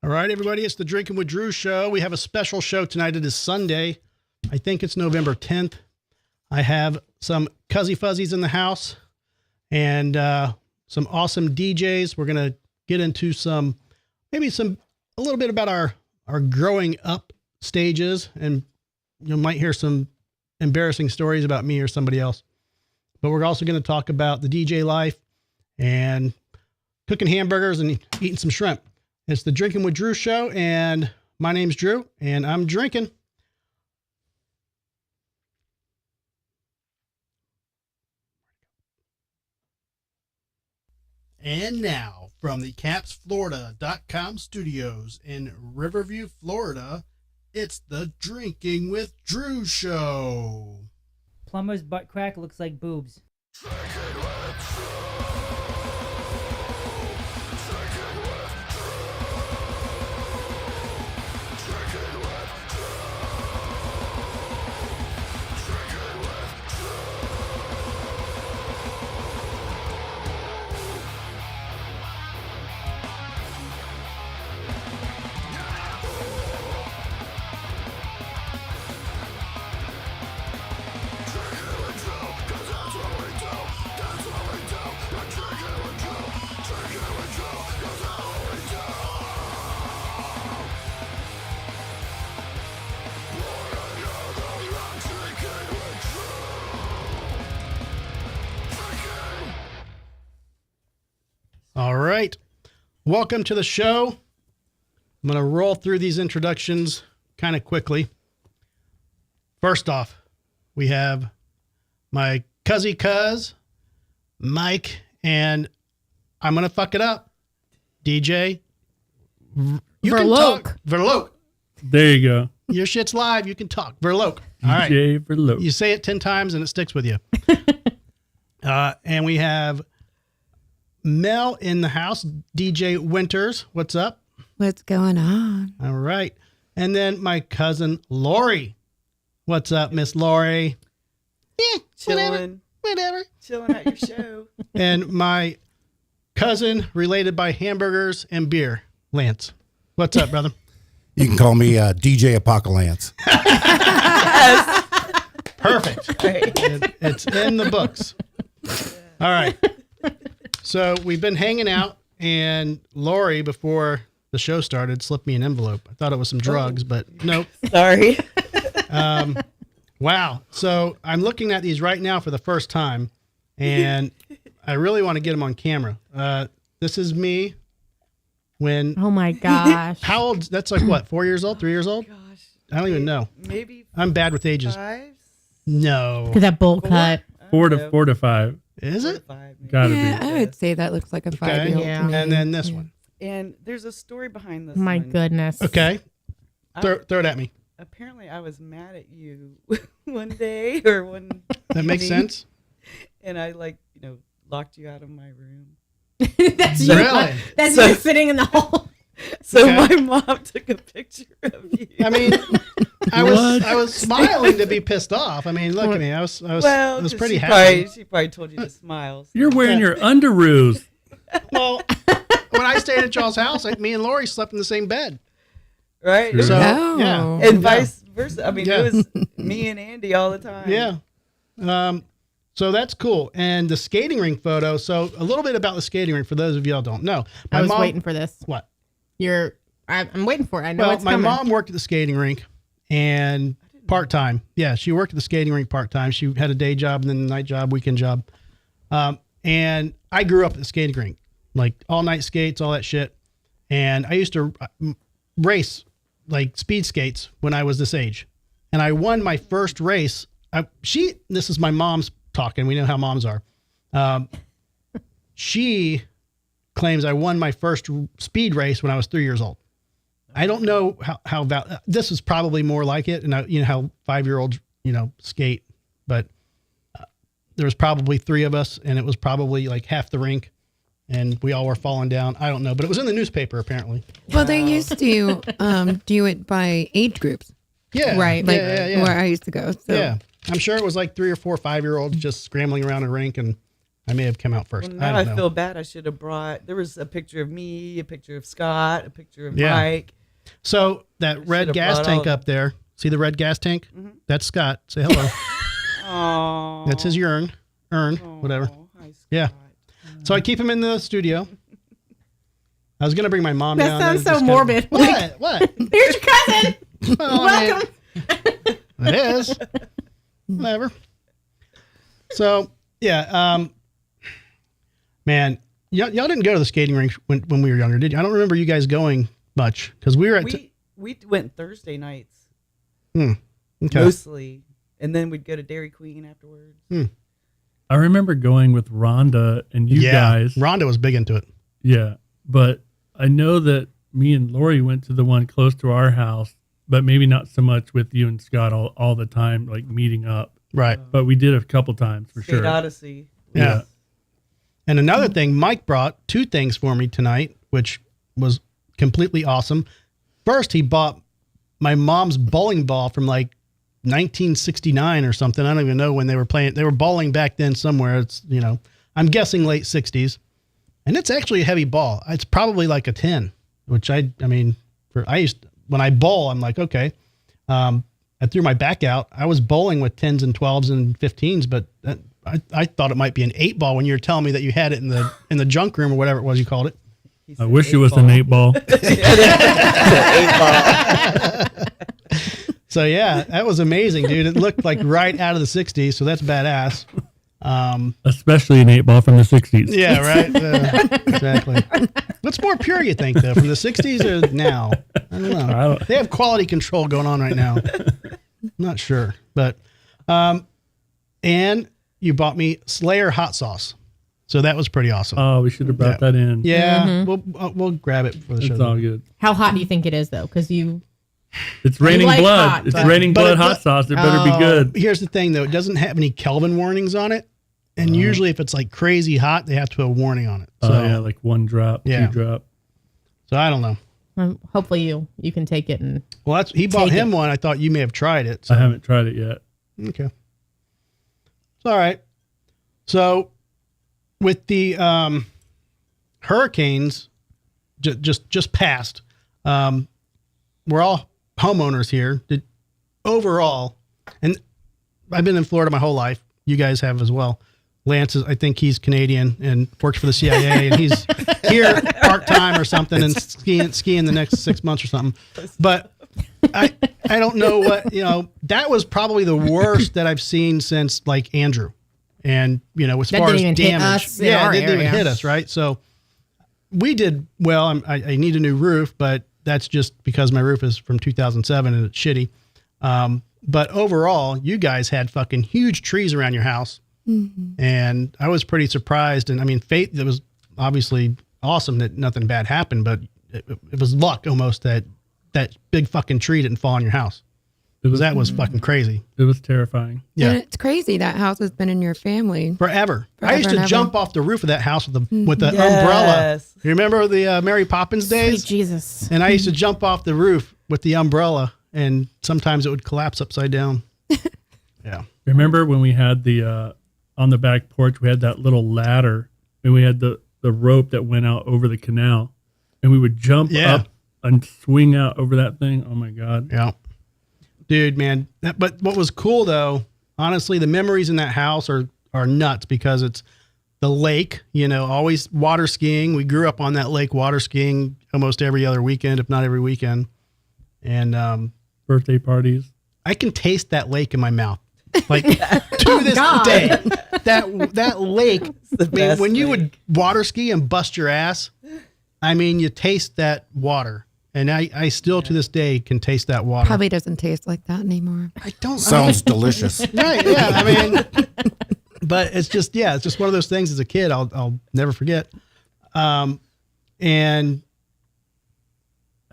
All right, everybody, it's the Drinking with Drew show. We have a special show tonight. It is Sunday. I think it's November 10th. I have some Cuzzy Fuzzies in the house and some awesome DJs. We're going to get into a little bit about our growing up stages, and you might hear some embarrassing stories about me or somebody else. But we're also going to talk about the DJ life and cooking hamburgers and eating some shrimp. It's the Drinking with Drew show, and my name's Drew, and I'm drinking. And now, from the CapsFlorida.com studios in Riverview, Florida, it's the Drinking with Drew show. Plumber's butt crack looks like boobs. All right. Welcome to the show. I'm going to roll through these introductions kind of quickly. First off, we have my cuz, Mike, and I'm going to fuck it up. DJ Vurloque. Vurloque. There you go. Your shit's live. You can talk. Vurloque. All right. DJ Vurloque. You say it 10 times and it sticks with you. And we have Mel in the house, DJ Winters. What's up? What's going on? All right. And then my cousin, Lori. What's up, Miss Lori? Yeah, Chilling. Whatever. Chilling at your show. And my cousin, related by hamburgers and beer, Lance. What's up, brother? You can call me DJ Apocalypse. Perfect. It's in the books. All right. So we've been hanging out, and Lori, before the show started, slipped me an envelope. I thought it was some drugs, but nope. Sorry. Wow. So I'm looking at these right now for the first time, and I really want to get them on camera. This is me when... Oh, my gosh. How old? That's like what, 4 years old, 3 years old? Gosh. I don't even know. Maybe I'm bad with ages. 5? No. Because that bowl cut. 4 to 5. Is it? 5, maybe. Gotta Yeah, be. I would say that looks like a 5-year-old Okay. to me. And then this one. And there's a story behind this My one. goodness. Okay. I- Throw it at me. Apparently, I was mad at you one day or one That makes evening, sense. and I locked you out of my room. That's you. Really? That's So- you sitting in the hall. So Okay. my mom took a picture of you. I mean, I was smiling to be pissed off. I mean, look at me. I was well, 'cause pretty she happy. She probably told you to smile. So. You're wearing your underoos. Well, when I stayed at y'all's house, me and Lori slept in the same bed. right? Sure. So Oh. yeah, And vice versa. I mean, Yeah. it was me and Andy all the time. yeah. So that's cool. And the skating rink photo. So a little bit about the skating rink for those of y'all don't know. I was waiting for this. What? I'm waiting for it. I know Well, it's my coming. mom worked at the skating rink and part-time. Yeah, she worked at the skating rink part-time. She had a day job and then a night job, weekend job. And I grew up at the skating rink, like all-night skates, all that shit. And I used to race, like speed skates, when I was this age. And I won my first race. This is my mom's talking. We know how moms are. She claims I won my first speed race when I was 3 years old. I don't know how this is probably more like it. And you know how 5-year-olds, skate, but there was probably 3 of us and it was probably like half the rink and we all were falling down. I don't know, but it was in the newspaper apparently. Well, they used to do it by age groups. Yeah. Right. Like yeah. where I used to go. So. Yeah. I'm sure it was like 3 or 4 5-year-olds just scrambling around a rink and I may have come out first. Well, now I I don't know. feel bad. I should have brought. There was a picture of me, a picture of Scott, a picture of Yeah. Mike. So that red should've gas brought tank all- up there. See the red gas tank? Mhm. That's Scott. Say hello. Oh, That's his urn, whatever. Hi, Scott. Yeah. So I keep him in the studio. I was gonna bring my mom That down. sounds then so just kinda- morbid. What? What? Here's your cousin. Well, I mean, Welcome. it is. Whatever. So yeah, man, y'all didn't go to the skating rink when we were younger, did you? I don't remember you guys going much because we were at. We went Thursday nights Okay. mostly, and then we'd go to Dairy Queen afterwards. I remember going with Rhonda and you yeah, guys. Rhonda was big into it. Yeah, but I know that me and Lori went to the one close to our house, but maybe not so much with you and Scott all the time, like meeting up. Right. But we did a couple times for Skate sure. Odyssey. Yeah. And another thing, Mike brought 2 things for me tonight, which was completely awesome. First, he bought my mom's bowling ball from like 1969 or something. I don't even know when they were playing. They were bowling back then somewhere. It's, I'm guessing late 60s. And it's actually a heavy ball. It's probably like a 10, which when I bowl, I'm like, okay. I threw my back out. I was bowling with 10s and 12s and 15s, but I thought it might be an 8 ball when you were telling me that you had it in the junk room or whatever it was you called it. I wish it was an 8 ball. So yeah, that was amazing, dude. It looked like right out of the 60s, so that's badass. Especially an 8 ball from the 60s. Yeah, right. Exactly. What's more pure, you think, though, from the 60s or now? I don't know. They have quality control going on right now. I'm not sure, but and you bought me Slayer hot sauce, so that was pretty awesome. Oh, we should have brought that in. Yeah, we'll grab it for the show. It's all good. How hot do you think it is, though? Because It's raining like blood. hot, It's but- raining but blood it hot does- sauce. It better be good. Here's the thing, though. It doesn't have any Kelvin warnings on it. And usually if it's like crazy hot, they have to put a warning on it. So, Oh, yeah, like 1 drop, Yeah. 2 drop. so I don't know. hopefully you can take it and Well, he bought Take him it. one. I thought you may have tried it. So. I haven't tried it yet. Okay. It's all right. So with the hurricanes just passed, we're all homeowners here. Overall, and I've been in Florida my whole life. You guys have as well. Lance I think he's Canadian and works for the CIA, and he's here part-time or something and skiing the next 6 months or something. But I don't know what, that was probably the worst that I've seen since like Andrew. And, as That far as didn't even hit damage. us in Yeah, our it didn't even area. hit us, right? So we did well. I need a new roof, but that's just because my roof is from 2007 and it's shitty. But overall, you guys had fucking huge trees around your house. Mm-hmm. And I was pretty surprised. And I mean, it was obviously awesome that nothing bad happened, but it was luck almost that big fucking tree didn't fall on your house. That was fucking crazy. It was terrifying. Yeah. And it's crazy that house has been in your family. Forever. I used to and ever. jump off the roof of that house with the umbrella. Yes. You remember the Mary Poppins Sweet days? Jesus. And I used to jump off the roof with the umbrella, and sometimes it would collapse upside down. Yeah. Remember when we had the on the back porch, we had that little ladder, and we had the rope that went out over the canal, and we would jump up and swing out over that thing. Oh my God. Yeah. Dude, man. But what was cool though, honestly, the memories in that house are nuts because it's the lake, always water skiing. We grew up on that lake water skiing almost every other weekend, if not every weekend. And Birthday parties. I can taste that lake in my mouth. Like to this God. day, that lake, best when you lake. would water ski and bust your ass, you taste that water. And I still to this day can taste that water. Probably doesn't taste like that anymore. I don't Sounds delicious. right. Yeah. But it's just one of those things as a kid, I'll never forget. And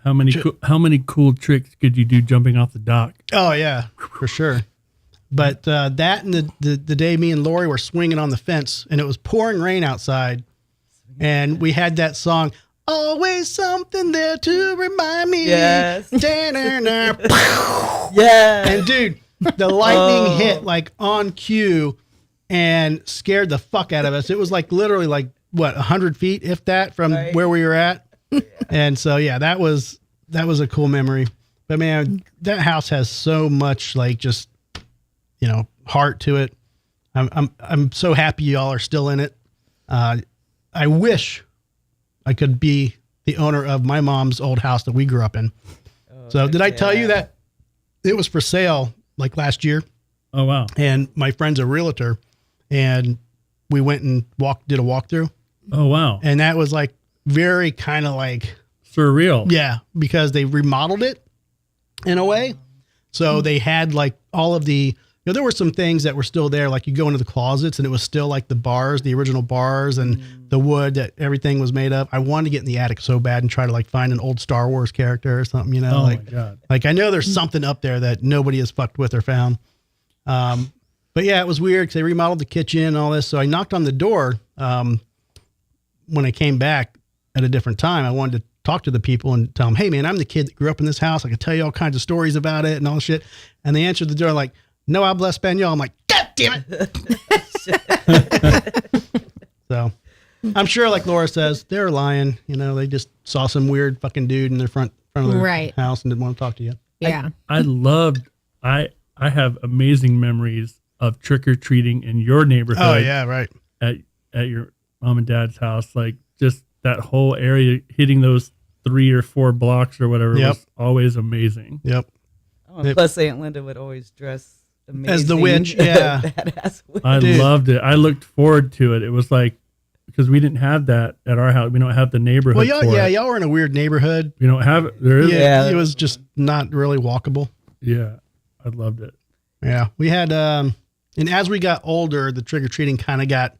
How many cool tricks could you do jumping off the dock? oh yeah, for sure. But that and the day me and Lori were swinging on the fence and it was pouring rain outside and we had that song, always something there to remind me. Yes. Da-na-na. Yeah. And dude, the lightning hit like on cue and scared the fuck out of us. It was like literally like what 100 feet, if that, from where we were at. And so that was a cool memory. But man, that house has so much like just heart to it. I'm so happy y'all are still in it. I wish I could be the owner of my mom's old house that we grew up in. So did I tell you that it was for sale like last year? Oh, wow. And my friend's a realtor, and we went and did a walkthrough. Oh, wow. And that was like very kind of like surreal. Yeah, because they remodeled it in a way. So they had like all of the, there were some things that were still there. Like you go into the closets and it was still like the bars, the original bars and the wood that everything was made of. I wanted to get in the attic so bad and try to like find an old Star Wars character or something, Oh like, my God. Like I know there's something up there that nobody has fucked with or found. But yeah, it was weird because they remodeled the kitchen and all this. So I knocked on the door when I came back at a different time. I wanted to talk to the people and tell them, hey man, I'm the kid that grew up in this house. I can tell you all kinds of stories about it and all this shit. And they answered the door like, no habla español. I'm like, God damn it. So I'm sure, like Laura says, they're lying. They just saw some weird fucking dude in their front of their house and didn't want to talk to you. Yeah. I have amazing memories of trick-or-treating in your neighborhood. Oh yeah, right. At your mom and dad's house. Like just that whole area, hitting those 3 or 4 blocks or whatever was always amazing. Yep. Oh, plus Aunt Linda would always dress amazing. As the witch, yeah. Badass witch. I loved it. I looked forward to it. It was like, because we didn't have that at our house. We don't have the neighborhood. Well, y'all were in a weird neighborhood. We don't have it. There is. Yeah, it was just not really walkable. Yeah, I loved it. Yeah, we had, and as we got older, the trick or treating kind of got,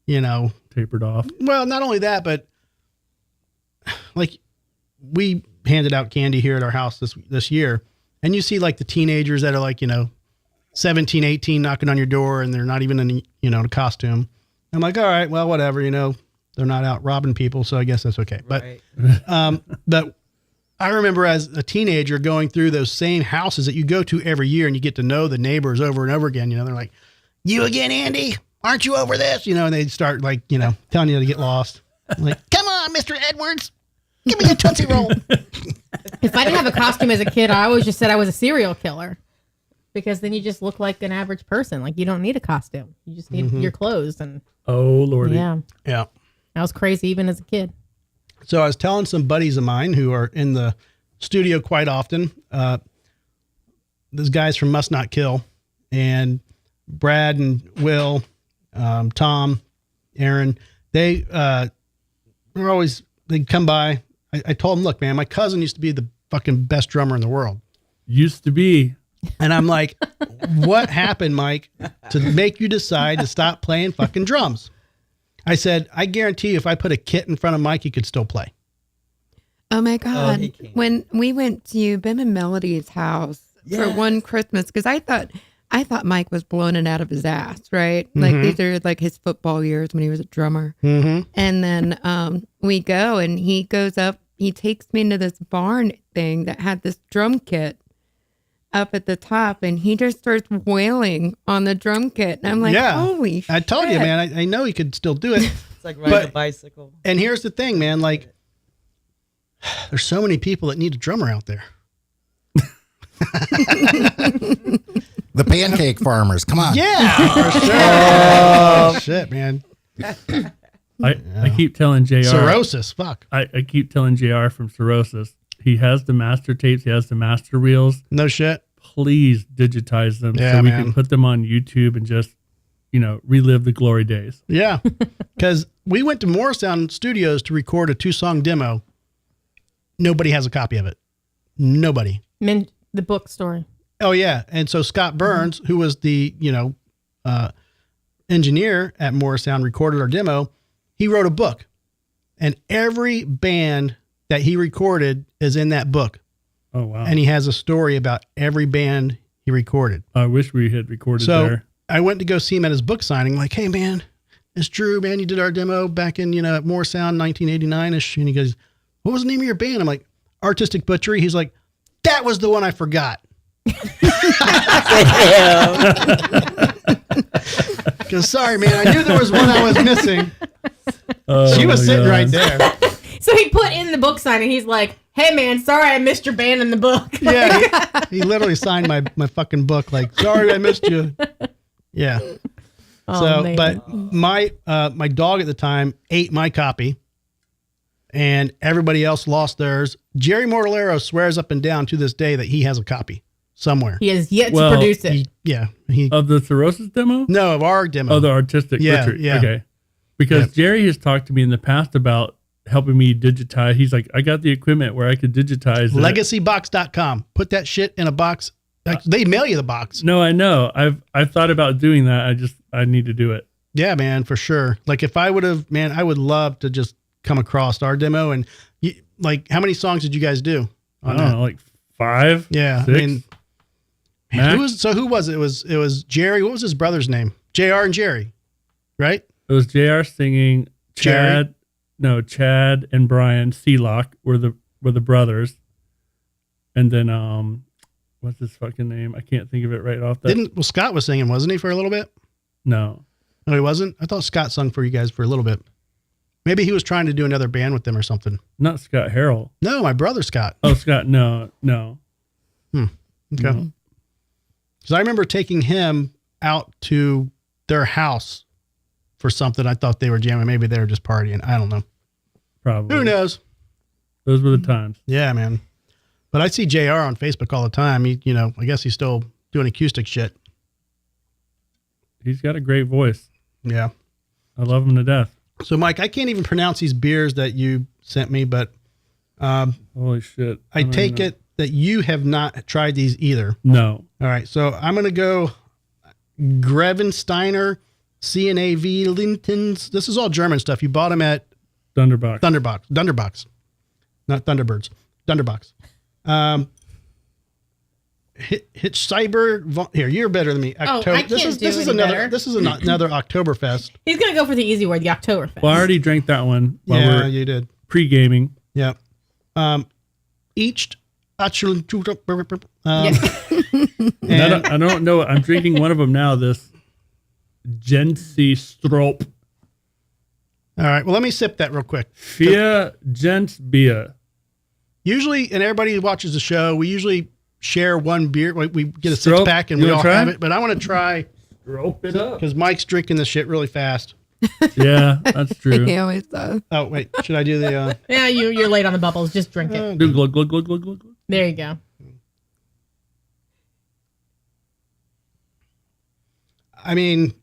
tapered off. Well, not only that, but like we handed out candy here at our house this year, and you see like the teenagers that are like 17, 18 knocking on your door, and they're not even in a costume. I'm like, all right, well, whatever, they're not out robbing people, so I guess that's okay. Right. But I remember as a teenager going through those same houses that you go to every year, and you get to know the neighbors over and over again. They're like, you again, Andy? Aren't you over this? And they start like, telling you to get lost. I'm like, come on, Mr. Edwards, give me a Tootsie Roll. If I didn't have a costume as a kid, I always just said I was a serial killer. Because then you just look like an average person. Like you don't need a costume. You just need your clothes. And oh, Lordy. Yeah. I was crazy even as a kid. So I was telling some buddies of mine who are in the studio quite often, those guys from Must Not Kill, and Brad and Will, Tom, Aaron, they'd come by. I told them, look, man, my cousin used to be the fucking best drummer in the world. Used to be. And I'm like, what happened, Mike, to make you decide to stop playing fucking drums? I said, I guarantee you if I put a kit in front of Mike, he could still play. Oh my God. When we went to Bim and Melody's house for one Christmas, because I thought Mike was blowing it out of his ass, right? Like these are like his football years when he was a drummer. And then we go and he goes up, he takes me into this barn thing that had this drum kit up at the top, and he just starts wailing on the drum kit. And I'm like, holy shit. I told you, man, I know he could still do it. It's like riding a bicycle. And here's the thing, man, like there's so many people that need a drummer out there. The pancake farmers, come on. Yeah, for sure. Oh, shit, man. I keep telling JR. Cirrhosis, fuck. I keep telling JR from Cirrhosis. He has the master tapes. He has the master reels. No shit. Please digitize them Yeah, so we man. can put them on YouTube and just, relive the glory days. Yeah, because we went to Morrisound Studios to record a 2-song demo. Nobody has a copy of it. Nobody. The book story. Oh, yeah. And so Scott Burns, who was the, engineer at Morrisound, recorded our demo. He wrote a book. And every band that he recorded is in that book. Oh, wow. And he has a story about every band he recorded. I wish we had recorded there. I went to go see him at his book signing. Like, hey, man, it's true, man. You did our demo back in, at Morrisound 1989-ish. And he goes, what was the name of your band? I'm like, Artistic Butchery. He's like, that was the one I forgot. Because sorry, man, I knew there was one I was missing. She was sitting right there. So he put in the book sign and he's like, "Hey man, sorry I missed your band in the book." Yeah, he literally signed my fucking book. Like, sorry I missed you. Yeah. Oh, man. But my dog at the time ate my copy, and everybody else lost theirs. Jerry Mortallero swears up and down to this day that he has a copy somewhere. He has yet to produce it. He Of the Cirrhosis demo? no of our demo. Oh, the artistic retreat. Yeah. Okay. Because Jerry has talked to me in the past about helping me digitize. He's like, I got the equipment where I could digitize it. Legacybox.com. Put that shit in a box. Like, they mail you the box. No, I know. I've thought about doing that. I need to do it. Yeah, man, for sure. Like, if I would have, man, I would love to just come across our demo. And like, how many songs did you guys do? I don't know, like 5. Yeah, 6? I mean, man, who was it? It was Jerry. What was his brother's name? JR and Jerry, right? It was JR singing. Chad and Brian Sealock were the brothers, and then what's his fucking name? I can't think of it right off. Scott was singing, wasn't he, for a little bit? No, he wasn't. I thought Scott sung for you guys for a little bit. Maybe he was trying to do another band with them or something. not Scott Harrell. No, my brother Scott. Oh, Scott. No. Okay. Because I remember taking him out to their house for something. I thought they were jamming. Maybe they were just partying. I don't know. Probably. Who knows? Those were the times. Yeah, man. But I see JR on Facebook all the time. I guess he's still doing acoustic shit. He's got a great voice. Yeah. I love him to death. So, Mike, I can't even pronounce these beers that you sent me, but Holy shit. I take it that you have not tried these either. No. All right. So I'm going to go Grevensteiner CNAV Veltins. This is all German stuff. You bought them at Thunderbox. Dunderbox, not Thunderbirds. Dunderbox. Hitchcyber. Here, you're better than me. I can't this is another Oktoberfest. He's gonna go for the easy word, the Oktoberfest. Well, I already drank that one while Yeah, we're you did. pre-gaming. Yeah. Aecht Ochlenterla I don't know. I'm drinking one of them now. This Geentse Strop. All right. Well, let me sip that real quick. Vier Geentse. Usually, and everybody who watches the show, we usually share one beer. We get a Strop. 6-pack and You we wanna all try? have it. But I want to try Strop it up. because Mike's drinking this shit really fast. Yeah, that's true. He always does. Oh, wait. Should I do the... Yeah, you're late on the bubbles. Just drink it. Do glug, glug, glug, glug, glug. There you go. I mean,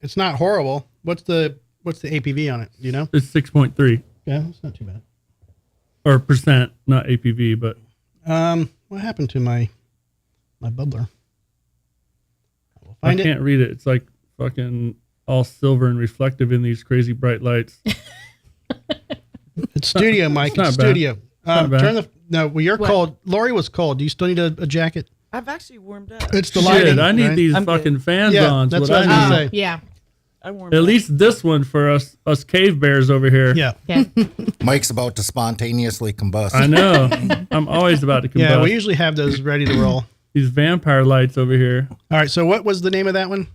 it's not horrible. What's the APV on it? Do you know? It's 6.3 Yeah, it's not too bad. or percent, not APV, but What happened to my bubbler? We'll I find it. can't read it. It's like fucking all silver and reflective in these crazy bright lights. It's studio, Mike. not It's bad. studio. not bad. Well, you're What? cold. Lori was cold. Do you still need a jacket? I've actually warmed up. It's the lighting. Shit, I need right? these I'm fucking good. fans Yeah, on. that's What what I was I gonna need. say. Yeah. I warmed At up. least this one for us cave bears over here. Yeah. Okay. Mike's about to spontaneously combust. I know. I'm always about to combust. Yeah, we usually have those ready to roll. These vampire lights over here. All right. So what was the name of that one?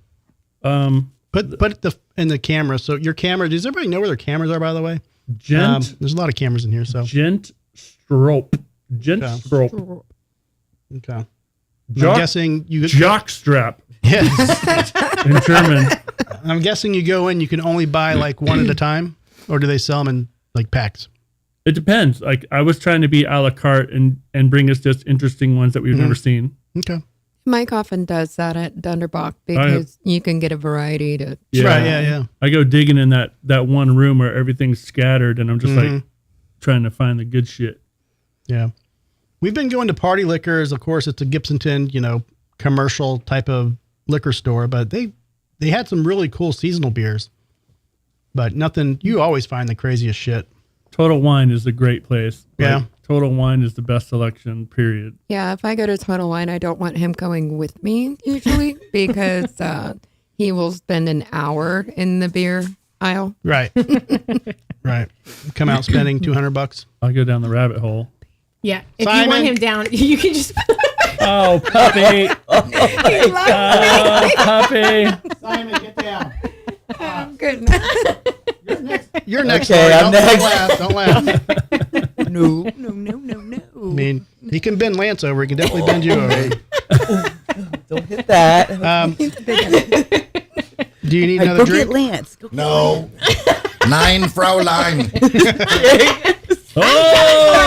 Put it in the camera. So your camera. Does everybody know where their cameras are? By the way, there's a lot of cameras in here. So Gent Strop. Gent Okay. Strop. okay. I'm Jock, guessing you. Jockstrap Yes. in German. I'm guessing you go in. You can only buy like one at a time, or do they sell them in like packs? It depends. Like I was trying to be a la carte and bring us just interesting ones that we've never seen. Okay. Mike often does that at Dunderbock because you can get a variety to. Yeah. Right. Yeah. I go digging in that one room where everything's scattered and I'm just like trying to find the good shit. Yeah. We've been going to Party Liquors. Of course, it's a Gibsonton, commercial type of liquor store, but they had some really cool seasonal beers, but nothing. You always find the craziest shit. Total Wine is a great place. Yeah. Total Wine is the best selection, period. Yeah, if I go to Total Wine, I don't want him going with me usually because he will spend an hour in the beer aisle. Right. Right. Come out spending $200. I'll go down the rabbit hole. Yeah. If Simon. you want him down, you can just. Oh, puppy. He loves me. Oh, puppy. Simon, get down. Oh, goodness. You're next. Okay, Lori. I'm next. Don't laugh. No. I mean, he can bend Lance over. He can definitely bend you over. Don't hit that. Do you need Hey, another go drink? get Lance. Go get No. Nine, Fraulein. Oh!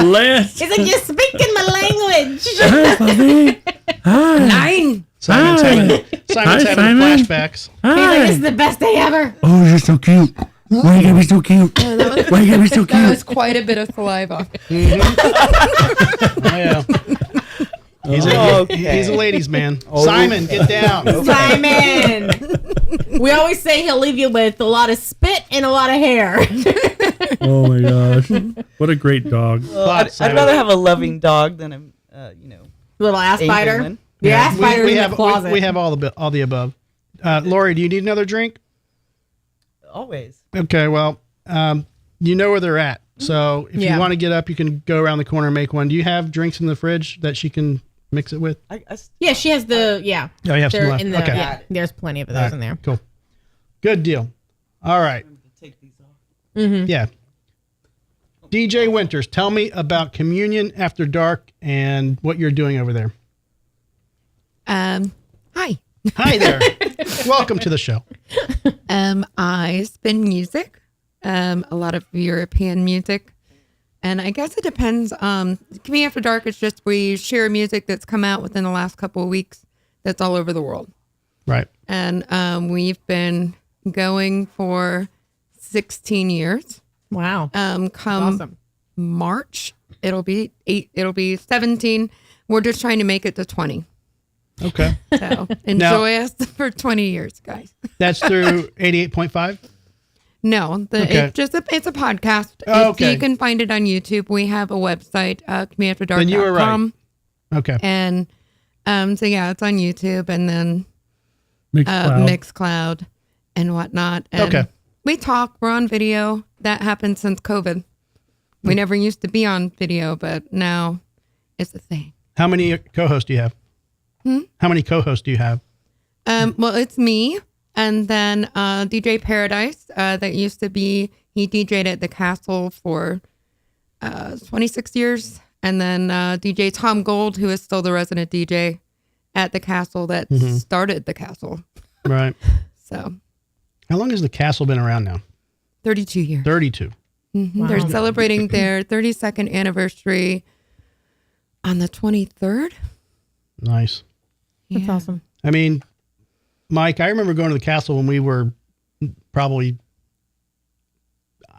Lance. He's like, you're speaking my language. Hi, puppy. Hi. 9. Simon's Hi. having Hi, Simon. flashbacks. He's like, this is the best day ever. Oh, you're so cute. Why you gotta be so cute? Why you gotta be so That cute? was quite a bit of saliva. Oh, yeah. He's a ladies' man. Oh. Simon, get down. Simon. We always say he'll leave you with a lot of spit and a lot of hair. Oh my gosh. What a great dog. I'd rather have a loving dog than a, Little ass angry spider. one. The ass spider's in the closet. We have all the above. Lori, do you need another drink? Always. Okay, well, you know where they're at. So if Yeah. you want to get up, you can go around the corner and make one. Do you have drinks in the fridge that she can mix it with? Yeah, she has the, yeah. Oh, you have some They're left. in the, Okay. yeah, there's plenty of those All right, in there. Cool. Good deal. All right. Take these off. Yeah. DJ Winters, tell me about Communion After Dark and what you're doing over there. Hi. Hi there. Welcome to the show. I spin music, a lot of European music. And I guess it depends. Coming After Dark is just we share music that's come out within the last couple of weeks that's all over the world. Right. And we've been going for 16 years. Wow. Come Awesome. March, it'll be 17. We're just trying to make it to 20. Okay. So enjoy us for 20 years, guys. That's through 88.5? No, Okay. it's a podcast. Oh, okay. You can find it on YouTube. We have a website, comingafterdark.com. Then you were right. Okay. And so yeah, it's on YouTube and then Mixcloud. Mixcloud and whatnot. And Okay. we talk. We're on video. That happened since COVID. We never used to be on video, but now it's a thing. How many co-hosts do you have? How many co-hosts do you have? Well, it's me and then DJ Paradise. That used to be, he DJ'd at the Castle for 26 years. And then DJ Tom Gold, who is still the resident DJ at the Castle that started the Castle. Right. So How long has the castle been around now? 32 years. 32. Wow. They're celebrating their 32nd anniversary on the 23rd. Nice. That's awesome. I mean, Mike, I remember going to the castle when we were probably,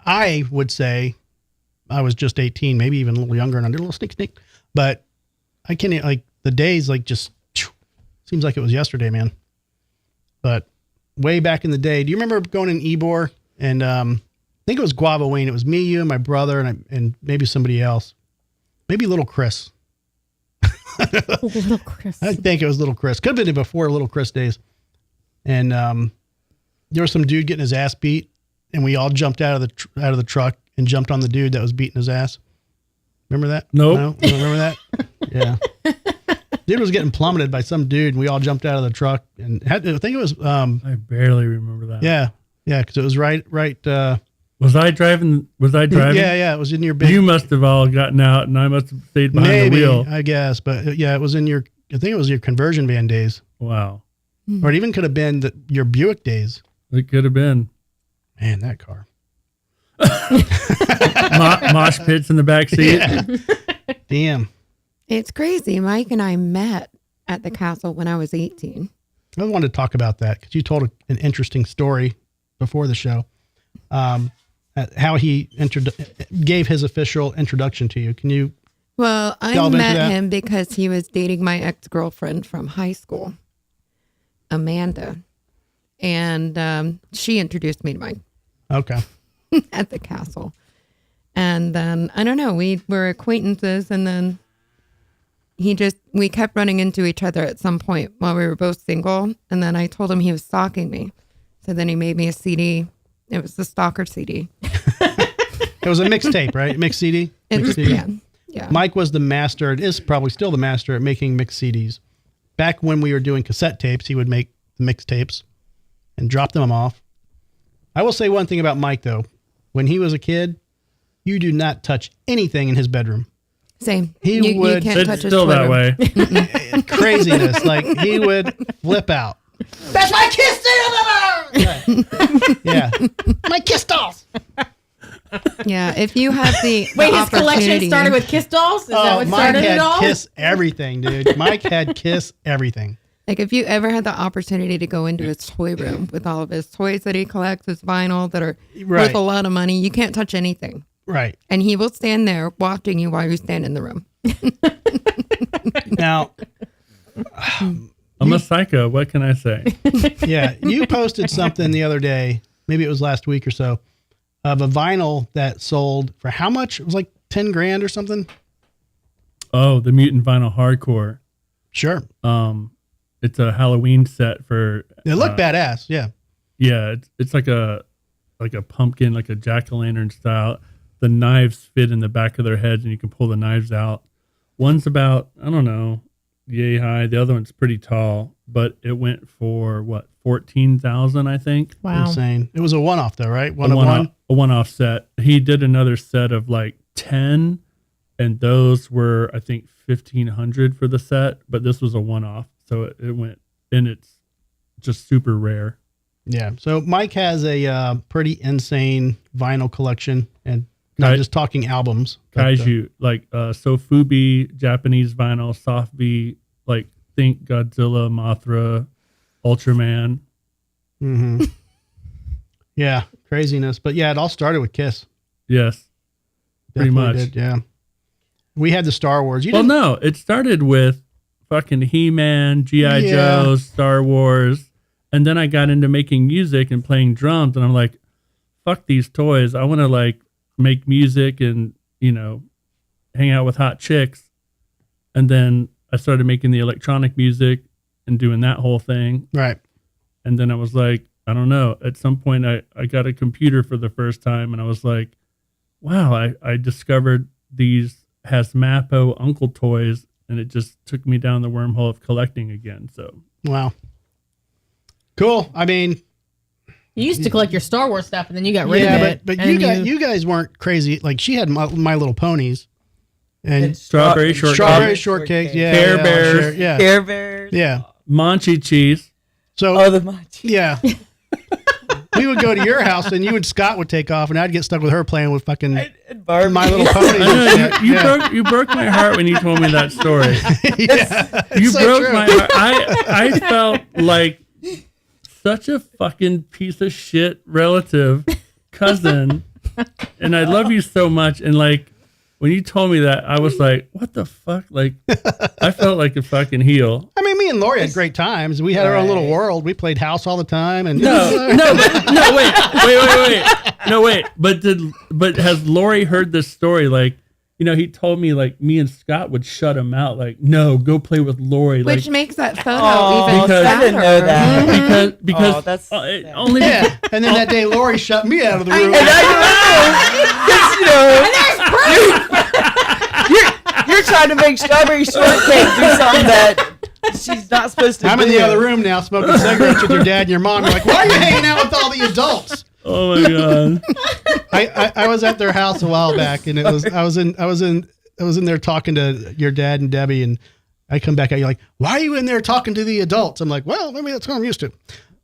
I would say I was just 18, maybe even a little younger, and I did a little sneak. But I can't, like, the days, like, just seems like it was yesterday, man. But way back in the day, do you remember going in Ybor? And I think it was Guava Wayne. It was me, you, and my brother, and maybe somebody else. Maybe little Chris. Little Chris. I think it was little Chris. Could have been before little Chris days. And there was some dude getting his ass beat, and we all jumped out of the truck and jumped on the dude that was beating his ass. Remember that? Nope. No? You don't remember that? Yeah. Dude was getting plummeted by some dude, and we all jumped out of the truck. And I think it was. I barely remember that. Yeah, because it was right. Was I driving? Yeah. It was in your big. You must have all gotten out, and I must have stayed behind maybe, the wheel. I guess, but yeah, it was in your. I think it was your conversion van days, Wow, or it even could have been your Buick days. it could have been Man, that car. mosh pits in the back seat. Yeah. Damn. It's crazy. Mike and I met at the Castle when I was 18. I wanted to talk about that because you told an interesting story before the show. How he gave his official introduction to you. Can you? Well, I delve into met that? him because he was dating my ex-girlfriend from high school, Amanda. And she introduced me to Mike Okay. at the Castle. And then, I don't know, we were acquaintances, and then we kept running into each other at some point while we were both single. And then I told him he was stalking me. So then he made me a CD. It was the Stalker CD. It was a mixtape, right? Mixed CD? Mixed CD? Yeah. Yeah. Mike was the master, and is probably still the master at making mix CDs. Back when we were doing cassette tapes, he would make the mix tapes and drop them off. I will say one thing about Mike, though. When he was a kid, you do not touch anything in his bedroom. Same. He would. You can't It's touch his still that Twitter. way. Craziness. Like, he would flip out. That's my kiss dolls! Yeah. My kiss dolls! Yeah, if you have the Wait, his collection opportunity- started with Kiss dolls? Is that what Mike started had it all? Kiss everything, dude. Mike had Kiss everything. Like if you ever had the opportunity to go into his toy room with all of his toys that he collects, his vinyl that are Right. worth a lot of money, you can't touch anything. Right. And he will stand there watching you while you stand in the room. Now, I'm a psycho. What can I say? yeah, you posted something the other day, maybe it was last week or so, of a vinyl that sold for how much? It was like 10 grand or something. Oh, the Mutant Vinyl Hardcore. Sure. It's a Halloween set for. It looked badass. Yeah. Yeah, it's like a pumpkin, like a jack-o'-lantern style. The knives fit in the back of their heads, and you can pull the knives out. One's about, I don't know, yay high. The other one's pretty tall, but it went for what, 14,000, I think. Wow. Insane. It was a one-off though, right? A one-off set. He did another set of like 10, and those were, I think, 1,500 for the set, but this was a one-off. So it went, and it's just super rare. Yeah. So Mike has a pretty insane vinyl collection, and not just talking albums. but, Kaiju, like Sofubi, Japanese vinyl, Soft B, like think Godzilla, Mothra, Ultraman. mhm. Yeah. Craziness. But yeah, it all started with Kiss. Yes, pretty Definitely much. did, yeah. We had the Star Wars. Well, no, it started with fucking He-Man, G.I. Yeah. Joe, Star Wars. And then I got into making music and playing drums. And I'm like, fuck these toys. I want to like make music and, you know, hang out with hot chicks. And then I started making the electronic music and doing that whole thing. Right. And then I was like, I don't know. At some point, I got a computer for the first time. And I was like, wow, I discovered these Hasmapo Uncle toys. And it just took me down the wormhole of collecting again. So, Wow. Cool. I mean, You used to collect your Star Wars stuff, and then you got rid of yeah, it. but and you guys weren't crazy. Like she had My Little Ponies and Strawberry shortcake. strawberry shortcake. Yeah. Care yeah, Bears. sure, yeah. Care Bears. Yeah. Monchi cheese. So Oh, the Machi. yeah. We would go to your house and Scott would take off and I'd get stuck with her playing with fucking And Barbie. My Little Ponies. I know, and shit. you Yeah. you broke my heart when you told me that story. Yeah. You So broke true. my heart. I felt like such a fucking piece of shit relative cousin, and I love you so much. And like when you told me that, I was like, "What the fuck?" Like I felt like a fucking heel. I mean, me and Lori had great times. We had our own little world. We played house all the time. And Wait. But has Lori heard this story? Like, you know, he told me like me and Scott would shut him out. Like, no, go play with Lori. Which Like, makes that photo Oh, even because- I didn't know sadder. that. because Oh, that's it sad. only yeah. And then that day, Lori shut me out of the room. And you're trying to make strawberry shortcake do something that she's not supposed to I'm do. in the other room now smoking cigarettes with your dad and your mom. You're like, why are you hanging out with all the adults? oh my god. I was at their house a while back, and I was in there talking to your dad and Debbie, and I come back out. You're like, why are you in there talking to the adults? I'm like, well, maybe that's what I'm used to.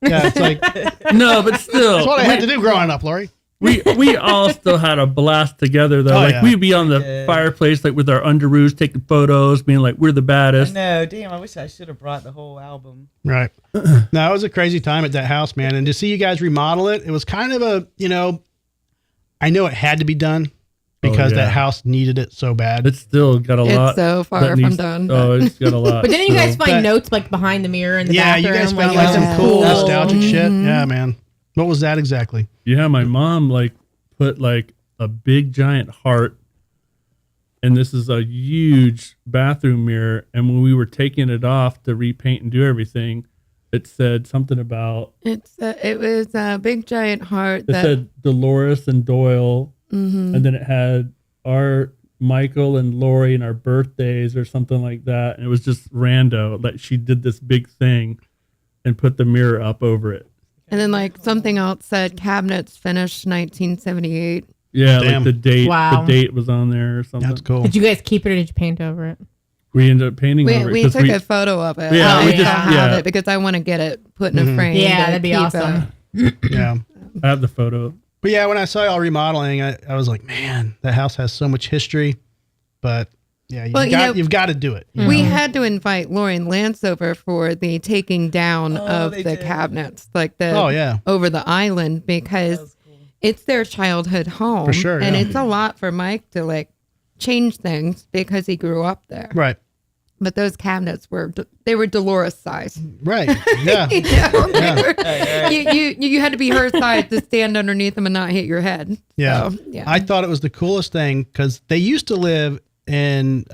Yeah, it's like that's No, but still, what I had to do growing up, Lori. we all still had a blast together though. Oh, Like yeah. we'd be on the fireplace like with our underoos taking photos, being like we're the baddest. No, damn, I wish I should have brought the whole album. Right. No, it was a crazy time at that house, man. And to see you guys remodel it, it was kind of a, I know it had to be done because yeah. that house needed it so bad. It's still got a lot. It's so far that from needs- done. Oh, it's got a lot. But didn't you guys still. find But- notes like behind the mirror in the Yeah, bathroom? you guys found you're like some cool Yeah. nostalgic shit. Yeah, man. What was that exactly? Yeah, my mom like put like a big giant heart, and this is a huge bathroom mirror. And when we were taking it off to repaint and do everything, it said something about It was a big giant heart it that said Dolores and Doyle, and then it had our Michael and Lori and our birthdays or something like that. And it was just rando. Like she did this big thing and put the mirror up over it. And then like something else said cabinets finished 1978. Yeah, Damn. like the date. Wow. The date was on there or something. That's cool. Did you guys keep it or did you paint over it? We ended up painting over it. We 'cause took a photo of it. Yeah, I we still just- have yeah. it because I want to get it put in a frame. Yeah, to that'd be keep awesome. Yeah. I have the photo. But yeah, when I saw y'all remodeling, I was like, man, that house has so much history. But yeah, you've got to do it. you We know? had to invite Lori and Lance over for the taking down of they the did. cabinets, like the yeah. over the island, because it's their childhood home. For sure, And yeah. it's a lot for Mike to like change things because he grew up there. Right. But those cabinets they were Dolores size. Right. Yeah. You know, Yeah. you had to be her size to stand underneath them and not hit your head. Yeah. So, yeah. I thought it was the coolest thing because they used to live in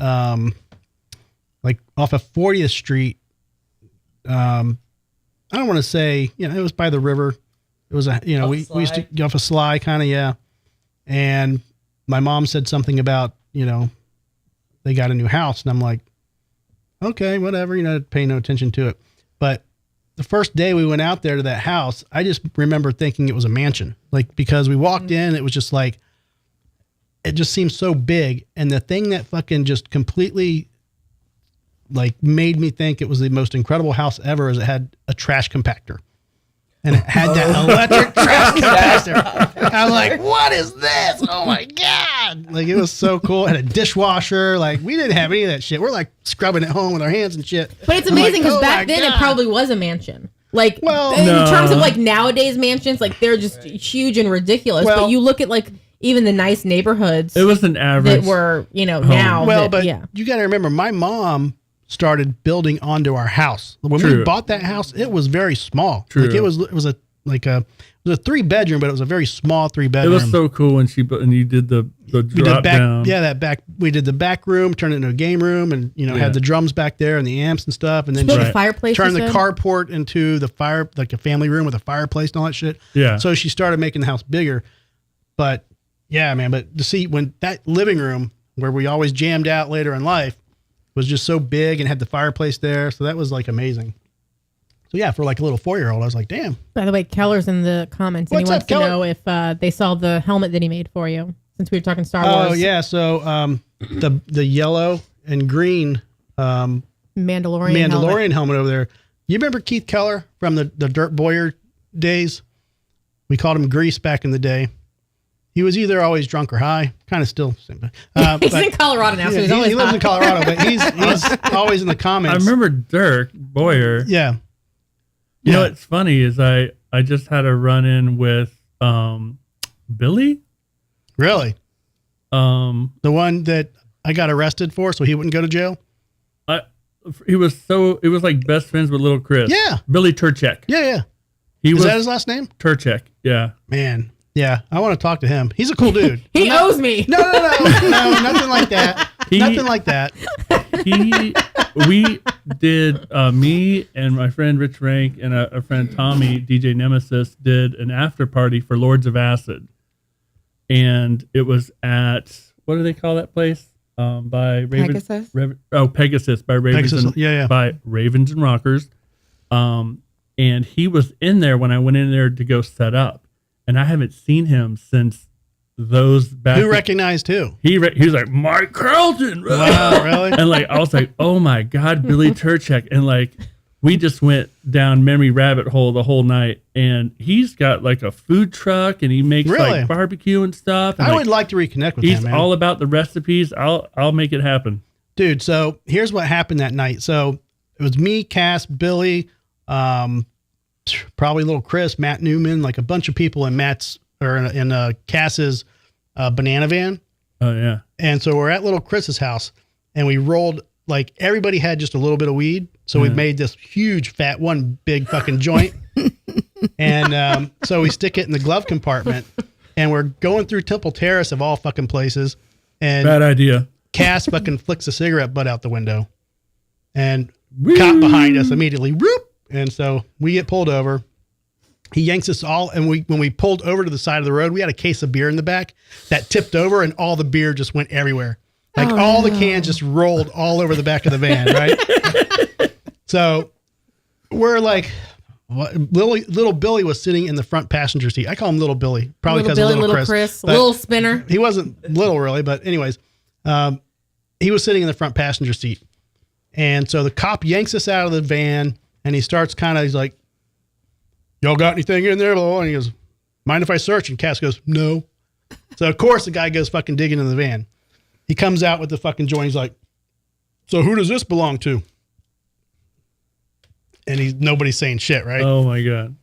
like off of 40th Street. I don't want to say, it was by the river. It was we used to get off a Sly kind of, yeah. And my mom said something about, they got a new house, and I'm like, okay, whatever, pay no attention to it. But the first day we went out there to that house, I just remember thinking it was a mansion, like, because we walked in, it was just like, it just seemed so big. And the thing that fucking just completely like made me think it was the most incredible house ever is it had a trash compactor. And it had that electric trash compactor. I'm like, what is this? Oh my God. Like, it was so cool. It had a dishwasher. Like, we didn't have any of that shit. We're like scrubbing at home with our hands and shit. But it's I'm amazing because like, oh back my then it God. probably was a mansion. Like, Well, in No. terms of like nowadays mansions, like they're just huge and ridiculous. Well- but you look at like even the nice neighborhoods It was an average. that were, now. Well, that, but yeah. you got to remember, my mom started building onto our house. When we True. bought that house, it was very small. True. Like, it was a 3-bedroom, but it was a very small 3-bedroom. It was so cool when you did the we did drop back, down. yeah, that back. We did the back room, turned it into a game room, and Yeah. had the drums back there and the amps and stuff, and then Built a Right. fireplace. turned you the said? carport into the fire, like a family room with a fireplace and all that shit. Yeah. So she started making the house bigger. But yeah, man. But to see when that living room where we always jammed out later in life was just so big and had the fireplace there, so that was like amazing. So yeah, for like a little 4-year-old, I was like, damn. By the way, Keller's in the comments and What's he up, wants to Keller? know if they saw the helmet that he made for you. Since we were talking Star Oh Wars. yeah, so the yellow and green Mandalorian helmet over there. You remember Keith Keller from the Dirt Boyer days? We called him Grease back in the day. He was either always drunk or high, kind of still. Same thing. He's but- in Colorado now, so yeah, he's always he lives in high. Colorado, but he's always in the comments. I remember Dirk Boyer. Yeah. You know Yeah. what's funny is I just had a run in with Billy. Really? The one that I got arrested for so he wouldn't go to jail? It was like best friends with little Chris. Yeah. Billy Turchek. Yeah. He Is was that his last name? Turchek. Yeah. Man. Yeah. I want to talk to him. He's a cool dude. He owes me. No, nothing like that. Nothing like that. We did, me and my friend Rich Rank and a friend Tommy, DJ Nemesis, did an after party for Lords of Acid. And it was at, what do they call that place? By Ravens. Pegasus? Pegasus by Ravens. Pegasus, and, yeah. By Ravens and Rockers. And he was in there when I went in there to go set up. And I haven't seen him since those back. Who recognized who? He was like, Mike Carlton. Wow, really? And like, I was like, oh my God, Billy Turchek. And like, we just went down memory rabbit hole the whole night. And he's got like a food truck and he makes Really? like barbecue and stuff. And I like, would like to reconnect with he's him, man. all about the recipes. I'll make it happen. Dude, so here's what happened that night. So it was me, Cass, Billy, probably little Chris, Matt Newman, like a bunch of people in Cass's banana van. Oh yeah. And so we're at little Chris's house and we rolled, like everybody had just a little bit of weed. So we made this huge fat, one big fucking joint. And so we stick it in the glove compartment and we're going through Temple Terrace of all fucking places. And Bad idea. Cass fucking flicks a cigarette butt out the window and cop behind us immediately. Whoop. And so we get pulled over. He yanks us all. And when we pulled over to the side of the road, we had a case of beer in the back that tipped over and all the beer just went everywhere. Like all the cans just rolled all over the back of the van, right? So we're like, little Billy was sitting in the front passenger seat. I call him Little Billy, probably because of Little Chris. Little Spinner. He wasn't little really, but anyways, he was sitting in the front passenger seat. And so the cop yanks us out of the van and he starts he's like, y'all got anything in there? And he goes, mind if I search? And Cass goes, no. So of course the guy goes fucking digging in the van. He comes out with the fucking joint. He's like, so who does this belong to? And nobody's saying shit, right? Oh my God.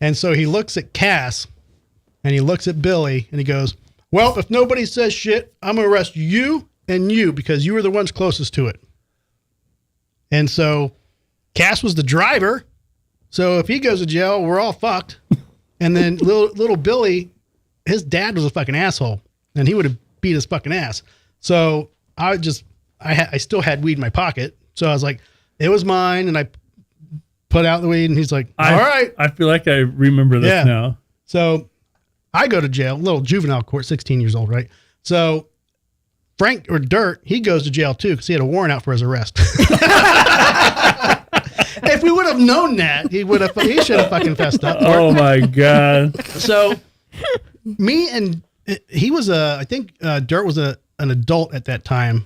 And so he looks at Cass and he looks at Billy and he goes, well, if nobody says shit, I'm going to arrest you and you because you were the ones closest to it. And so Cass was the driver. So if he goes to jail, we're all fucked. And then little Billy, his dad was a fucking asshole and he would have beat his fucking ass. So I still had weed in my pocket. So I was like, it was mine. And I put out the weed and he's like, all right. I feel like I remember this now. So I go to jail, little juvenile court, 16 years old, right? So Frank or Dirt, he goes to jail too because he had a warrant out for his arrest. If we would have known that, he should have fucking fessed up. Oh my God. So me and he was I think Dirt was an adult at that time.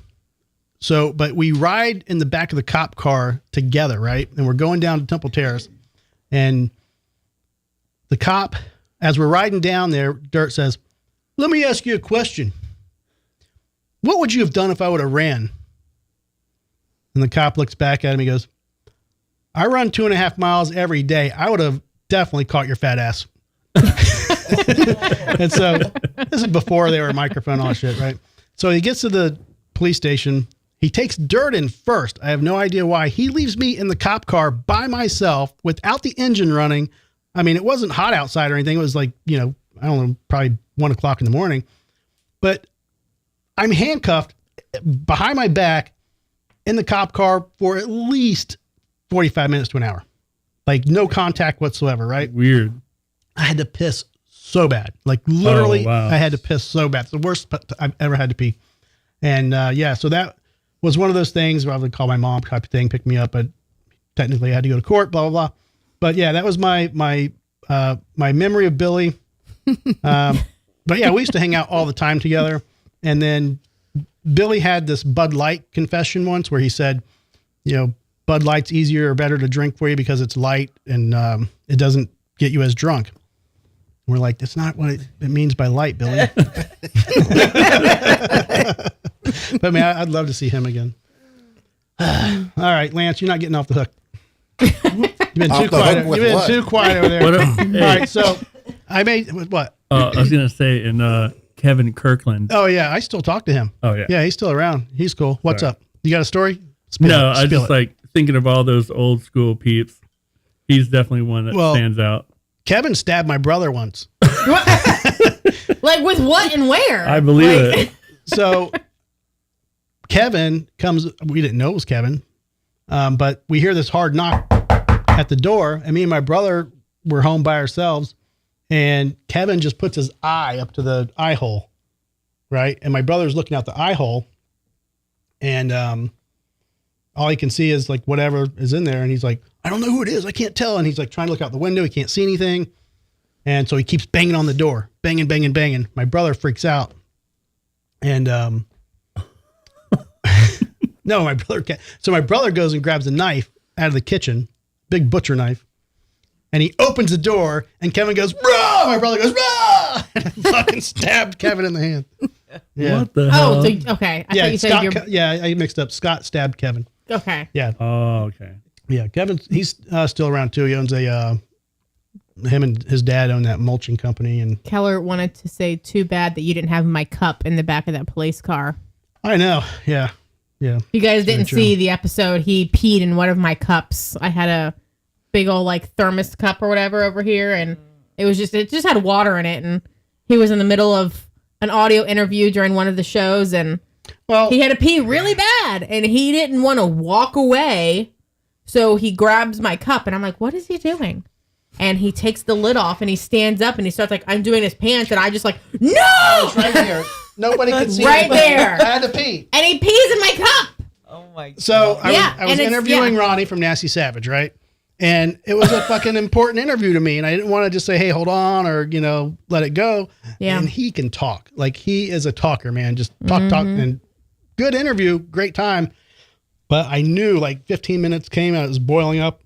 So, but we ride in the back of the cop car together, right? And we're going down to Temple Terrace. And the cop, as we're riding down there, Dirt says, let me ask you a question. What would you have done if I would have ran? And the cop looks back at him. He goes, I run 2.5 miles every day. I would have definitely caught your fat ass. And so this is before they were microphone, all shit, right? So he gets to the police station. He takes Dirt in first. I have no idea why. He leaves me in the cop car by myself without the engine running. I mean, it wasn't hot outside or anything. It was like, I don't know, probably 1 o'clock in the morning. But I'm handcuffed behind my back in the cop car for at least 45 minutes to an hour. Like no contact whatsoever, right? Weird. I had to piss so bad. Like literally, I had to piss so bad. It's the worst I've ever had to pee. And so that was one of those things where I would call my mom type of thing, pick me up, but technically I had to go to court, blah, blah, blah. But yeah, that was my memory of Billy. But yeah, we used to hang out all the time together. And then Billy had this Bud Light confession once where he said, Bud Light's easier or better to drink for you because it's light and it doesn't get you as drunk. And we're like, that's not what it means by light, Billy. But man, I'd love to see him again. All right, Lance, you're not getting off the hook. You've been too quiet. You've been too quiet over there. All right, so I made what? I was gonna say in Kevin Kirkland. Oh yeah, I still talk to him. Oh yeah, yeah, he's still around. He's cool. What's up? You got a story? I just like thinking of all those old school peeps. He's definitely one that stands out. Kevin stabbed my brother once. Like with what and where? I believe it. So Kevin comes. We didn't know it was Kevin, but we hear this hard knock at the door, and me and my brother were home by ourselves, and Kevin just puts his eye up to the eye hole, right? And my brother's looking out the eye hole, and all he can see is like whatever is in there, and he's like, I don't know who it is. I can't tell. And he's like trying to look out the window. He can't see anything. And so he keeps banging on the door, banging, banging, banging. My brother freaks out. And, no, my brother can't. So my brother goes and grabs a knife out of the kitchen, big butcher knife. And he opens the door and Kevin goes, bro! My brother goes, bro! And I fucking stabbed Kevin in the hand. Yeah. What the hell? Oh, so, okay. I thought you said Scott, I mixed up. Scott stabbed Kevin. Okay. Yeah. Oh, okay. Yeah, Kevin, he's still around too. He owns him and his dad own that mulching company. And Keller wanted to say, too bad that you didn't have my cup in the back of that police car. I know. Yeah. Yeah. You guys didn't see the episode. He peed in one of my cups. I had a big old like thermos cup or whatever over here. And it just had water in it. And he was in the middle of an audio interview during one of the shows. And he had to pee really bad. And he didn't want to walk away. So he grabs my cup and I'm like, what is he doing? And he takes the lid off and he stands up and he starts like undoing his pants and I just like, no! It's right here. Nobody could see Right anything. there. I had to pee. And he pees in my cup. Oh my God. So I was and it's- interviewing Ronnie from Nasty Savage, right? And it was a fucking important interview to me. And I didn't want to just say, hey, hold on, or, let it go. Yeah. And he can talk. Like, he is a talker, man. Just talk. And good interview. Great time. But I knew like 15 minutes came out. It was boiling up.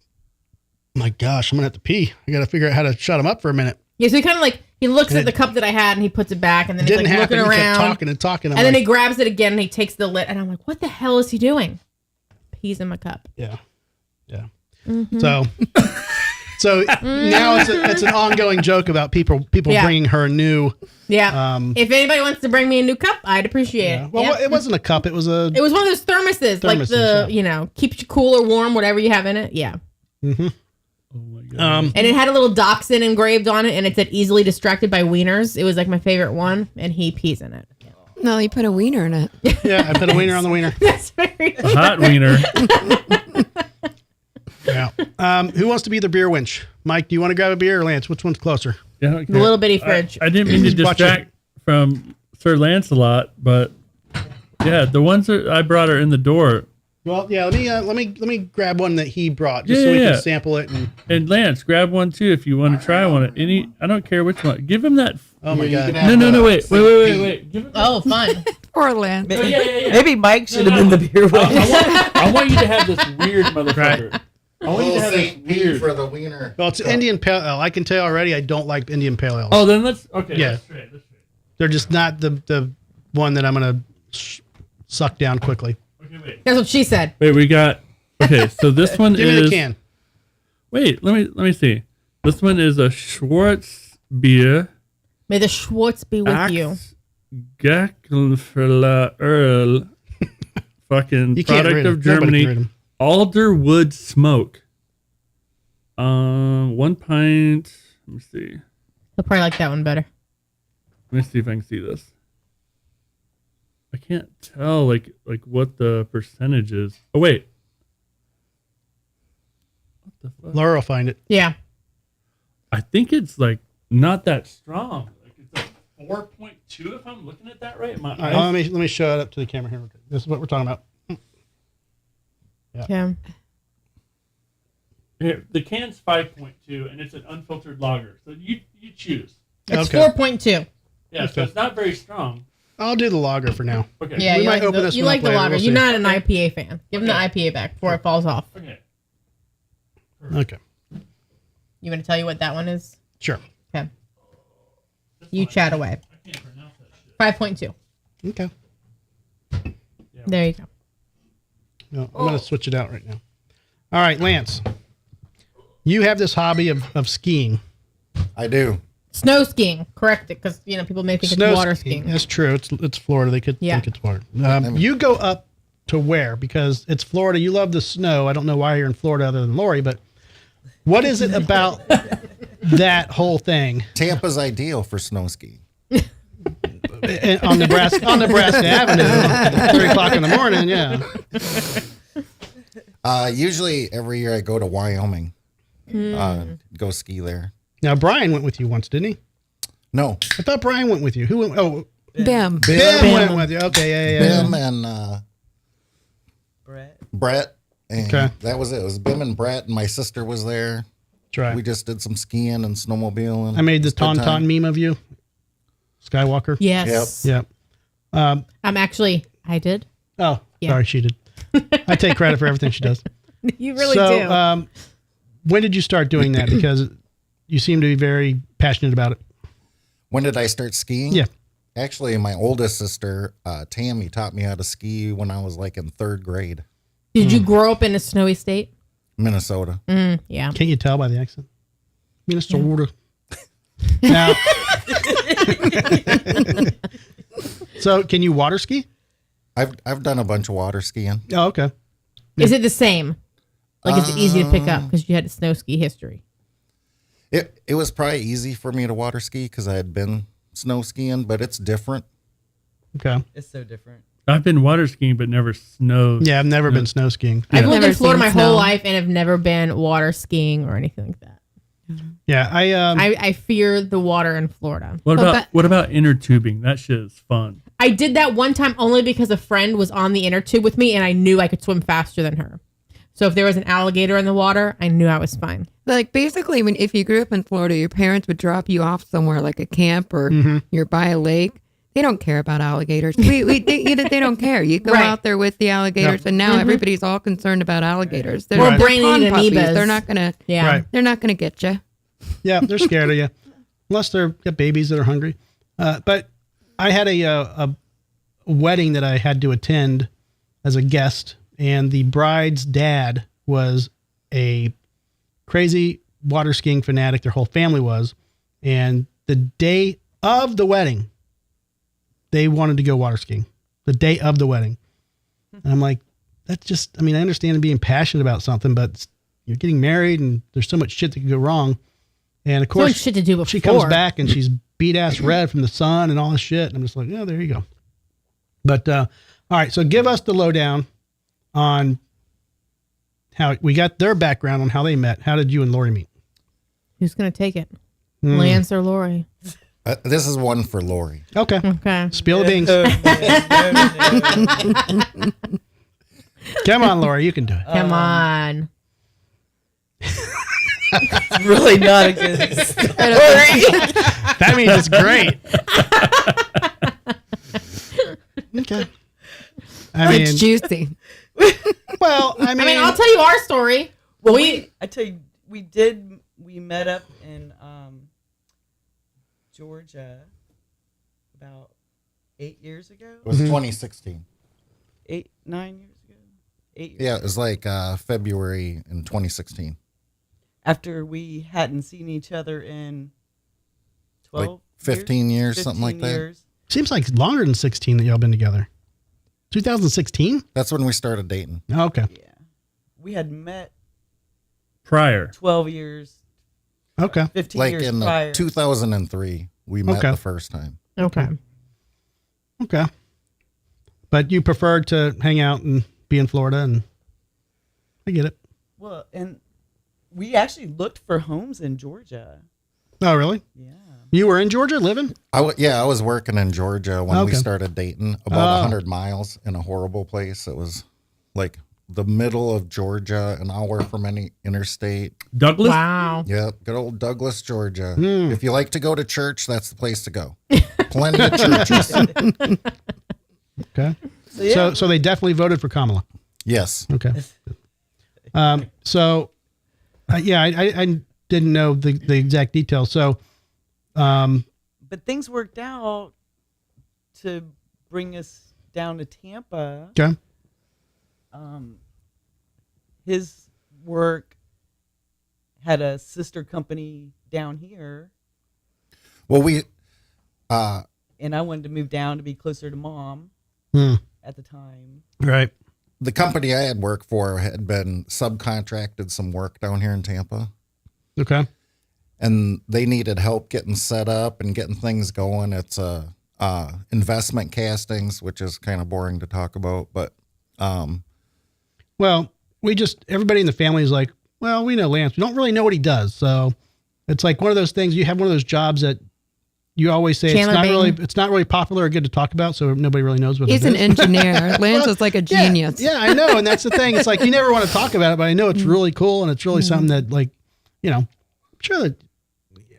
My gosh, I'm going to have to pee. I got to figure out how to shut him up for a minute. Yeah, so he kind of like, he looks at the cup that I had and he puts it back and then It he's didn't like happen. looking He around. kept talking and talking. I'm And then like, he grabs it again and he takes the lid and I'm like, what the hell is he doing? Pees in my cup. yeah. Yeah. So now it's an ongoing joke about people Yeah. bringing her new. Yeah. If anybody wants to bring me a new cup, I'd appreciate Yeah. it. Well, Yeah. it wasn't a cup. It was a. It was one of those thermoses, like Thermoses, the, keeps you cool or warm, whatever you have in it. Yeah. Oh my god. And it had a little dachshund engraved on it and it said easily distracted by wieners. It was like my favorite one and he pees in it. No, you put a wiener in it. Yeah, I put a wiener on the wiener. That's very A hot wiener. Yeah. Who wants to be the beer winch? Mike, do you want to grab a beer or Lance? Which one's closer? Yeah, okay. The little bitty fridge. I didn't mean to Watch distract from Sir Lancelot, but yeah, the ones that I brought are in the door. Well, yeah. Let me grab one that he brought just so we Yeah. can sample it. And Lance, grab one too if you want to try one. I don't care which one. Give him that. Oh my god. No, wait. Give him that. Oh, fun. Poor Lance. Yeah. Maybe Mike should have been the beer winch. I want you to have this weird motherfucker. I want you to have this weird. for the wiener. Well, it's Indian Pale Ale. I can tell already. I don't like Indian Pale Ale. Oh, then let's. Okay. Yeah. Let's try it. They're just not the one that I'm gonna suck down quickly. Okay, wait. That's what she said. Wait, we got. Okay, so this one Give is. me the can. Wait, let me see. This one is a Schwarzbier. May the Schwartz be with you. Aecht Ochlenterla Orle. Fucking You can't product read of them. Nobody can read Germany. them. Alderwood smoke. 1 pint. Let me see. He'll probably like that one better. Let me see if I can see this. I can't tell like what the percentage is. Oh wait. What the fuck? Laura will find it. Yeah. I think it's like not that strong. Like it's like 4.2 if I'm looking at that right. My All right, eyes. let me show it up to the camera here. This is what we're talking about. Yeah. Here, the can's 5.2 and it's an unfiltered lager. So you choose. It's Okay. 4.2. Yeah, so it's not very strong. I'll do the lager for now. Okay. Yeah, We you might like open the, this you one like up the later. lager. We'll You're see. not an IPA fan. Give him the Okay. IPA back before it falls off. Okay. Okay. You want to tell you what that one is? Sure. Okay. You chat away. I can't pronounce that shit. 5.2. Okay. There you go. No, I'm going to switch it out right now. All right, Lance. You have this hobby of skiing. I do. Snow skiing. Correct it, because people may think it's water skiing. That's true. It's Florida. They could Yeah. think it's water. You go up to where? Because it's Florida. You love the snow. I don't know why you're in Florida other than Lori, but what is it about that whole thing Tampa's ideal for snow skiing. on Nebraska Avenue at 3 o'clock in the morning? Yeah. Usually every year I go to Wyoming. Go ski there. Now, Brian went with you once, didn't he? No. I thought Brian went with you. Who went? Oh, Bim. Ben went with you. Okay, yeah. Bim and Brett. Brett. And Okay. that was it. It was Bim and Brett, and my sister was there. That's right. We just did some skiing and snowmobiling. I made the It's a good Tauntaun time. meme of you. Skywalker. Yes. Yep. I did. Oh, Yeah. sorry, she did. I take credit for everything she does. You really so, do. When did you start doing that? Because you seem to be very passionate about it. When did I start skiing? Yeah. Actually, my oldest sister, Tammy, taught me how to ski when I was like in 3rd grade, Did you grow up in a snowy state? Minnesota. Yeah. Can't you tell by the accent? Minnesota. Now, so can you water ski? I've done a bunch of water skiing. Oh, okay. Is it the same? Like, is it easy to pick up because you had a snow ski history? It was probably easy for me to water ski because I had been snow skiing, but it's different. Okay. It's so different. I've been water skiing, but never snowed. Yeah, I've never been snow skiing. I've lived Never in Florida my seen whole snow. life and have never been water skiing or anything like that. Yeah, I fear the water in Florida. What Well, about but- inner tubing? That shit is fun. I did that one time only because a friend was on the inner tube with me and I knew I could swim faster than her. So if there was an alligator in the water, I knew I was fine. Like basically, if you grew up in Florida, your parents would drop you off somewhere like a camp or you're by a lake. They don't care about alligators. They don't care. You go out there with the alligators, and now everybody's all concerned about alligators. They're Or brain-eating puppies. amoebas. They're not gonna. Yeah. Right. They're not gonna get you. Yeah, they're scared of you, unless they're got babies that are hungry. But I had a wedding that I had to attend as a guest, and the bride's dad was a crazy water skiing fanatic. Their whole family was, and the day of the wedding, they wanted to go water skiing. The day of the wedding, and I'm like, that's just. I mean, I understand being passionate about something, but you're getting married, and there's so much shit that could go wrong. And of course, shit to do before. she comes back and she's beat ass red from the sun and all this shit. And I'm just like, yeah, there you go. But all right, so give us the lowdown on how we got their background on how they met. How did you and Lori meet? Who's going to take it? Lance or Lori? This is one for Lori. Okay. Okay. Spill the beans. Come on, Lori, you can do it. Come on. It's really not a good story. That means it's great. Okay. It's juicy. Well, I mean, I'll tell you our story. Well, I tell you, we met up in Georgia about 8 years ago. It was 2016. 9 years ago. 8 years Yeah, it was like February in 2016. After we hadn't seen each other in 12 Like 15 years, something like that. years. seems like longer than 16 that y'all been together. 2016? That's when we started dating. Oh, okay. Yeah. We had met Prior. 12 years, Okay. 15 Like years in prior. 2003, we met Okay. the first time. Okay. Okay. But you preferred to hang out and be in Florida, and I get it. Well, and we actually looked for homes in Georgia. Oh, really? Yeah. You were in Georgia living? I was working in Georgia when we Okay. started dating, about 100 miles in a horrible place. It was like the middle of Georgia, an hour from any interstate. Douglas? Wow. Yep, good old Douglas, Georgia. Hmm. If you like to go to church, that's the place to go. Plenty of churches. Okay. So, yeah. So they definitely voted for Kamala. Yes. Okay. So, yeah, I didn't know the exact details. So, but things worked out to bring us down to Tampa. okay. His work had a sister company down here, Well, we, and I wanted to move down to be closer to Mom at the time. Right. the company I had worked for had been subcontracted some work down here in Tampa. Okay. And they needed help getting set up and getting things going. It's investment castings, which is kind of boring to talk about, but well, everybody in the family is like, well, we know Lance. We don't really know what he does. So it's like one of those things, you have one of those jobs that you always say it's not really popular or good to talk about. So nobody really knows what He's it is. an engineer. Lance is like a genius. Yeah, I know. And that's the thing. It's like, you never want to talk about it, but I know it's really cool. And it's really something that, like, you know, I'm sure that,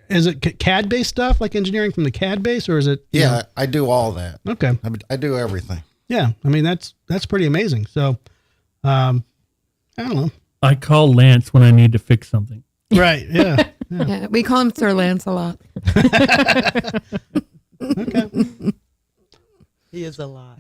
is it CAD based stuff, like engineering from the CAD base, or is it? yeah, I do all that. Okay. I do everything. Yeah. I mean, that's pretty amazing. So, I don't know. I call Lance when I need to fix something. Right. Yeah. Yeah, we call him Sir Lancelot. Okay. He is a lot.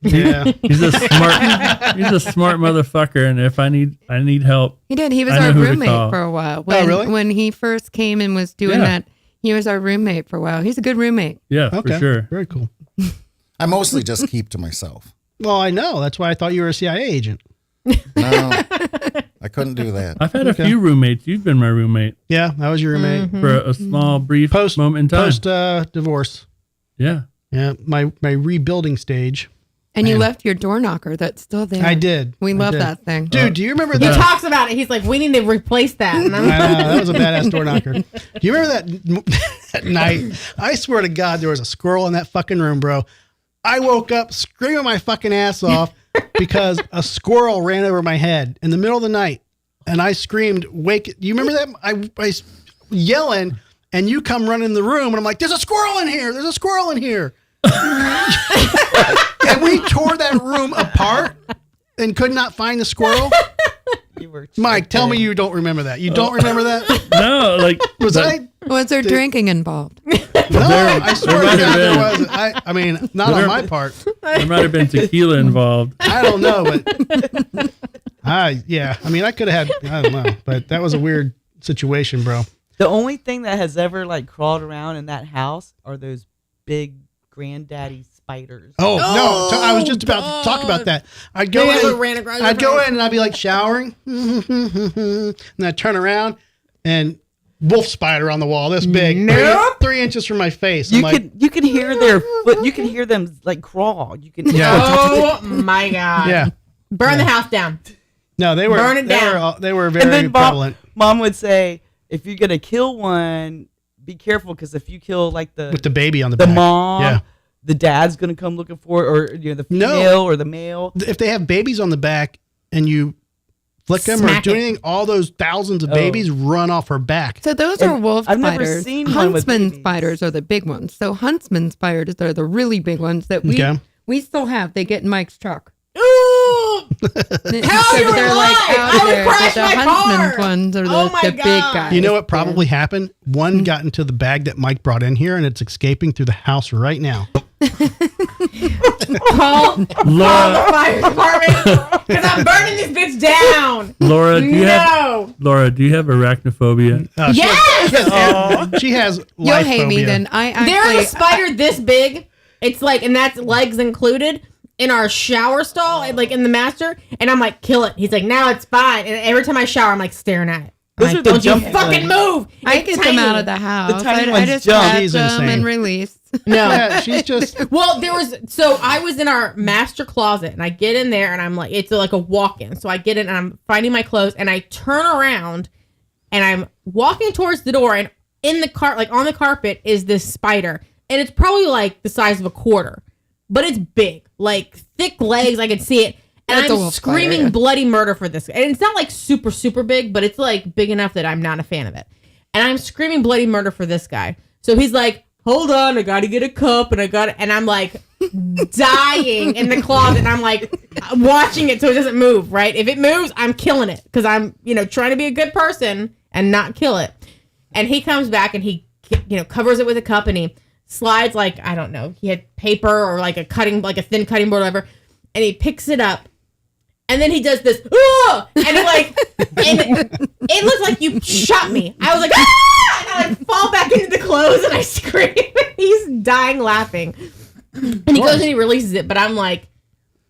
Yeah. He's a smart motherfucker, and if I need help. He did. He was I know our who to roommate call. for a while. Really? When he first came and was doing Yeah. that, he was our roommate for a while. He's a good roommate. Yeah, Okay. for sure. Very cool. I mostly just keep to myself. Well, I know. That's why I thought you were a CIA agent. No, I couldn't do that. I've had a few roommates. You've been my roommate Yeah. I was your roommate. for a small, brief Post moment in time. Post divorce. Yeah. Yeah. My rebuilding stage. And you left your door knocker that's still there. I did. We I love did. that thing. Dude, do you remember He that? talks about it. He's like, we need to replace that. And I'm I know, that was a badass door knocker. Do you remember that night? I swear to God, there was a squirrel in that fucking room, bro. I woke up screaming my fucking ass off because a squirrel ran over my head in the middle of the night. And I screamed, wake. You remember that? I yelling, and you come running in the room, and I'm like, there's a squirrel in here. There's a squirrel in here. And we tore that room apart and could not find the squirrel. Mike, tell me you don't remember that. You don't remember that? No, like Was there drinking involved? No, I swear to God there wasn't. I mean, not on my part. there might have been tequila involved. I don't know, but yeah. I mean, I could have had, I don't know, but that was a weird situation, bro. The only thing that has ever like crawled around in that house are those big granddaddy spiders. Oh, no. I was just about to talk about that. I'd go in and I'd be like showering and I'd turn around and wolf spider on the wall this big, Nope. 3 inches from my face. You can hear their foot. You can hear them like crawl. You can. Yeah. Oh my God. Yeah. Burn the house down. No, they were. Burn it down. They were And very then prevalent. Mom would say, if you're gonna kill one, be careful because if you kill like With the baby on the the back. mom, Yeah. the dad's gonna come looking for it, or the female or the male. If they have babies on the back and you flick them or Smack do it. anything, all those thousands of babies run off her back. So those And are wolf I've spiders. never seen one with Huntsman babies. spiders are the big ones. So huntsman spiders are the really big ones that we still have. They get in Mike's truck. Ooh! So you were they're lying. I would there. crash The my huntsman car. ones are Oh the my big God. guys. You know what probably happened? One got into the bag that Mike brought in here, and it's escaping through the house right now. Call the Laura, fire department because I'm burning this bitch down. Laura, do you have No. arachnophobia? Yes. She has You'll life hate me phobia. then. I actually, There's a spider this big. It's like, and that's legs included in our shower stall, and like in the master. And I'm like, kill it. He's like, now it's fine. And every time I shower, I'm like staring at it. I'm Those like, are the don't you jumpy fucking ones. move. I It's get them out tiny. of the house. tiny I ones just jump. catch She's them insane. and release. No. Yeah, she's just. Well, so I was in our master closet and I get in there and I'm like, it's like a walk-in. So I get in and I'm finding my clothes and I turn around and I'm walking towards the door and in the like on the carpet is this spider. And it's probably like the size of a quarter, but it's big, like thick legs. I could see it. And That's a I'm wolf spider, screaming yeah. bloody murder for this. And it's not like super, super big, but it's like big enough that I'm not a fan of it. And I'm screaming bloody murder for this guy. So he's like, hold on, I gotta get a cup, and I'm like dying in the closet, and I'm like watching it so it doesn't move, right? If it moves, I'm killing it, because I'm, trying to be a good person and not kill it. And he comes back and he, covers it with a cup and he slides like, I don't know, he had paper or like a thin cutting board or whatever, and he picks it up. And then he does this, oh! And it looks like you shot me. I was like, ah! And I like fall back into the clothes and I scream. He's dying laughing. And he goes and he releases it, but I'm like,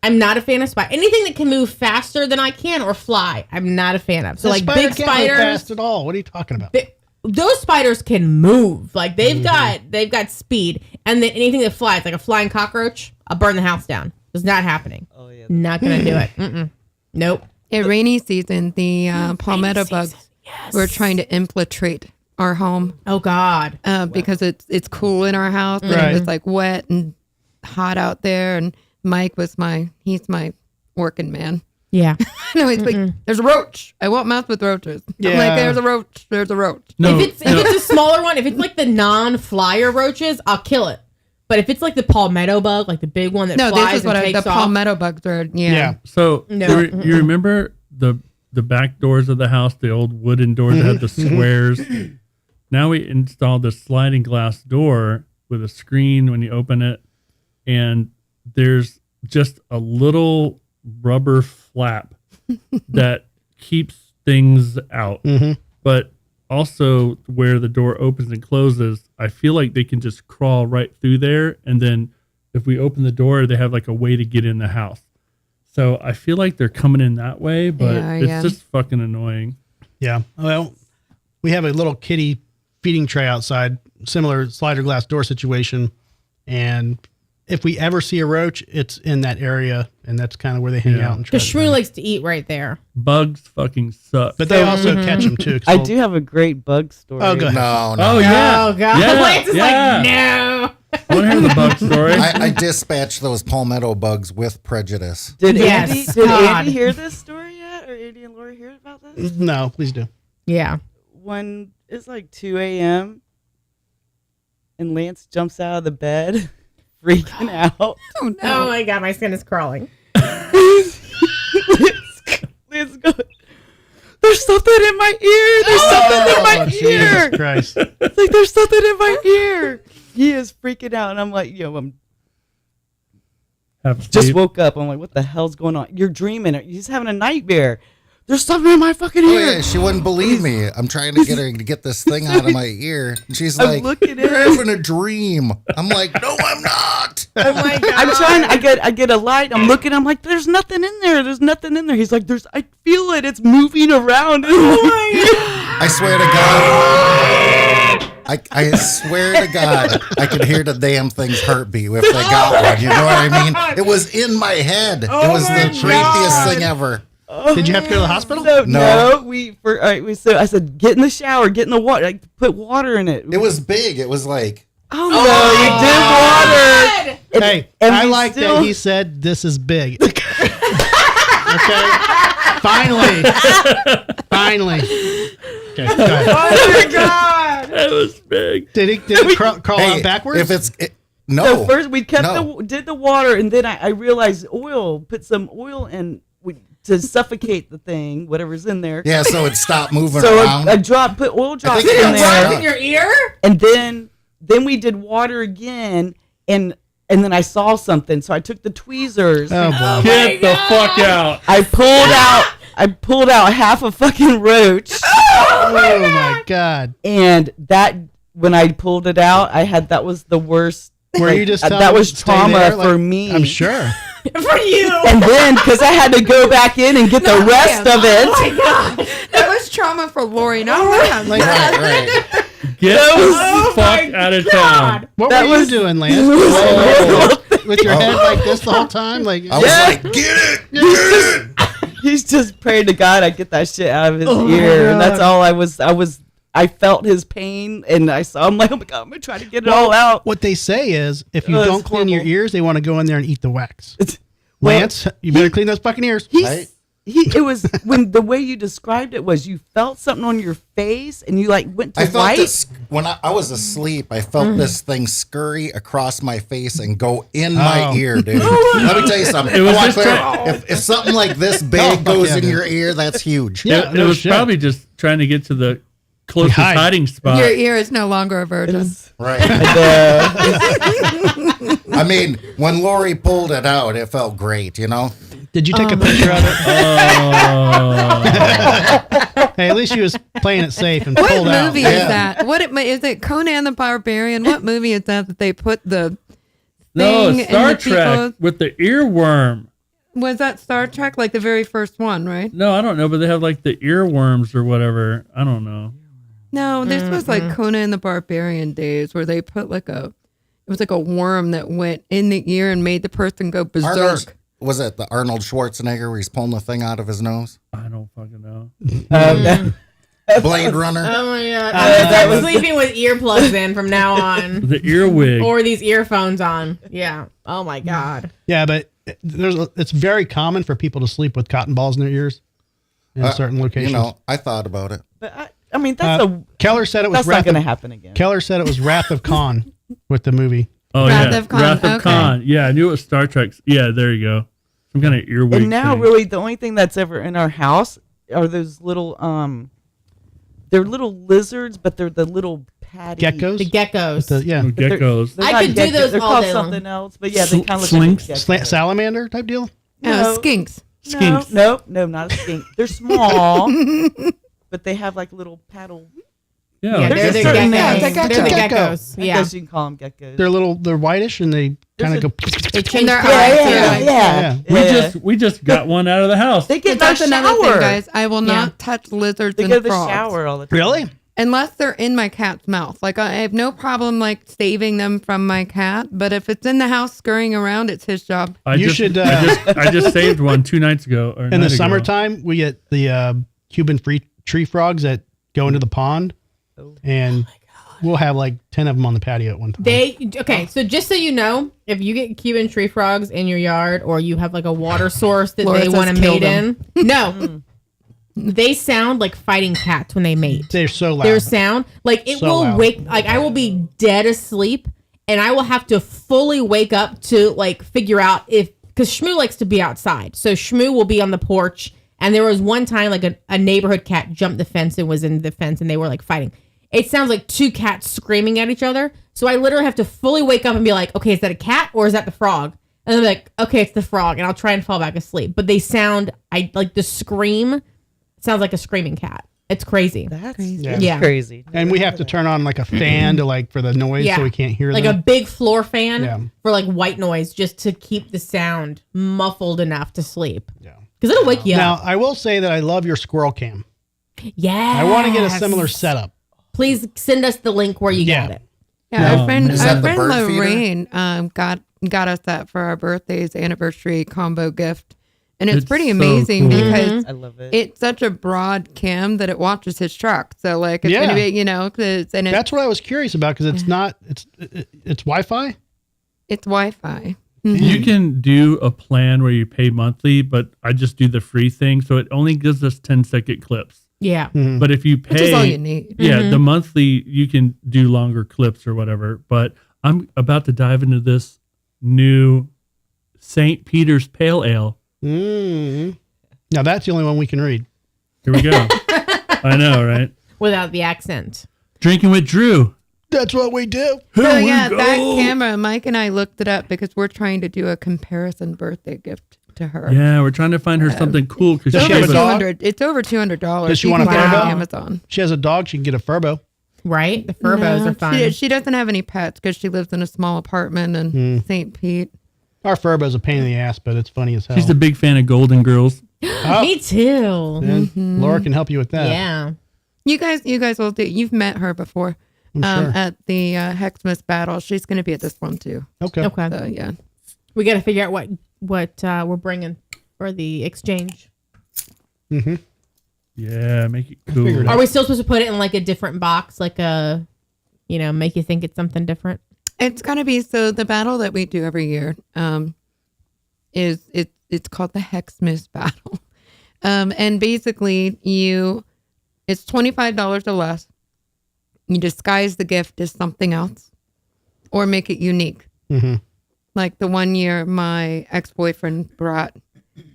I'm not a fan of spiders. Anything that can move faster than I can or fly, I'm not a fan of. So like spider big can't move spiders, fast at all. What are you talking about? those spiders can move. Like they've got speed. And then anything that flies, like a flying cockroach, I'll burn the house down. It's not happening. Oh yeah. Not gonna do it. Mm-mm. Nope. At rainy season, the palmetto bugs were trying to infiltrate our home Oh God. because it's cool in our house, and Right. it was like wet and hot out there. And Mike was he's my working man. Yeah. No, he's like, there's a roach. I won't mess with roaches. I'm Yeah. like, there's a roach. There's a roach. No, If it's a smaller one, if it's like the non-flyer roaches, I'll kill it. But if it's like the palmetto bug, like the big one that No, flies this is what and the takes off, palmetto bugs are. Yeah. So No. you remember the back doors of the house, the old wooden doors that had the squares. Now we installed the sliding glass door with a screen when you open it, and there's just a little rubber flap that keeps things out. But also where the door opens and closes, I feel like they can just crawl right through there, and then if we open the door, they have like a way to get in the house. So I feel like they're coming in that way, but it's just fucking annoying. Yeah. Well, we have a little kitty feeding tray outside, similar slider glass door situation. And if we ever see a roach, it's in that area, and that's kind of where they hang out. And try because to- Shrew likes to eat right there. Bugs fucking suck. But they also catch them too. 'cause I do have a great bug story. Oh, go ahead. No. Oh yeah. Oh God. Yeah, Lance is yeah. like, no. I want to hear the bug story. I dispatched those palmetto bugs with prejudice. Did Yes, Andy hear this story yet? Or Andy and Laura hear about this? No, please do. Yeah. When it's like 2 a.m. and Lance jumps out of the bed, freaking out. Oh no! Oh my god, my skin is crawling. Lance goes, there's something in my ear. There's something in my ear. Jesus Christ. It's like there's something in my ear. He is freaking out, and I'm like, I'm just woke up. I'm like, what the hell's going on? You're dreaming. He's having a nightmare. There's something in my fucking Oh, ear. yeah, she wouldn't believe me. I'm trying to get her to get this thing out of my ear. And she's I'm like, looking you're at it. having a dream. I'm like, no, I'm not. Oh my god. I'm trying. I get a light. I'm looking. I'm like, there's nothing in there. There's nothing in there. He's like, I feel it. It's moving around. I swear to God. I swear to God, I could hear the damn thing's heartbeat if they got one. You know what I mean? It was in my head. It was the creepiest thing ever. Did you have to go to the hospital? So, No. So I said, get in the shower, get in the water, like put water in it. It was big. It was like, Oh no, you did water. Hey, And I we like still- that he said this is big. Okay. Finally. Okay, go ahead. Oh my god. That was big. Did it crawl hey, out backwards? if it's, no. So first we kept No. did the water, and then I realized put some oil in to suffocate the thing, whatever's in there. Yeah, so it stopped moving So around. I put oil drops think in it there, dropped in your ear? and then we did water again, and then I saw something. So I took the tweezers. oh, boy. Get the fuck out. I pulled out half a fucking roach, Oh, my God. and that when I pulled it out, that was the worst. Were you just telling that him was to stay trauma there? for Like, me. I'm sure. For you. And then, because I had to go back in and get the rest of it. Oh my god. That was trauma for Lori. No, man. Like, right. Get That was- the Oh fuck my out of God. town. what That were was- you doing, Lance? With your head like this the whole time? Like, I was like, get it, get it. He's just praying to God I get that shit out of his Oh my ear. And that's God. all I felt his pain, and I saw him like, oh my God, I'm going to try to get it all out. what they say is if you Oh, don't it's clean your horrible. ears, they want to go in there and eat the wax. Well, Lance, you better clean those fucking ears. Right? It was when the way you described it was you felt something on your face and you like went to I felt white. this when I was asleep. I felt this thing scurry across my face and go in my Oh. ear, dude. Let me tell you something. It was I want just clear- if something like this big Oh, fuck goes yeah, in dude. your ear, that's huge. Yeah, It no was shit. probably just trying to get to the closest hide. hiding spot. Your ear is no longer a virgin. Right. I mean, when Lori pulled it out, it felt great, you know? Did you take a picture of it? Oh. Hey, at least she was playing it safe and What pulled out. movie Yeah. is that? Is it Conan the Barbarian? What movie is that they put the No, thing Star in the Trek people's- with the earworm. Was that Star Trek? Like the very first one, right? No, I don't know, but they have like the earworms or whatever. I don't know. No, this was like Conan the Barbarian days where they put it was like a worm that went in the ear and made the person go berserk. Was it the Arnold Schwarzenegger where he's pulling the thing out of his nose? I don't fucking know. Blade Runner? Oh my god. I'm sleeping with earplugs in from now on. The earwig. Or these earphones on. Yeah. Oh my god. Yeah, but it's very common for people to sleep with cotton balls in their ears in certain locations. You know, I thought about it. But I mean, that's Keller said it was that's not Wrath going to of, happen again. Keller said it was Wrath of Khan with the movie. Oh, Wrath yeah. of Khan, Wrath of okay. Khan. Yeah, I knew it was Star Trek. Yeah, there you go. Some kind of earwig And now, thing. really, the only thing that's ever in our house are those little they're little lizards, but they're the little patty Geckos? The geckos. Yeah. Oh, geckos. They're I not could do geckos, those They're all called day long. something else, but yeah, they kind of look Slinks? like geckos. Salamander type deal? Oh, skinks. Skinks. No, not a skink. They're small, but they have like little paddle. Yeah, Yeah, like they're the certain geckos. names. They're the Gecko. geckos. I Yeah. guess you can call them geckos. They're whitish and they kind of go. They And change their colors. eyes. yeah. we just got one out of the house. They get in the That's another shower. thing, guys. I will Yeah. not touch lizards They and go to the frogs shower all the time. Really? unless they're in my cat's mouth. Like I have no problem like saving them from my cat, but if it's in the house scurrying around, it's his job. I You just, should, I just saved one 2 nights ago. Or In night the ago. summertime, we get the Cuban tree frogs that go into the pond, and we'll have like 10 of them on the patio at one time. So just so you know, if you get Cuban tree frogs in your yard, or you have like a water source that they want to mate in, they sound like fighting cats when they mate. They're so loud. Their sound, like it will wake, like I will be dead asleep, and I will have to fully wake up to like figure out because Shmoo likes to be outside, so Shmoo will be on the porch. And there was one time like a neighborhood cat jumped the fence and was in the fence, and they were like fighting. It sounds like two cats screaming at each other. So I literally have to fully wake up and be like, okay, is that a cat or is that the frog? And I'm like, okay, it's the frog. And I'll try and fall back asleep. But they sound, like the scream sounds like a screaming cat. It's crazy. That's crazy. Yeah. crazy. And we have to turn on like a fan to for the noise so we can't hear like them. a big floor fan for like white noise, just to keep the sound muffled enough to sleep. Yeah. Because it'll wake you Now, up. I will say that I love your squirrel cam. Yeah. I want to get a similar setup. Please send us the link where you got it. Yeah, our friend Is that the bird feeder? Lorraine got us that for our birthday's anniversary combo gift. And it's pretty amazing so cool. because I love it. it's such a broad cam that it watches his truck. So like it's going to be, and That's what I was curious about because it's not, it's Wi-Fi. it's Wi-Fi. You can do a plan where you pay monthly, but I just do the free thing. So it only gives us 10-second clips. Yeah. But if you pay, Which is all you need. Yeah, the monthly, you can do longer clips or whatever. But I'm about to dive into this new St. Peter's Pale Ale. Now that's the only one we can read. Here we go. I know, right? Without the accent. Drinking with Drew. That's what we do. So yeah, that camera, Mike and I looked it up because we're trying to do a comparison birthday gift to her. Yeah, we're trying to find her something cool because Does she she have gave a us dog? It's over $200. Does she You want can a get it Furbo? on Amazon. She has a dog. She can get a Furbo. Right? The Furbos No, are fun. She doesn't have any pets because she lives in a small apartment in St. Pete. Our Furbo's a pain in the ass, but it's funny as hell. She's a big fan of Golden Girls. Me too. And Laura can help you with that. Yeah. You guys will do. You've met her before I'm sure. at the Hexmas battle. She's going to be at this one too. Okay. Okay. So yeah. We got to figure out what we're bringing for the exchange. Yeah, make it cool. figured it Are we still supposed to put it in like a different box, like a, make you think it's something different? It's going to be, so the battle that we do every year it's called the Hexmas battle. And basically it's $25 or less. You disguise the gift as something else or make it unique. Like the one year my ex-boyfriend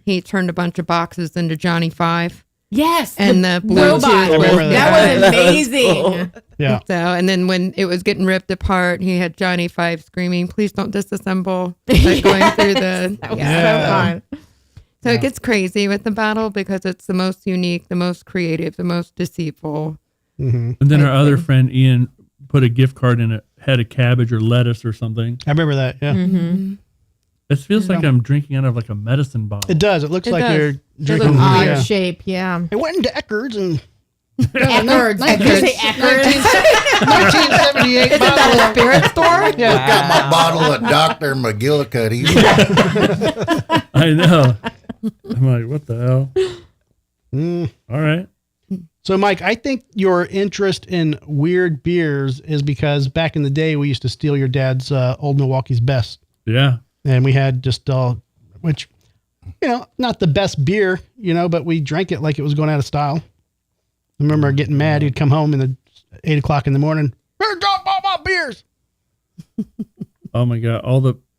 he turned a bunch of boxes into Johnny 5. Yes. And the Bluetooth robot. was That was That was amazing. cool. Yeah. So, and then when it was getting ripped apart, he had Johnny 5 screaming, "Please don't disassemble!" Like going through the. That was Yeah. so fun. So it gets crazy with the battle because it's the most unique, the most creative, the most deceitful. And then our other friend Ian put a gift card in a head of cabbage or lettuce or something. I remember that. Yeah. It feels like I'm drinking out of like a medicine bottle. It does. It looks It like does. you're It drinking. looks Odd Yeah. shape, yeah. I went into Eckerd's and Eckerd's. Did you say Eckerd's? 1978 Isn't that a spirit store? Yeah. Got my bottle of Dr. McGillicuddy. I know. I'm like, what the hell? All right. So, Mike, I think your interest in weird beers is because back in the day we used to steal your dad's Old Milwaukee's Best, Yeah. and we had just which, not the best beer, but we drank it like it was going out of style. I remember getting mad. He'd come home in the 8 o'clock in the morning. Drop all my beers. Oh my God.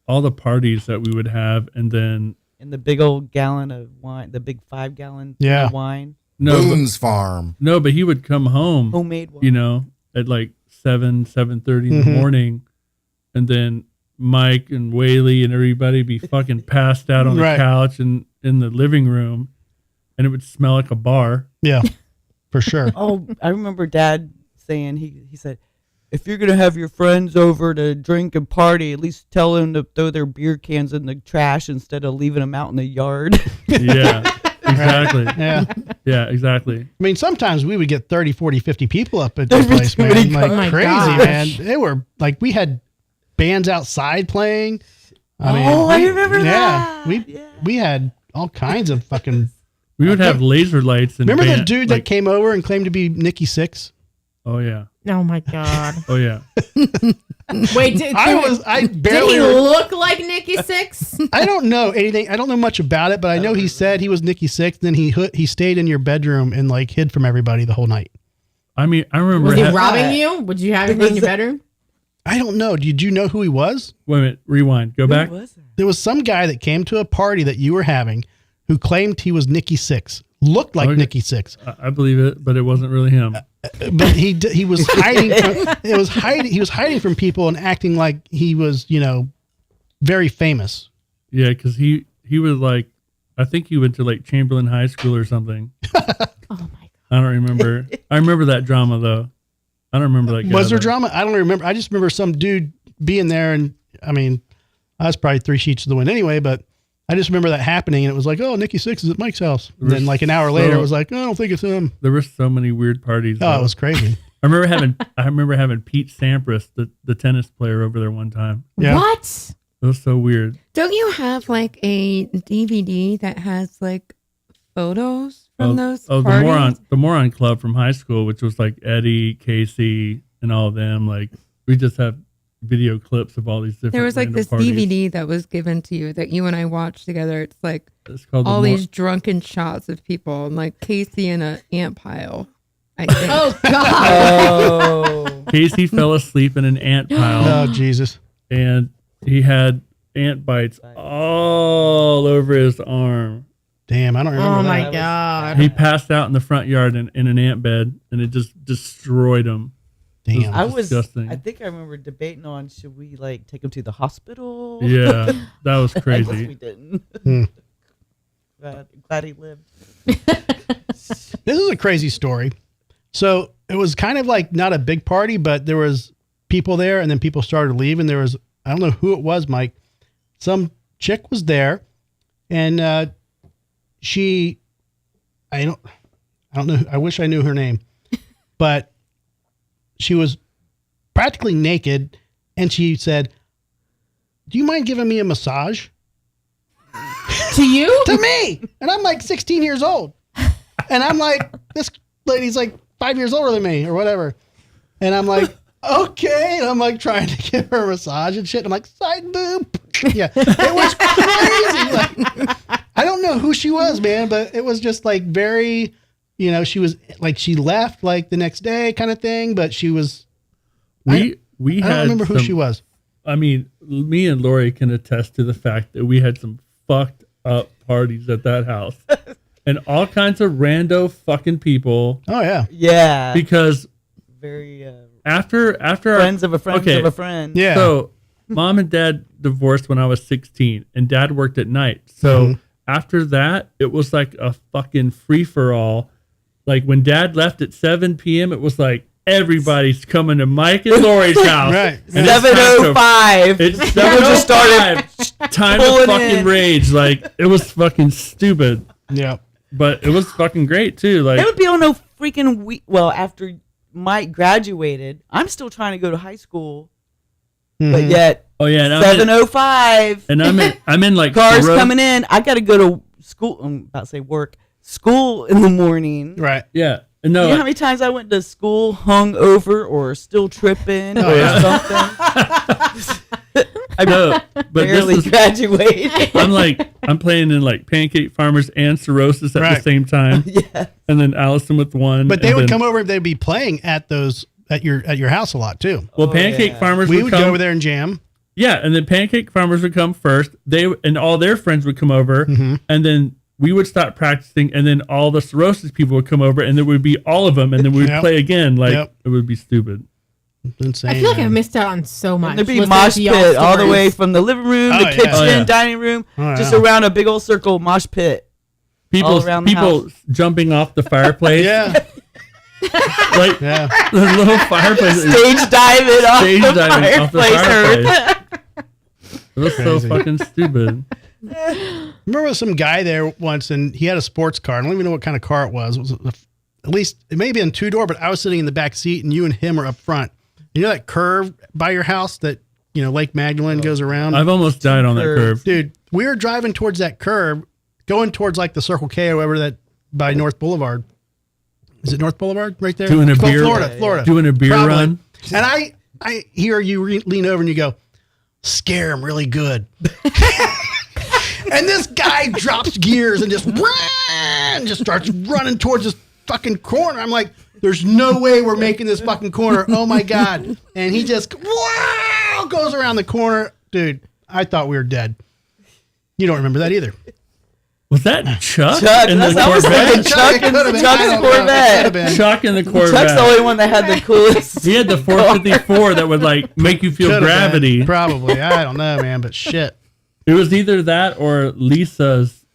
All the parties that we would have, and then And the big old gallon of wine, the big 5-gallon Yeah. of wine, Boone's Farm. but he would come home, homemade wine. at like 7:30 in the morning, and then Mike and Whaley and everybody be fucking passed out on the Right. couch and in the living room, and it would smell like a bar. Yeah, for sure. Oh, I remember Dad saying, he said, if you're going to have your friends over to drink and party, at least tell them to throw their beer cans in the trash instead of leaving them out in the yard. Yeah, exactly. Yeah. Yeah, exactly. I mean, sometimes we would get 30, 40, 50 people up at this There'd be place, too man. many Like cars. Oh my crazy, gosh. man. They were like, we had bands outside playing. I remember that. We had all kinds of fucking. We would have laser lights and Remember the band- dude that came over and claimed to be Nikki Sixx? Oh yeah. Oh my god. Oh yeah. Wait, I did barely he look like Nikki Sixx? I don't know anything. I don't know much about it, but I know he said he was Nikki Sixx. Then he stayed in your bedroom and like hid from everybody the whole night. I mean, I remember. Was he robbing you? Would you have him in your bedroom? I don't know. Did you know who he was? Wait a minute. Rewind. Go back. There was some guy that came to a party that you were having who claimed he was Nikki Sixx. Looked like Nikki Sixx. I believe it, but it wasn't really him. But he was hiding. He was hiding from people and acting like he was, very famous. Yeah, because he was like, I think he went to like Chamberlain High School or something. Oh my god! I don't remember. I remember that drama though. I don't remember that guy. Was there drama? I don't remember. I just remember some dude being there, and I mean, I was probably 3 sheets to the wind anyway, but I just remember that happening, and it was like, oh, Nikki Sixx is at Mike's house. And then like an hour later, it was like, oh, I don't think it's him. There were so many weird parties. Oh, it was crazy. I remember having Pete Sampras, the tennis player, over there one time. Yeah. What? It was so weird. Don't you have like a DVD that has like photos from those parties? the Moron Club from high school, which was like Eddie, Casey, and all of them. Like we just have video clips of all these different. There was like this parties. DVD that was given to you that you and I watched together. It's like called all these drunken shots of people and like Casey in an ant pile. I think. Oh god! Oh. Casey fell asleep in an ant pile. Oh Jesus! And he had ant bites all over his arm. Damn, I don't remember. Oh that. my god! He passed out in the front yard in an ant bed, and it just destroyed him. Damn. Disgusting. I think I remember debating on should we like take him to the hospital? Yeah, that was I guess crazy. we didn't. Hmm. Glad he lived. This is a crazy story. So it was kind of like not a big party, but there was people there, and then people started leaving. There was, I don't know who it was, Mike. Some chick was there, and I don't know. I wish I knew her name, but she was practically naked, and she said, "Do you mind giving me a massage?" To you? To me. And I'm like 16 years old. And I'm like, this lady's like 5 years older than me or whatever. And I'm like, okay. And I'm like trying to give her a massage and shit. I'm like, side boob. Yeah. It was crazy. Like, I don't know who she was, man, but it was just like very, she was like, she left like the next day kind of thing, but she was. I don't remember who she was. I mean, me and Lori can attest to the fact that we had some fucked up parties at that house. And all kinds of rando fucking people. Oh, yeah. Yeah. Because very after friends of a friend of a friend. Yeah. So mom and dad divorced when I was 16, and dad worked at night. So after that, it was like a fucking free for all. Like when dad left at 7 p.m., it was like everybody's coming to Mike and Lori's house. Right. 7:05. It's just 7:05. Time to fucking rage. Like it was fucking stupid. Yeah. But it was fucking great too. Like It would be on no freaking week. Well, after Mike graduated, I'm still trying to go to high school, but yet, oh yeah, and 7:05, and I'm in like cars coming in. I got to go to school. I'm about to say work. School in the morning. Right. Yeah. No. You know how many times I went to school hung over or still tripping or something? I know, but barely graduated. I'm playing in like Pancake Farmers and Cirrhosis at the same time. Yeah. And then Allison with one. But they would come over. They'd be playing at your house a lot too. Well, Pancake Farmers. We would go over there and jam. Yeah, and then Pancake Farmers would come first. They and all their friends would come over, and then we would stop practicing, and then all the Cirrhosis people would come over, and there would be all of them, and then we would play again. Like it would be stupid. It's insane. I feel like I've missed out on so much. There'd be mosh pit all the way from the living room, the kitchen, dining room, just around a big old circle mosh pit. People jumping off the fireplace. Yeah. Like the little fireplace. Stage diving off the fireplace. It was so fucking stupid. Remember some guy there once, and he had a sports car. I don't even know what kind of car it was. It was at least it may be a 2-door, but I was sitting in the back seat, and you and him are up front. You know that curve by your house that Lake Magdalene goes around? I've almost died on that curve. Dude, we were driving towards that curve, going towards like the Circle K or whatever that by North Boulevard. Is it North Boulevard right there? Doing a beer, Florida. Doing a beer Probably. run. And I hear you lean over and you go, scare him really good. And this guy drops gears and just starts running towards this fucking corner. I'm like, there's no way we're making this fucking corner. Oh my God. And he just goes around the corner. Dude, I thought we were dead. You don't remember that either. Was that Chuck? Chuck, in the I was thinking Corvette? Chuck in the Corvette. Chuck in the Corvette. Chuck's the only one that had the coolest. He had the 454 that would like make you feel Could've gravity. been, probably. I don't know, man, but shit. It was either that or Lisa's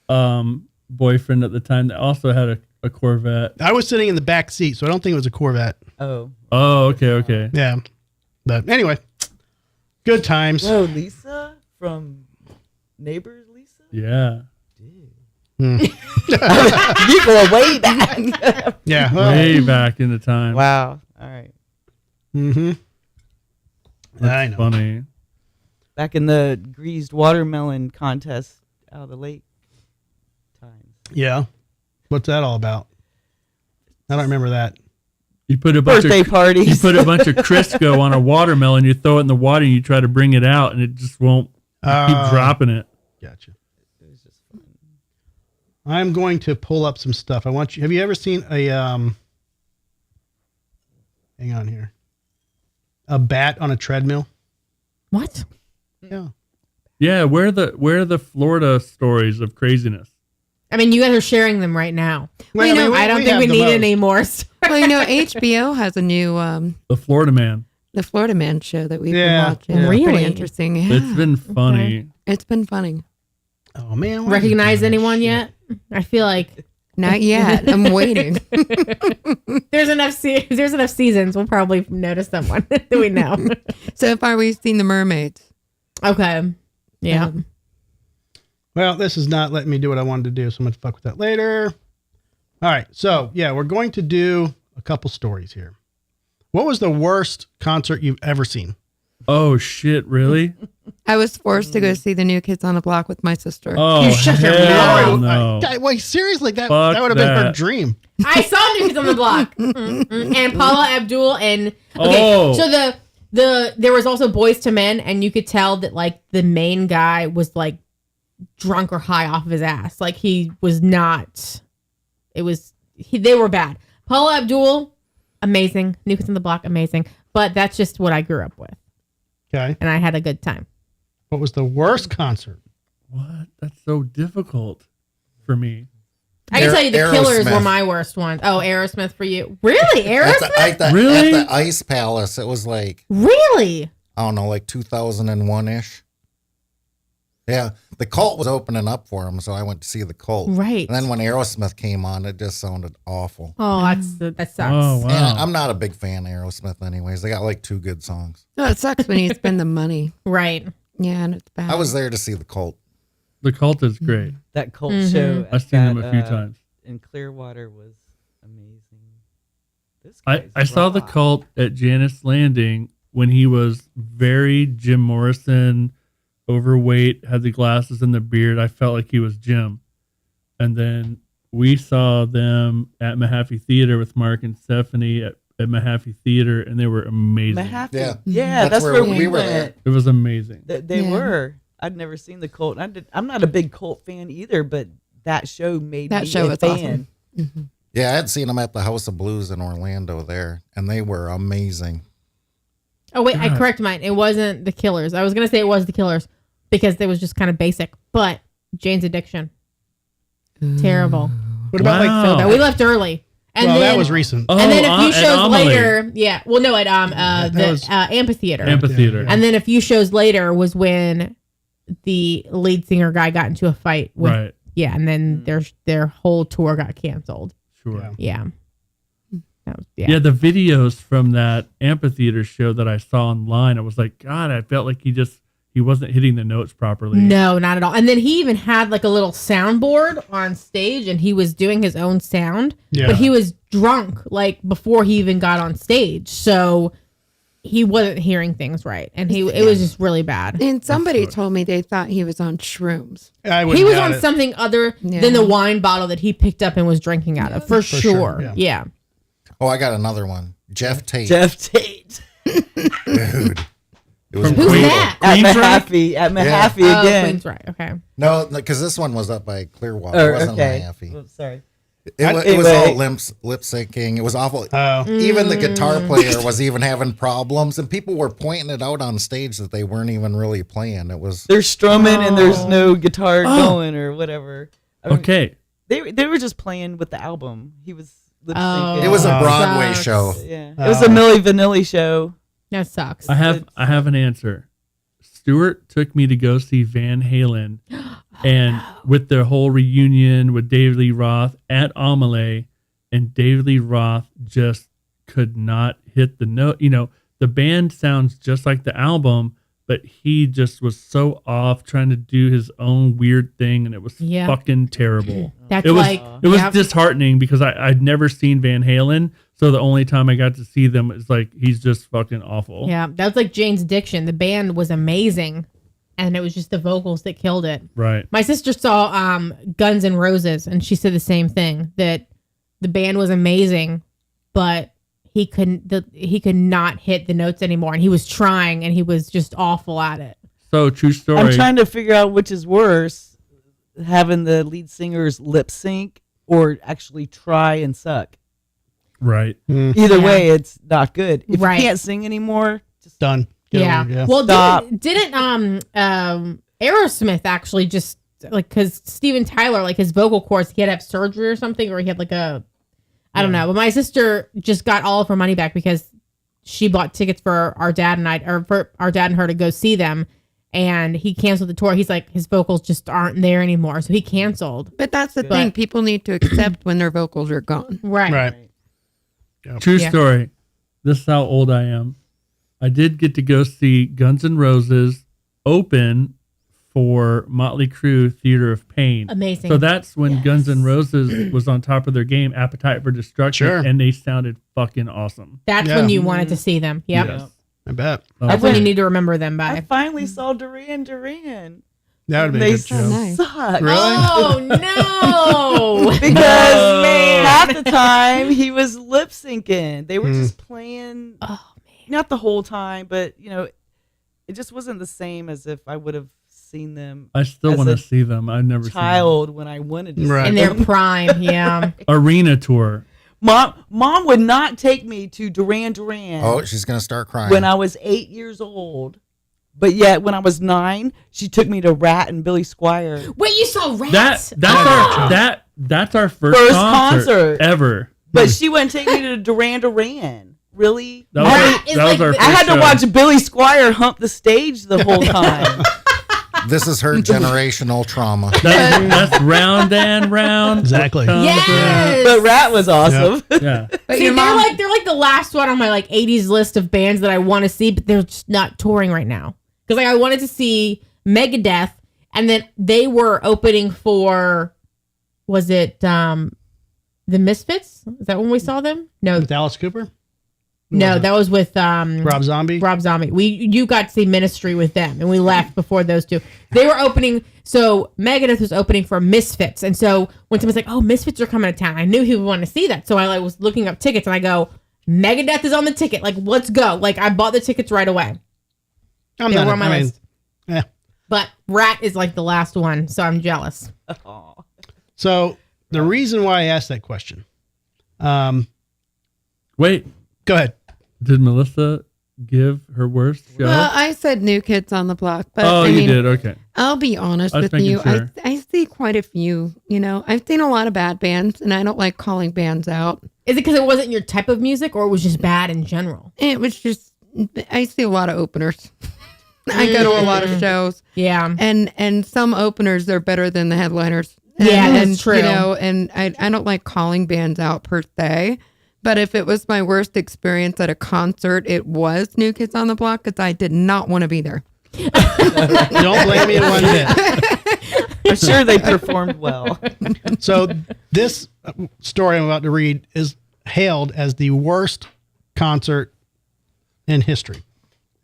boyfriend at the time that also had a Corvette. I was sitting in the back seat, so I don't think it was a Corvette. Oh, Okay. Yeah. But anyway, good times. whoa, Lisa from Neighbors. Lisa, Yeah. you go way back. Yeah. Well, Way back in the time. Wow. All right. mm-hmm. I know. Funny. Back in the greased watermelon contest out of the lake times. Yeah. What's that all about? I don't remember that. You put a bunch Birthday of parties. You put a bunch of Crisco on a watermelon, you throw it in the water and you try to bring it out and it just won't keep dropping it. Gotcha. It was just fun. I'm going to pull up some stuff. Have you ever seen a hang on here. A bat on a treadmill? What? Yeah. Yeah, where are the Florida stories of craziness? I mean, you guys are sharing them right now. Well, you know, I don't think have we the need most. any more. Well, you know, HBO has a new The Florida Man. the Florida Man show that we've Yeah, been watching. yeah. It's pretty Really? interesting. Yeah. It's been funny. It's been funny. Oh man. why Recognize did you do that anyone shit? yet? I feel like Not yet. I'm waiting. there's enough seasons. We'll probably notice someone that we know. So far, we've seen the mermaids. Okay. Yeah. Well, this is not letting me do what I wanted to do, so I'm going to fuck with that later. All right. So, yeah, we're going to do a couple stories here. What was the worst concert you've ever seen? Oh shit, really? I was forced to go see the New Kids on the Block with my sister. Oh You shut your hell mouth. no. Wait, seriously, that Fuck would have been her that. dream. I saw New Kids on the Block. And Paula Abdul and Oh. so there was also Boys to Men, and you could tell that like the main guy was like drunk or high off of his ass. Like he was not. They were bad. Paula Abdul, amazing. New Kids on the Block, amazing. But that's just what I grew up with, Okay. and I had a good time. What was the worst concert? What? That's so difficult for me. I can tell you the Killers Aerosmith. were my worst ones. Oh, Aerosmith for you? Really, At Aerosmith? Really? At the Ice Palace, it was like, Really? I don't know, like 2001-ish. Yeah, the Cult was opening up for him, so I went to see the Cult. Right. And then when Aerosmith came on, it just sounded awful. Oh, that sucks. Oh wow. And I'm not a big fan of Aerosmith anyways. They got like 2 good songs. No, it sucks when you spend the money. Right. Yeah, and it's bad. I was there to see the Cult. The Cult is great. That cult Mhm. show. I've seen them a few times. In Clearwater was amazing. This I guy's saw the raw. Cult at Janice Landing when he was very Jim Morrison, overweight, had the glasses and the beard. I felt like he was Jim. And then we saw them at Mahaffey Theater with Mark and Stephanie at Mahaffey Theater, and they were amazing. Mahaffey. Yeah. Yeah, That's that's, where where we we were there. went. It was amazing. They Yeah. were. I'd never seen the Cult. I'm not a big Cult fan either, but that show made That me show a was fan. awesome. Yeah, I had seen them at the House of Blues in Orlando there, and they were amazing. Oh, wait, I God. correct mine. It wasn't the Killers. I was going to say it was the Killers because it was just kind of basic. But Jane's Addiction. Terrible. What about Wow. like But we left early. And well, then, that was recent. Oh, and then a few at shows Amelie. later, yeah. Well, no, at That was- amphitheater. Amphitheater. Yeah. And then a few shows later was when the lead singer guy got into a fight with, Right. yeah, and then their whole tour got canceled. Sure. Yeah. Yeah. That was, Yeah, the videos from that amphitheater show that I saw online, I was like, God, I felt like he wasn't hitting the notes properly. No, not at all. And then he even had like a little soundboard on stage and he was doing his own sound, Yeah. but he was drunk like before he even got on stage. So he wasn't hearing things right. And it was just really bad. And somebody told me they thought he was on shrooms. I He wouldn't was doubt on it. something other Yeah. than the wine bottle that he picked up and was drinking out of, for sure, sure. yeah. Yeah. Oh, I got another one. Jeff Tate. Jeff Tate. Dude. It was Who's that? At Mahaffey again. Queen's right. Okay. No, because this one was up by Clearwater. It wasn't Mahaffey. Oh, sorry. It was all lip syncing. It was awful. Even the guitar player was even having problems, and people were pointing it out on stage that they weren't even really playing. It was they're strumming and there's no guitar going or whatever. I mean, Okay. They were just playing with the album. He was lip syncing. it was a Broadway sucks. show. Yeah, it was a Milli Vanilli show. That sucks. I have an answer. Stuart took me to go see Van Halen, and with their whole reunion with David Lee Roth at Amelie, and David Lee Roth just could not hit the note. You know, the band sounds just like the album, but he just was so off trying to do his own weird thing, and it was fucking terrible. That's it was like it was disheartening because I'd never seen Van Halen, so the only time I got to see them is like he's just fucking awful. Yeah, that was like Jane's Addiction. The band was amazing, and it was just the vocals that killed it. Right. My sister saw Guns N' Roses, and she said the same thing, that the band was amazing, but he could not hit the notes anymore, and he was trying, and he was just awful at it. So true story. I'm trying to figure out which is worse, having the lead singers lip sync or actually try and suck. Right. Either way, it's not good. If Right. you can't sing anymore, just Done. Get over it, Well, Stop. didn't Aerosmith actually just like, because Steven Tyler, like his vocal cords, he had to have surgery or something, or he had like I don't know. But my sister just got all of her money back because she bought tickets for our dad and her to go see them, and he canceled the tour. He's like, his vocals just aren't there anymore, so he canceled. But that's the thing. People need to accept when their vocals are gone. Right. Right. True story. This is how old I am. I did get to go see Guns N' Roses open for Motley Crue Theater of Pain. Amazing. So that's when Guns N' Roses was on top of their game, Appetite for Destruction, and they sounded fucking awesome. That's when you wanted to see them. Yep. Yes. I bet. That's when you need to remember them by. I finally saw Duran Duran. That would be a They good show. Nice. suck. Really? Oh no! Because half the time he was lip syncing. They were just playing. Oh man! Not the whole time, but it just wasn't the same as if I would have seen them. I still as want a to see them. I've never child when I wanted to. Right. In See their them. prime, yeah. seen them. Arena tour. Mom would not take me to Duran Duran. Oh, she's gonna start crying. When I was 8 years old. But yet, when I was 9, she took me to Rat and Billy Squire. Wait, you saw Rats? That's our first concert ever. But she wouldn't take me to Duran Duran. Really? That was our first I had to show. watch Billy Squire hump the stage the whole time. This is her generational trauma. That's round and round. Exactly. Yes. But Rat was awesome. Yeah. But See, your mom, they're like the last one on my like 80s list of bands that I want to see, but they're just not touring right now. Because like I wanted to see Megadeth, and then they were opening for, was it the Misfits? Is that when we saw them? No, With Alice Cooper? no, that was with Rob Zombie? Rob Zombie. You got to see Ministry with them, and we left before those two. They were opening, so Megadeth was opening for Misfits, and so when someone's like, "Oh, Misfits are coming to town," I knew he would want to see that, so I like was looking up tickets, and I go, "Megadeth is on the ticket. Like, let's go!" Like, I bought the tickets right away. I'm They not were on my list. Yeah. But Rat is like the last one, so I'm jealous. So the reason why I asked that question, Wait, go ahead. did Melissa give her worst show? well, I said New Kids on the Block, but oh, I you mean, did. Okay. I'll be honest I was with you. making sure. I see quite a few. I've seen a lot of bad bands, and I don't like calling bands out. Is it because it wasn't your type of music, or it was just bad in general? It was just, I see a lot of openers. I go to a lot of shows, Yeah. and some openers, they're better than the headliners. Yeah, and, that's true. And I don't like calling bands out per se. But if it was my worst experience at a concert, it was New Kids on the Block because I did not want to be there. Don't blame me one bit. I'm sure they performed well. So this story I'm about to read is hailed as the worst concert in history.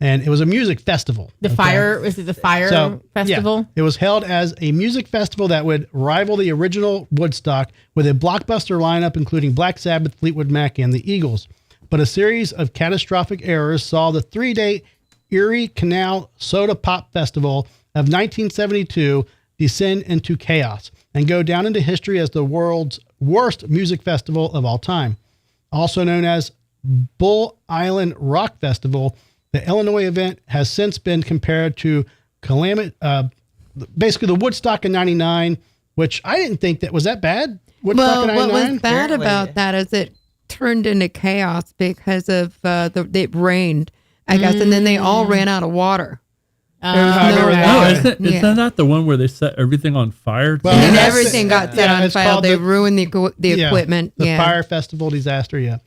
and it was a music festival. The fire festival? Yeah, it was held as a music festival that would rival the original Woodstock with a blockbuster lineup including Black Sabbath, Fleetwood Mac, and the Eagles. But a series of catastrophic errors saw the 3-day Erie Canal Soda Pop Festival of 1972 descend into chaos and go down into history as the world's worst music festival of all time. Also known as Bull Island Rock Festival, the Illinois event has since been compared to basically the Woodstock in 99, which I didn't think that was that bad. Woodstock in 99? What was bad about that is it turned into chaos because of it rained, I guess, and then they all ran out of water. Is that not the one where they set everything on fire? Well, and everything got set on fire. They ruined the equipment. The Fire Festival disaster, yeah.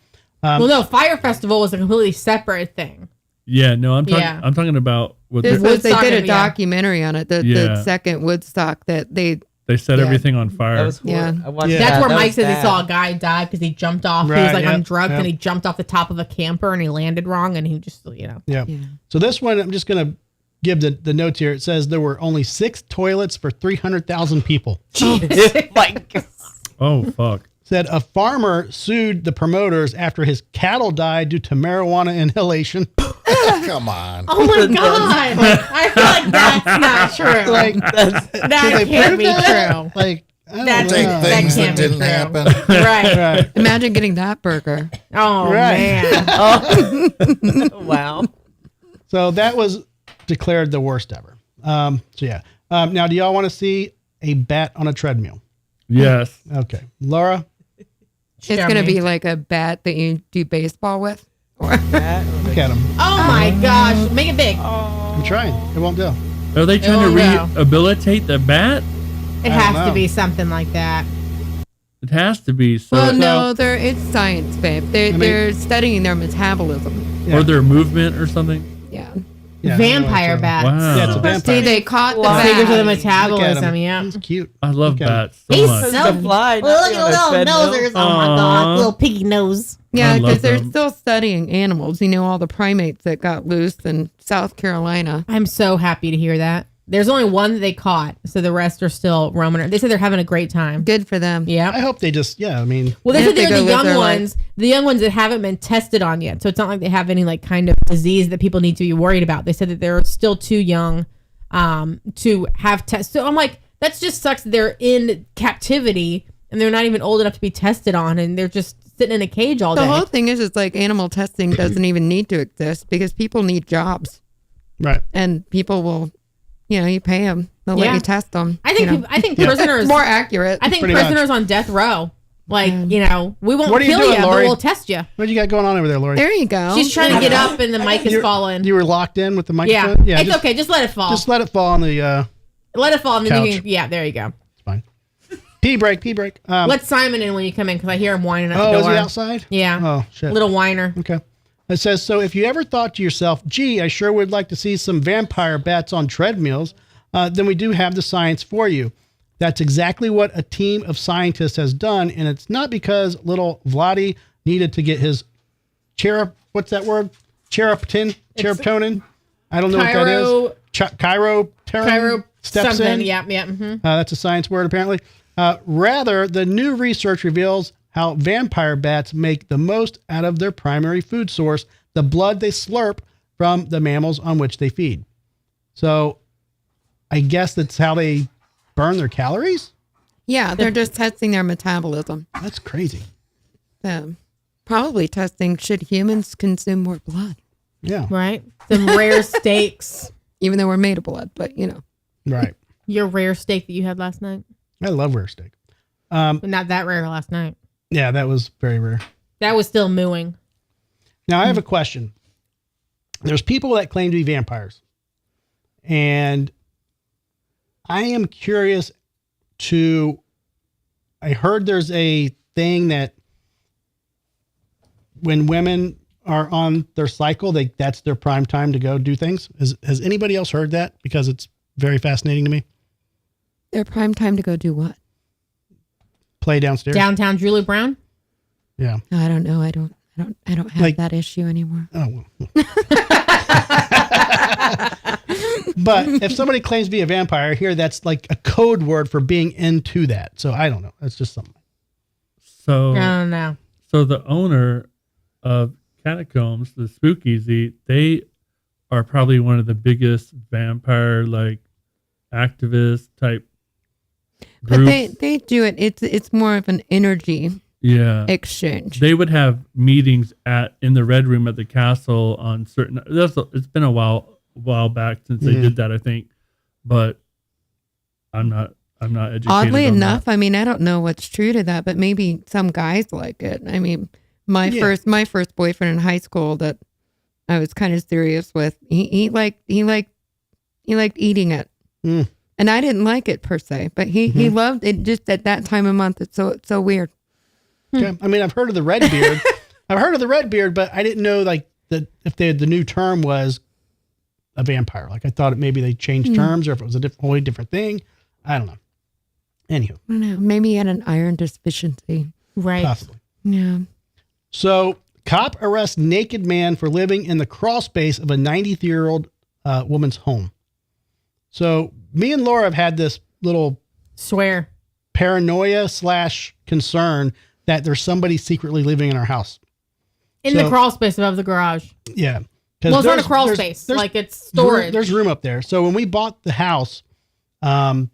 Well, no, Fire Festival was a completely separate thing. Yeah, no, I'm talking about what they did a documentary on it. The second Woodstock that they set everything on fire. That was I watched That's where Mike says he saw a guy die because he jumped off. Right, he was like on drugs and he jumped off the top of a camper and he landed wrong and he just Yeah. So this one, I'm just gonna give the notes here. It says there were only 6 toilets for 300,000 people. Oh fuck. Said a farmer sued the promoters after his cattle died due to marijuana inhalation. Come on. Oh my God. I feel like that's not true. That can't be true. That things that didn't happen. Right. Imagine getting that burger. Oh, man. Oh. Wow. So that was declared the worst ever. Now, do y'all want to see a bat on a treadmill? Yes. Okay. Laura? It's going to be like a bat that you do baseball with. Look at him. Oh my gosh. Make it big. I'm trying. It won't do. Are they trying to rehabilitate the bat? It has to be something like that. It has to be. No, it's science, babe. They're studying their metabolism. Or their movement or something. Yeah. Vampire bats. Wow. Yeah, it's a vampire. See, they caught the figures of the bat. metabolism. Yeah. He's cute. I love bats so He's much. so fly. Look at little nosers. Oh my God. Little piggy nose. Yeah, because they're still studying animals. You know, all the primates that got loose in South Carolina. I'm so happy to hear that. There's only one that they caught, so the rest are still roaming. They said they're having a great time. Good for them. Yeah. I hope they just, Well, they said they're the young ones that haven't been tested on yet. So it's not like they have any kind of disease that people need to be worried about. They said that they're still too young to have tests. So I'm like, that just sucks. They're in captivity and they're not even old enough to be tested on, and they're just sitting in a cage all day. The whole thing is, it's like animal testing doesn't even need to exist because people need jobs. Right. And people will... you pay them. They'll let you test them. I think prisoners it's more accurate. I think prisoners on death row, we won't kill you, but we'll test you. What do you got going on over there, Lori? There you go. She's trying to get up, and the mic is falling. You were locked in with the microphone. Yeah, it's okay. Just let it fall. Just let it fall on the. Let it fall, and then couch. there you go. It's fine. Pee break. Let Simon in when you come in because I hear him whining at the door. Oh, is he outside? Yeah. Oh shit. Little whiner. Okay. It says, so if you ever thought to yourself, gee, I sure would like to see some vampire bats on treadmills, then we do have the science for you. That's exactly what a team of scientists has done, and it's not because little Vladdy needed to get his what's that word? Cheruptonin? I don't know what that is. Chiropterin steps something. in. Yeah. Mm-hmm. That's a science word, apparently. Rather, the new research reveals how vampire bats make the most out of their primary food source, the blood they slurp from the mammals on which they feed. So I guess that's how they burn their calories? Yeah, they're just testing their metabolism. That's crazy. Probably testing, should humans consume more blood? Yeah. Right? Some rare steaks. Even though we're made of blood, but Right. Your rare steak that you had last night? I love rare steak. But not that rare last night. Yeah, that was very rare. That was still mooing. Now, I have a question. There's people that claim to be vampires. And I am curious I heard there's a thing that when women are on their cycle, that's their prime time to go do things. Has anybody else heard that? Because it's very fascinating to me. Their prime time to go do what? Play downstairs. Downtown Julie Brown? Yeah. I don't know. I don't have that issue anymore. Oh, well. But if somebody claims to be a vampire, here that's like a code word for being into that. So I don't know. That's just something. So I don't know. So the owner of Catacombs, the Spookies, they are probably one of the biggest vampire like activist type groups. But they do it. It's more of an energy exchange. They would have meetings in the Red Room at the castle on certain. It's been a while back since they did that, I think, but I'm not educated. Oddly on enough, that. I mean, I don't know what's true to that, but maybe some guys like it. I mean, my first boyfriend in high school that I was kind of serious with, he liked eating it. And I didn't like it per se, but he loved it just at that time of month. It's so weird. Okay. I mean, I've heard of the red beard. But I didn't know like if the new term was a vampire. Like I thought maybe they changed terms or if it was a wholly different thing. I don't know. Anywho. I don't know. Maybe he had an iron deficiency. Right. Possibly. Yeah. So cop arrests naked man for living in the crawl space of a 93-year-old woman's home. So me and Laura have had this little paranoia / concern that there's somebody secretly living in our house. In the crawl space above the garage. Yeah. Well, it's not a crawl space. Like it's storage. There's room up there. So when we bought the house, there's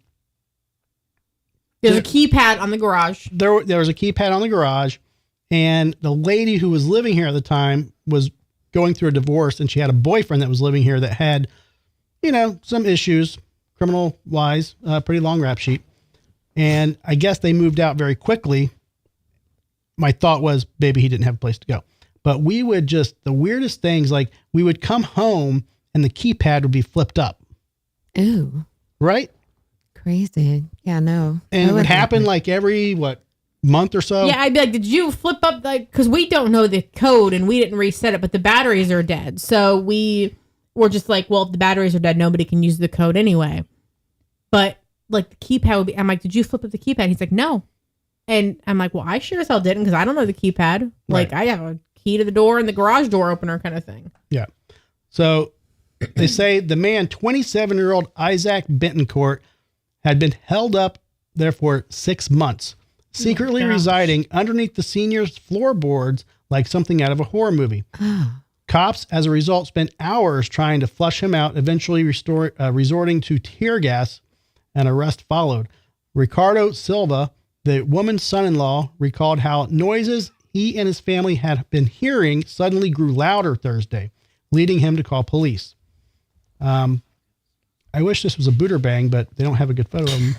a keypad on the garage. There was a keypad on the garage, and the lady who was living here at the time was going through a divorce, and she had a boyfriend that was living here that had, some issues, criminal wise, pretty long rap sheet. And I guess they moved out very quickly. My thought was maybe he didn't have a place to go. But we would the weirdest things, like we would come home and the keypad would be flipped up. Ooh. Right? Crazy. Yeah, no. And it would happen like every, month or so? Yeah, I'd be like, did you flip up, because we don't know the code and we didn't reset it, but the batteries are dead. So we were just like, well, if the batteries are dead, nobody can use the code anyway. But the keypad would be, I'm like, did you flip up the keypad? He's like, no. And I'm like, well, I sure as hell didn't because I don't know the keypad. Like, I have a key to the door and the garage door opener kind of thing. Yeah. So they say the man, 27-year-old Isaac Bentoncourt, had been held up there for 6 months, secretly residing underneath the seniors' floorboards like something out of a horror movie. Cops, as a result, spent hours trying to flush him out, eventually resorting to tear gas. An arrest followed. Ricardo Silva, the woman's son-in-law, recalled how noises he and his family had been hearing suddenly grew louder Thursday, leading him to call police. I wish this was a booter bang, but they don't have a good photo of him.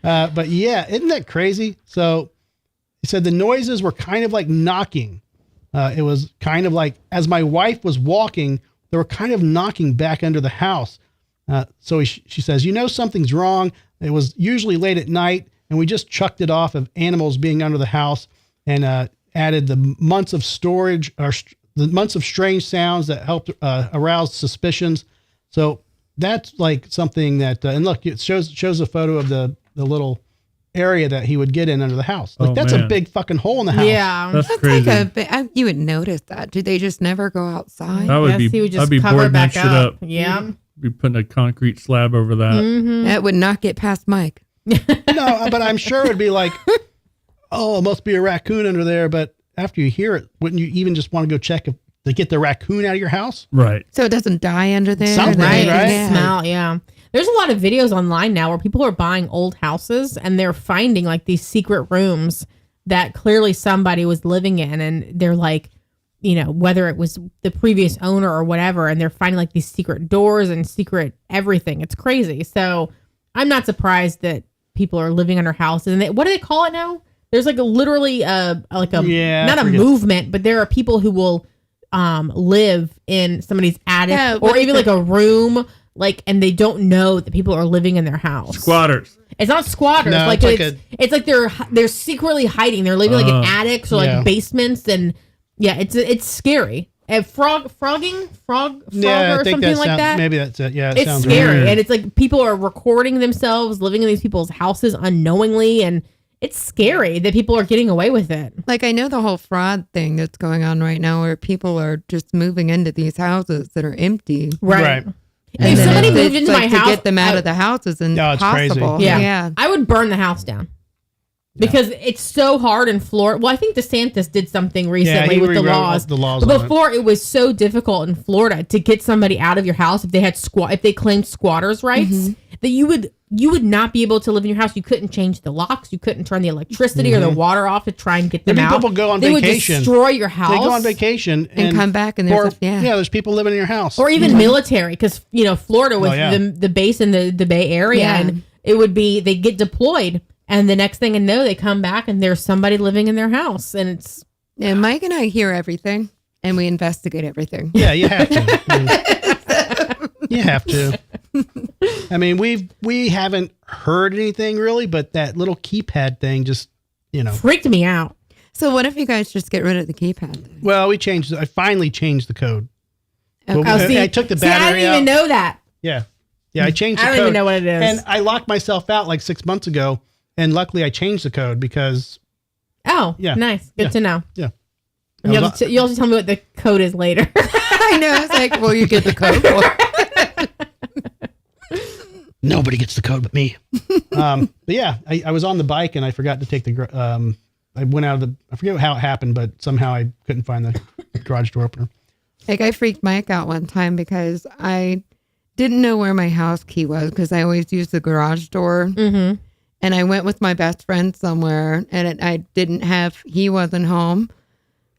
But yeah, isn't that crazy? So he said the noises were kind of like knocking. It was kind of like, as my wife was walking, they were kind of knocking back under the house. So she says, something's wrong. It was usually late at night, and we just chucked it off of animals being under the house and added the months of storage or the months of strange sounds that helped arouse suspicions. So that's like something that, and look, it shows a photo of the little area that he would get in under the house. Like that's a big fucking hole in the house. Yeah. That's crazy. Like you would notice that. Do they just never go outside? That would he would just I'd be cover boarding back that shit up. Yeah. Be putting a concrete slab over that. Mm-hmm. That would not get past Mike. No, but I'm sure it'd be like, oh, it must be a raccoon under there. But after you hear it, wouldn't you even just want to go check if they get the raccoon out of your house? Right. So it doesn't die under there? Something, Right. Yeah. Smell. Yeah. There's a lot of videos online now where people are buying old houses and they're finding like these secret rooms that clearly somebody was living in, and they're like, whether it was the previous owner or whatever, and they're finding like these secret doors and secret everything. It's crazy. So I'm not surprised that people are living under houses. And what do they call it now? There's like literally not a movement, but there are people who will live in somebody's attic or even like a room, and they don't know that people are living in their house. Squatters. It's not squatters. No, it's like they're secretly hiding. They're living like in attics or like basements, and it's scary. And frogging or something like that. Maybe that's it. Yeah, it's sounds scary, weird. and it's like people are recording themselves living in these people's houses unknowingly, and it's scary that people are getting away with it. Like, I know the whole fraud thing that's going on right now where people are just moving into these houses that are empty. Right. And If then somebody it's moved into like my house, to get them out of the house is impossible. crazy. Yeah. I would burn the house down. Because it's so hard in Florida. Well, I think DeSantis did something recently with the laws. But before it was so difficult in Florida to get somebody out of your house if they had if they claimed squatters' rights, that you would not be able to live in your house. You couldn't change the locks. You couldn't turn the electricity or the water off to try and get them out. People go on vacation. vacation. They would destroy your house. They go on vacation and come back and there's people living in your house. Or even military, because Florida was the base in the Bay Area, and it would be they get deployed. And the next thing I know, they come back and there's somebody living in their house. And it's... Yeah, Mike and I hear everything and we investigate everything. Yeah, you have to. You have to. I mean, we haven't heard anything really, but that little keypad thing just, freaked me out. So what if you guys just get rid of the keypad thing? Well, I finally changed the code. Okay. I took the battery out. I didn't even know that. Yeah. Yeah, I changed the code. I don't even know what it is. And I locked myself out like 6 months ago. And luckily, I changed the code because. Oh, yeah, nice, good to know. Yeah, and you'll have to tell me what the code is later. I know. It's like, well, you get the code. Nobody gets the code but me. But yeah, I was on the bike and I forgot to take the. I went out of I forget how it happened, but somehow I couldn't find the garage door opener. Like I freaked Mike out one time because I didn't know where my house key was because I always use the garage door. Mm-hmm. And I went with my best friend somewhere and he wasn't home.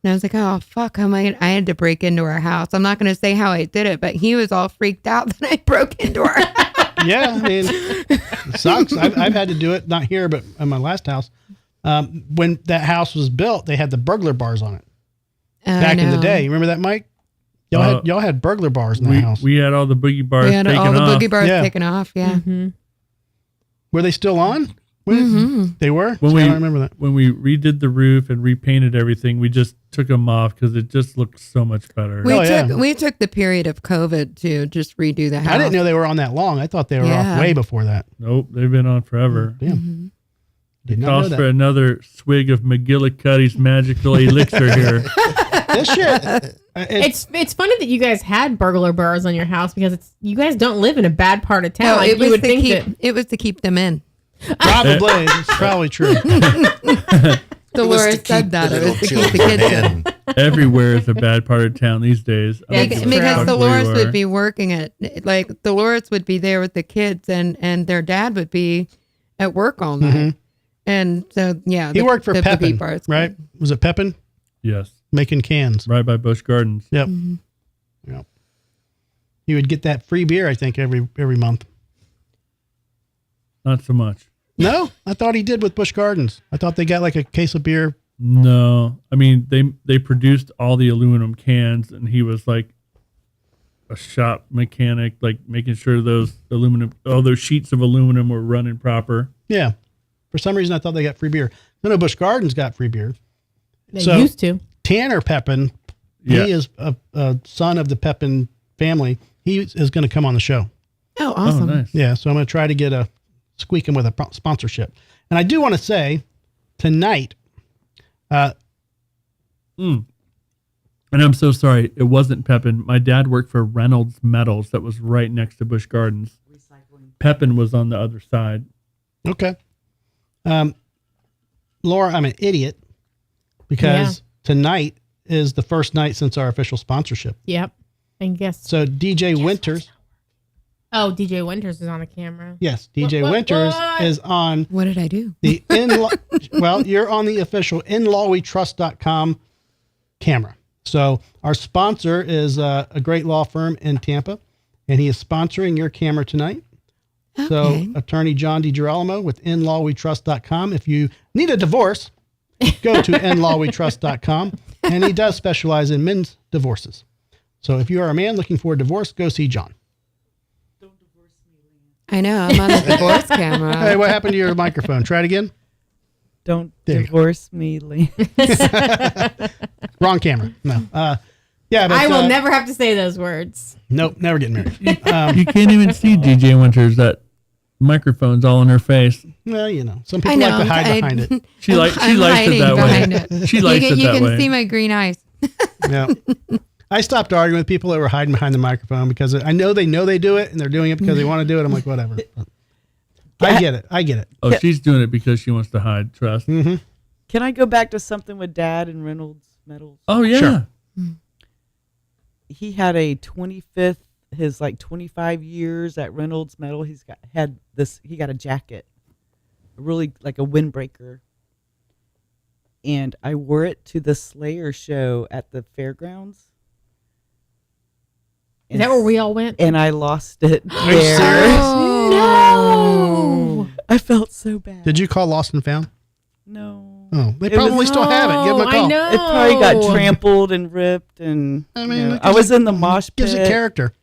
And I was like, oh, fuck, I had to break into our house. I'm not going to say how I did it, but he was all freaked out that I broke into our house. Yeah, I mean, it sucks. I've had to do it, not here, but in my last house. When that house was built, they had the burglar bars on it. Back in the day. You remember that, Mike? Y'all had burglar bars in the house. We had all the boogie bars taken off. We had all the boogie bars taken off, yeah. Mm-hmm. Were they still on? They were? I don't remember that. When we redid the roof and repainted everything, we just took them off because it just looked so much better. We took the period of COVID to just redo the house. I didn't know they were on that long. I thought they were off way before that. Nope, they've been on forever. Damn. Mm-hmm. Did not know that. For another swig of McGillicuddy's magical elixir here. This shit. It's funny that you guys had burglar bars on your house because you guys don't live in a bad part of town. No, it was to keep them in. Probably. It's probably true. Dolores said that. It was to keep the kids in. Everywhere is a bad part of town these days. Because Dolores would be working Dolores would be there with the kids and their dad would be at work all night. Mm-hmm. And so, yeah. He worked for Pepin, right? Was it Pepin? Yes. Making cans. Right by Busch Gardens. Yep. Mm-hmm. Yep. He would get that free beer, I think, every month. Not so much. No? I thought he did with Busch Gardens. I thought they got like a case of beer. No. I mean, they produced all the aluminum cans, and he was like a shop mechanic, like making sure those sheets of aluminum were running proper. Yeah. For some reason, I thought they got free beer. No, Busch Gardens got free beer. They used to. Tanner Pepin, he is a son of the Pepin family. He is going to come on the show. Oh, awesome. Oh, nice. Yeah, so I'm going to try to squeak him with a sponsorship. And I do want to say, tonight... And I'm so sorry, it wasn't Pepin. My dad worked for Reynolds Metals that was right next to Busch Gardens. Pepin was on the other side. Okay. Laura, I'm an idiot because tonight is the first night since our official sponsorship. Yep. And guess. So DJ Winters. Oh, DJ Winters is on the camera. Yes, DJ Winters is on. What did I do? The well, you're on the official inlawwetrust.com camera. So our sponsor is a great law firm in Tampa, and he is sponsoring your camera tonight. Okay. So attorney John DiGirolamo with inlawwetrust.com. If you need a divorce, go to inlawwetrust.com, and he does specialize in men's divorces. So if you are a man looking for a divorce, go see John. Don't divorce me, Lynn. I know, I'm on the divorce camera. Hey, what happened to your microphone? Try it again. Don't divorce me, Lynn. Wrong camera. No. Yeah, but, I will never have to say those words. Nope, never getting married. You can't even see DJ Winters. That microphone's all in her face. Well, some people like to hide behind it. She likes it that way. She likes it that way. You can see my green eyes. Yeah. I stopped arguing with people that were hiding behind the microphone because I know they do it and they're doing it because they want to do it. I'm like, whatever. I get it. Oh, she's doing it because she wants to hide. Trust. Mm-hmm. Can I go back to something with Dad and Reynolds Metals? Oh, yeah. Sure. He had a 25th, his 25 years at Reynolds Metal. He got a jacket, really like a windbreaker. And I wore it to the Slayer show at the fairgrounds. Is that where we all went? And I lost it there. Are you serious? No. I felt so bad. Did you call Lost and Found? No. Oh, they probably still have it. Give them a call. I know. It probably got trampled and ripped, and I was in the mosh pit. Gives it character.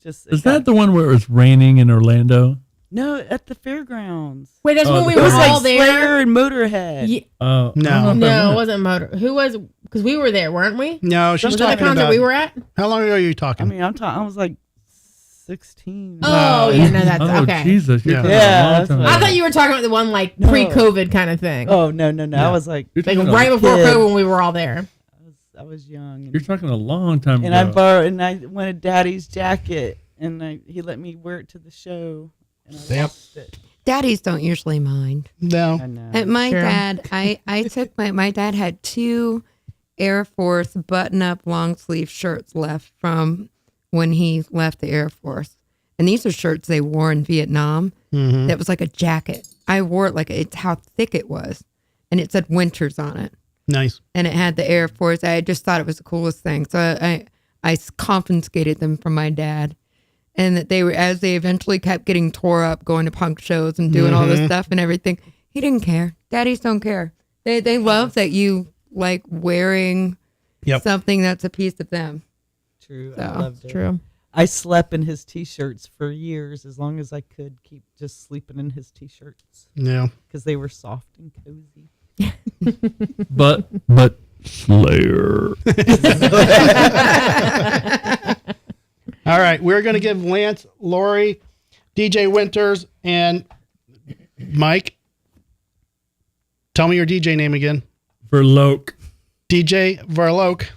Is that the one where it was raining in Orlando? No, at the fairgrounds. Wait, that's when we It were was all like there. Slayer and Motorhead. Yeah. Oh No. No, it wasn't Motor. Who was? Because we were there, weren't we? No, she's Was that the talking concert about. we were at? How long ago are you talking? I mean, I was like 16. Oh, yeah, no, that's Oh, okay. Jesus. You're Yeah. talking Yeah, a long that's time what I ago. thought you were talking about the one like No. pre-COVID kind of thing. Oh no. I was like, You're Like talking right a- before kid. COVID when we were all there. I was young. You're talking a long time And I ago. borrowed, and I wanted Daddy's jacket, and he let me wear it to the show, and I Yep. lost it. Daddies don't usually mind. No. I know. And my Sure. dad, I took my dad had 2 Air Force button-up long sleeve shirts left from when he left the Air Force. And these are shirts they wore in Vietnam. Mm-hmm. That was like a jacket. I wore it it's how thick it was. And it said Winters on it. Nice. And it had the Air Force. I just thought it was the coolest thing. So I confiscated them from my dad. And that they were, as they eventually kept getting tore up, going to punk shows and doing all this stuff and everything, he didn't care. Daddies don't care. They love that you like wearing something that's a piece of them. True. So, I loved it. True. I slept in his T-shirts for years, as long as I could keep just sleeping in his T-shirts Yeah. because they were soft and cozy. But Slayer. All right. We're going to give Lance, Lori, DJ Winters, and Mike. Tell me your DJ name again. Vurloque. DJ Vurloque.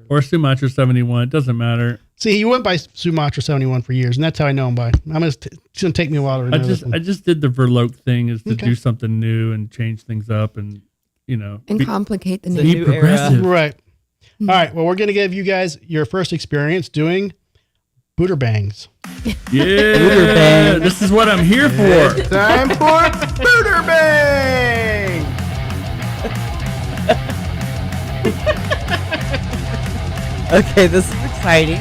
Or Sumatra 71. It doesn't matter. See, he went by Sumatra 71 for years, and that's how I know him by. It's going to take me a while to remember this one. I just did the Vurloque thing is to Okay. do something new and change things up and, And complicate the It's a name. be new progressive. Right. All right. Well, we're going to give you guys your first experience doing booter bangs. Yeah. Bang. This is what I'm here for. Time for booter bang. Okay, this is exciting.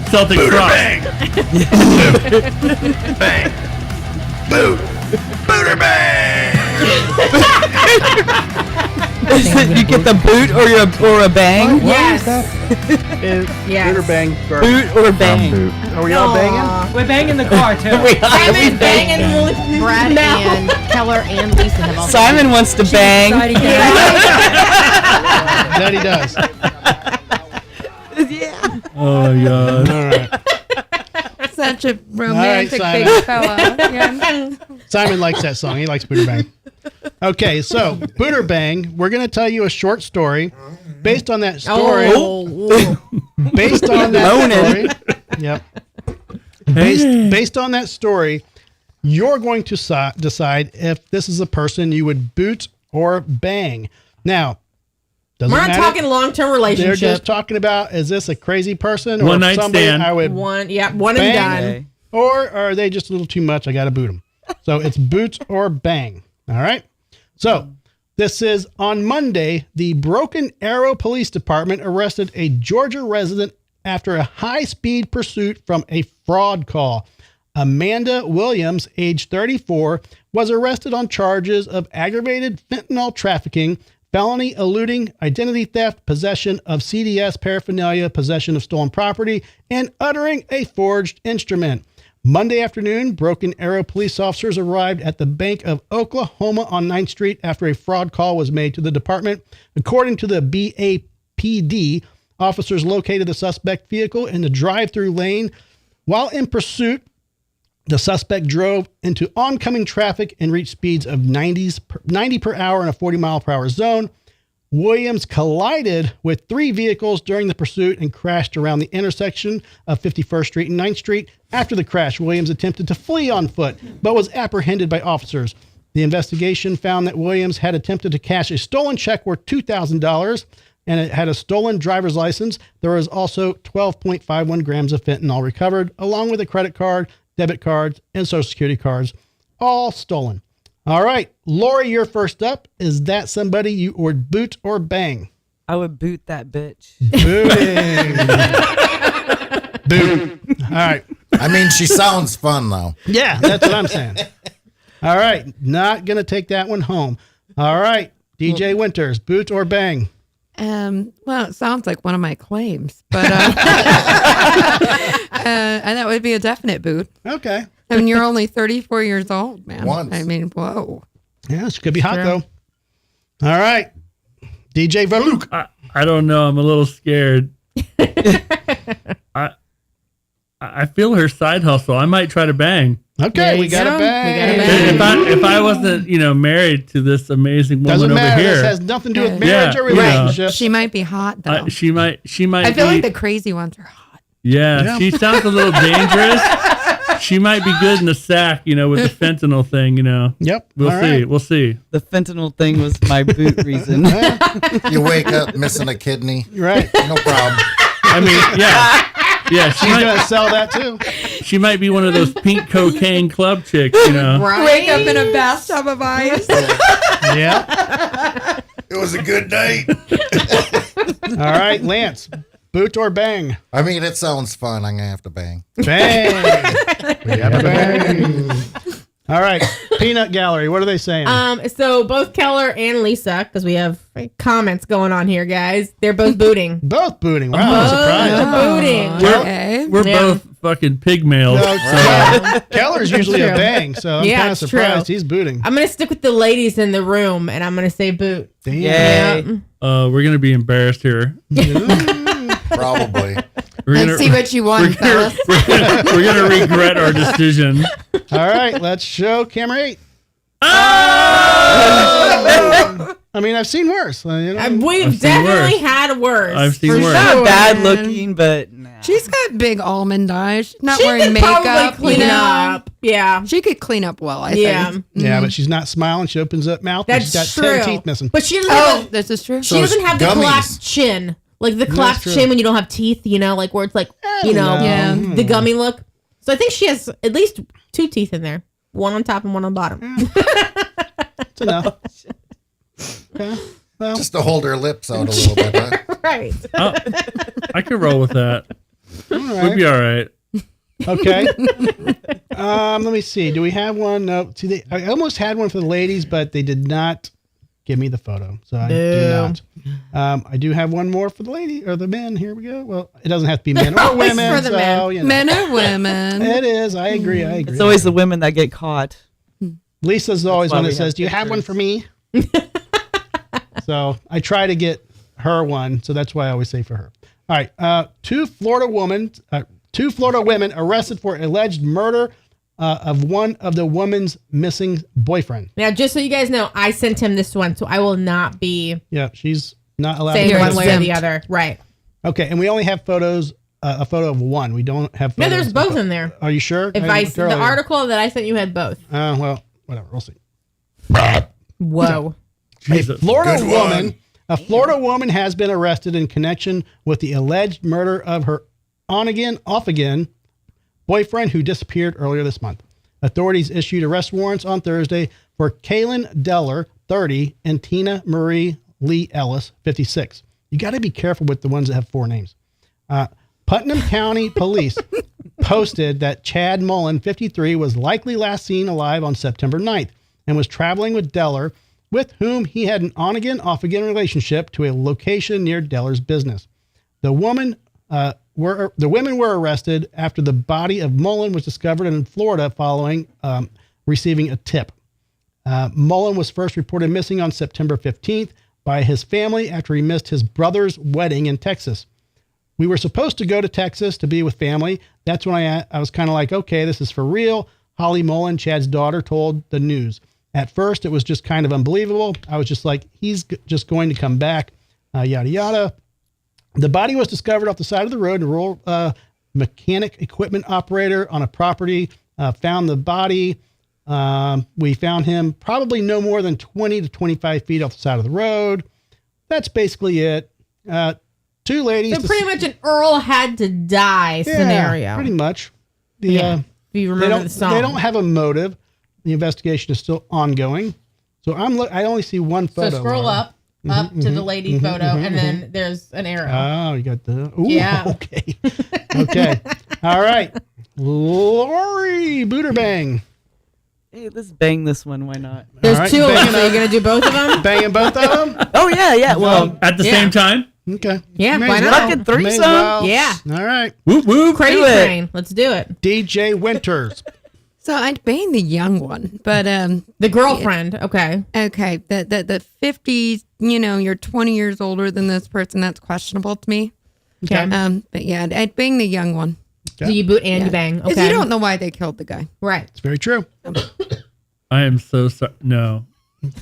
Celtic Frost. You get the boot or a bang? Yes. Yes. Booter bang. Boot or bang? Are we all banging? We're banging the car too. Simon banging Brad and Keller and Lisa have all Simon wants to bang. That he does. Yeah. Oh my God. All right. Such a romantic Simon. big fella. Yeah. Simon likes that song. He likes booter bang. Okay, so booter bang. We're going to tell you a short story based on that story. Based on that story. Yep. Based on that story, you're going to decide if this is a person you would boot or bang. Now, doesn't We're not matter. talking long-term They're relationship. just talking about, is this a crazy person or One night somebody stand. I would one and Bang. done. Okay. or are they just a little too much? I got to boot them. So it's boot or bang. All right. So this is on Monday. The Broken Arrow Police Department arrested a Georgia resident after a high-speed pursuit from a fraud call. Amanda Williams, age 34, was arrested on charges of aggravated fentanyl trafficking, felony eluding, identity theft, possession of CDS paraphernalia, possession of stolen property, and uttering a forged instrument. Monday afternoon, Broken Arrow police officers arrived at the Bank of Oklahoma on 9th Street after a fraud call was made to the department. According to the BAPD, Officers located the suspect vehicle in the drive-through lane. While in pursuit, the suspect drove into oncoming traffic and reached speeds of 90 per hour in a 40-mile-per-hour zone. Williams collided with 3 vehicles during the pursuit and crashed around the intersection of 51st Street and 9th Street. After the crash, Williams attempted to flee on foot, but was apprehended by officers. The investigation found that Williams had attempted to cash a stolen check worth $2,000 and it had a stolen driver's license. There was also 12.51 grams of fentanyl recovered, along with a credit card, debit cards, and Social Security cards, all stolen. All right, Lori, you're first up. Is that somebody you would boot or bang? I would boot that bitch. Booting. Boot. All right. I mean, she sounds fun, though. Yeah, that's what I'm saying. All right, not going to take that one home. All right, DJ Winters, boot or bang? Well, it sounds like one of my claims, but and that would be a definite boot. Okay. I mean, you're only 34 years old, man. Once. I mean, whoa. Yeah, she could be hot, though. All right, DJ Vurloque. I don't know. I'm a little scared. I feel her side hustle. I might try to bang. Okay, Yeah, we got a we bang. got a bang. If I wasn't, married to this amazing woman Doesn't over matter. here, This has nothing to do with marriage Yeah, or you know. relationship. She might be hot, though. she might. I feel be, like the crazy ones are hot. Yeah, she sounds a little dangerous. She might be good in the sack, with the fentanyl thing. Yep. We'll All see. right. We'll see. The fentanyl thing was my boot reason. You wake up missing a kidney. Right. No problem. I mean, yeah. She's going to sell that, too. She might be one of those pink cocaine club chicks. Right? Wake up in a bathtub of ice. Yeah. It was a good night. All right, Lance, boot or bang? I mean, it sounds fun. I'm going to have to bang. Bang. We have a bang. All right, Peanut Gallery, what are they saying? So both Keller and Lisa, because we have comments going on here, guys. They're both booting. Both booting. Wow, I'm surprised. Booting. Okay. We're Yeah. both fucking pig males. No, Keller's usually a true. bang, so I'm Yeah, kind of it's surprised true. he's booting. I'm gonna stick with the ladies in the room, and I'm gonna say boot. Damn. Yay. We're gonna be embarrassed here. Probably. Let's see what you want, fellas. We're gonna regret our decision. All right, let's show camera 8. I mean, I've seen worse. We've seen definitely worse. had worse. I've seen for worse. sure. Not bad looking, but nah. She's got big almond eyes. She's not She wearing could makeup. probably clean up. Yeah. She could clean up well, I Yeah. think. Yeah, but she's not smiling. She opens up mouth and That's she's got true. 10 teeth missing. But she doesn't Oh, have this is true. she doesn't have the gummies. collapsed chin. Like the collapsed true. chin when you don't have teeth, like where it's like, don't know. Yeah. the gummy look. So I think she has at least 2 teeth in there. One on top and one on bottom. It's enough. Okay. Well, Just to hold her lips out a little bit. Huh? Right. Oh, I could roll with that. all We'll right. be all right. Okay. Let me see. Do we have one? No. See, I almost had one for the ladies, but they did not give me the photo, so I do not. I do have one more for the lady or the men. Here we go. Well, it doesn't have to be men or Always women. for the so, men. you know. Men or women. It is. I agree. It's always the women that get caught. Lisa's always why one we that says, have "Do you have one pictures." for me?" So I try to get her one. So that's why I always say for her. All right. Two Florida women arrested for alleged murder of one of the woman's missing boyfriend. Now, just so you guys know, I sent him this one, so I will not be Yeah, she's not allowed saying to. one way or the exempt. other. Right. Okay, and we only have photos. A photo of one. We don't have. No, Photos there's of both in there. Are you sure? If the article that I sent you had both. Well, whatever. We'll see. Whoa. Jesus. A Florida woman has been arrested in connection with the alleged murder of her on-again, off-again boyfriend who disappeared earlier this month. Authorities issued arrest warrants on Thursday for Kaylin Deller, 30, and Tina Marie Lee Ellis, 56. You got to be careful with the ones that have 4 names. Putnam County Police posted that Chad Mullen, 53, was likely last seen alive on September 9th and was traveling with Deller, with whom he had an on-again, off-again relationship, to a location near Deller's business. The women were arrested after the body of Mullen was discovered in Florida following receiving a tip. Mullen was first reported missing on September 15th by his family after he missed his brother's wedding in Texas. We were supposed to go to Texas to be with family. That's when I was kind of like, okay, this is for real. Holly Mullen, Chad's daughter, told the news. At first, it was just kind of unbelievable. I was just like, he's just going to come back, yada, yada. The body was discovered off the side of the road. A rural mechanic equipment operator on a property found the body. We found him probably no more than 20 to 25 feet off the side of the road. That's basically it. Two ladies. So pretty much an Earl had to die scenario. Pretty much. If you remember the song. They don't have a motive. The investigation is still ongoing. So I only see one photo. So scroll up to the lady photo, and then there's an arrow. Oh, you got the. Ooh, yeah. Okay. Okay. All right. Lori Booterbang. Hey, let's bang this one. Why not? There's two of them. So you're gonna do both of them? Banging both of them? Oh yeah. Well, at the same time. Okay. Yeah. May Why as not? well. Fucking threesome. Yeah. All right. Woo woo. Crazy train. Let's do it. DJ Winters. So I'd bang the young one, but The girlfriend. Okay. okay, the 50s. You're 20 years older than this person. That's questionable to me. Okay. But yeah, I'd bang the young one. Do you boot and you bang? Because Okay. you don't know why they killed the guy. Right. It's very true. I am so sorry. No.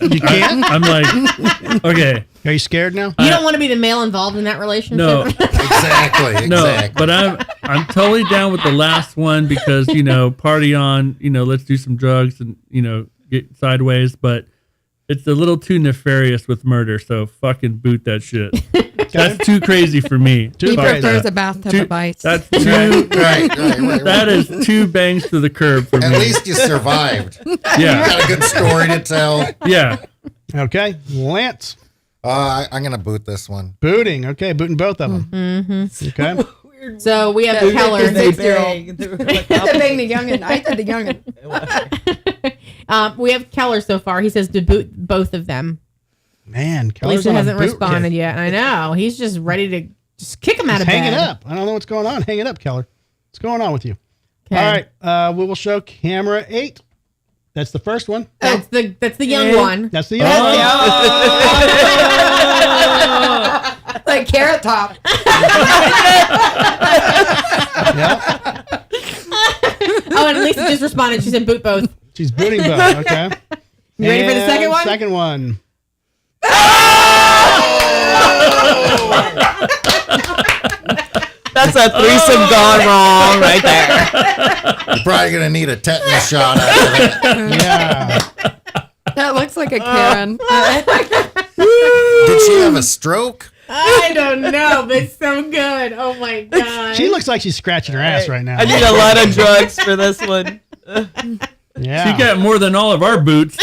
You can't? I'm like, okay. Are you scared now? You don't want to be the male involved in that relationship? No. Exactly. No, but I'm totally down with the last one because, party on, let's do some drugs and, get sideways. But it's a little too nefarious with murder. So fucking boot that shit. That's too crazy for me. He crazy. prefers a bathtub of ice. That's too, Right. that is two bangs to the curb for At me. least you survived. Yeah. Got a good story to tell. Yeah. Okay. Lance. I'm gonna boot this one. Booting. Okay. Booting both of them. Mm-hmm. Okay. So we have Keller. They 6-year-old. bang. They were like, The bang the youngin. I said the youngin. We have Keller so far. He says to boot both of them. Man, Keller's Lisa on a hasn't boot responded kick. yet. I know. He's just ready to just kick him out of Hang bed. it up. I don't know what's going on. Hang it up, Keller. What's going on with you? Okay. All right. We will show camera 8. That's the first one. That's the young one. That's the other one. Like Carrot Top. Yeah. Oh, and Lisa just responded. She said boot both. She's booting both. Okay. You ready for the second one? Second one. That's a threesome gone wrong right there. You're probably gonna need a tetanus shot after that. Yeah. That looks like a Karen. Did she have a stroke? I don't know, but it's so good. Oh my god. She looks like she's scratching her ass right now. I need a lot of drugs for this one. Yeah. She got more than all of our boots.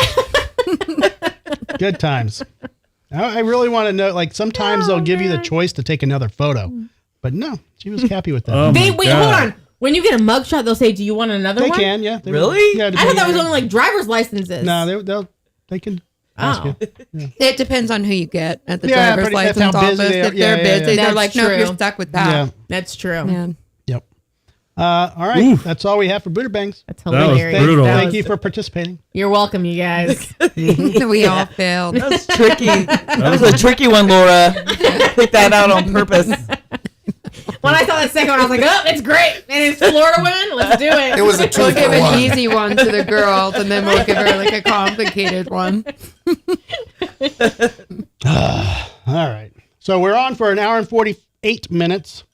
Good times. I really want to know, like, sometimes they'll give you the choice to take another photo. But no, she was happy with that. Oh, Wait, my hold God. on. When you get a mugshot, they'll say, "Do you want another They one?" can, yeah. Really? Yeah, I thought that was only like driver's licenses. No, they can ask Oh. you. It depends on who you get at the Yeah, driver's pretty- that's license how busy office. they are. If Yeah, they're yeah, busy, yeah. they're That's like, no, true. you're stuck with Yeah. that. That's true. Yeah. Yep. All right. That's all we have for Booter Bangs. That's was hilarious. brutal. That Thank was- you for participating. You're welcome, you guys. We all failed. That's tricky. That was a tricky one, Laura. Pick that out on purpose. When I saw that second one, I was like, "Oh, it's great, and it's Florida women. Let's do it." It was a We'll 2 give for an 1. easy one to the girls, and then we'll give her like a complicated one. All right. So we're on for an hour and 48 minutes.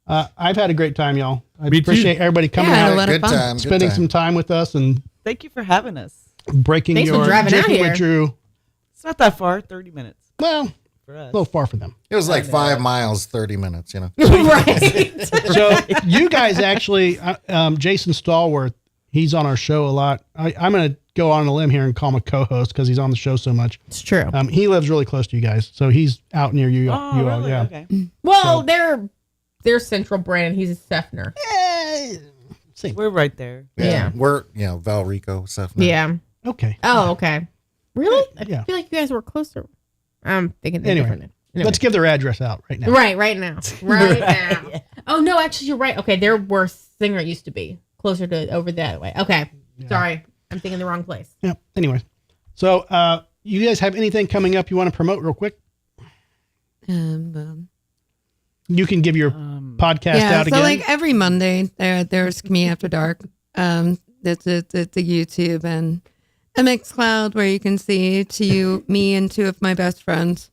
I've had a great time, y'all. I Me too. appreciate everybody coming Yeah, I had a out, lot of Good fun. time. Good spending time. some time with us, and Thank you for having us. breaking Thanks for your driving out drinking here. with Drew. It's not that far. 30 minutes Well, for a us. little far for them. It was like 5 miles, 30 minutes. Right. So you guys actually, Jason Stallworth, he's on our show a lot. I'm going to go on a limb here and call him a co-host because he's on the show so much. It's true. He lives really close to you guys, so he's out near you. Oh, you all, really? yeah. Okay. Well, they're Central Brandon. He's a Sefner. Same. We're right there. Yeah. We're, Valrico stuff. now. Yeah. Okay. Oh, okay. Really? Yeah. I feel like you guys were closer. I'm thinking they're Anyway, different. Anyway. Let's give their address out right now. Right now. Right now. Oh, no, actually, you're right. Okay, they're where Singer used to be, closer to over that way. Okay. Sorry. I'm thinking the wrong place. Yeah. Anyway, so you guys have anything coming up you want to promote real quick? You can give your podcast out so again. like every Monday there's Me After Dark. It's a YouTube and a Mixcloud where you can see me and two of my best friends,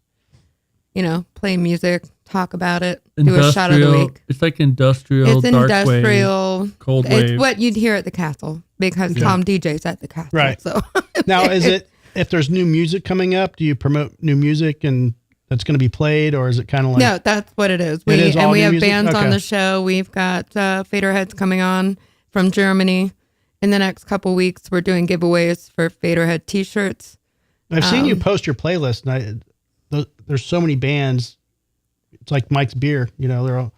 play music, talk about it, do a shot of the week. It's like industrial, It's dark industrial, wave, cold wave. It's what you'd hear at the castle because Tom DJ's at the castle. Right. So Now, is it, if there's new music coming up, do you promote new music and that's going to be played, or is it kind of like? No, that's what it is. It is all we new have music? bands on Okay. the show. We've got Faderheads coming on from Germany. In the next couple weeks, we're doing giveaways for Faderhead t-shirts. I've seen you post your playlist, and there's so many bands. It's like Mike's Beer, they're all.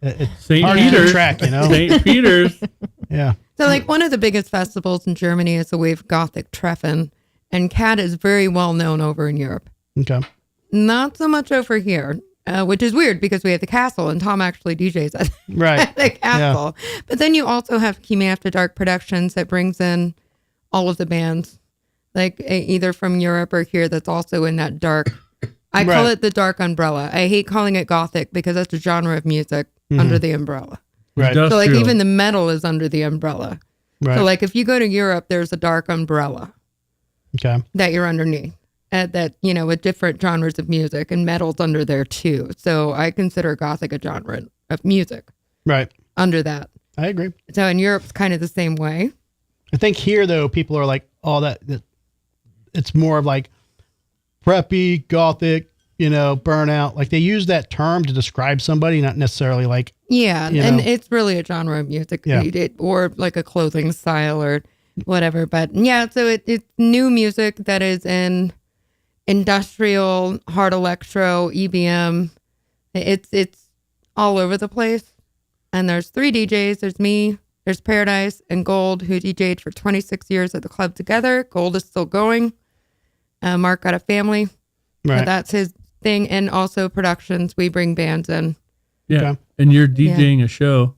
It's St. hard to keep Peter's. track, St. Peter's. Yeah. So like one of the biggest festivals in Germany is the Wave Gothic Treffen, and Cat is very well known over in Europe. Okay. Not so much over here, which is weird because we have the castle and Tom actually DJs at Right. the castle. But then you also have Me After Dark Productions that brings in all of the bands, like either from Europe or here that's also in that dark. I call it the dark umbrella. I hate calling it Gothic because that's a genre of music under the umbrella. Right. So like Industrial. even the metal is under the umbrella. Right. So like if you go to Europe, there's a dark umbrella Okay. that you're underneath. That with different genres of music, and metal's under there too. So I consider Gothic a genre of music Right. under that. I agree. So in Europe, it's kind of the same way. I think here though, people are like, that it's more of like preppy, gothic, burnout. Like they use that term to describe somebody, not necessarily like. Yeah, and it's really a genre of music, Yeah. or like a clothing style or whatever. But yeah, so it's new music that is in industrial, hard electro, EBM. It's all over the place. And there's 3 DJs. There's me, there's Paradise, and Gold, who DJ'd for 26 years at the club together. Gold is still going. Mark got a family. Right. So that's his thing. And also productions. We bring bands in. Yeah. Okay. And you're DJing a show.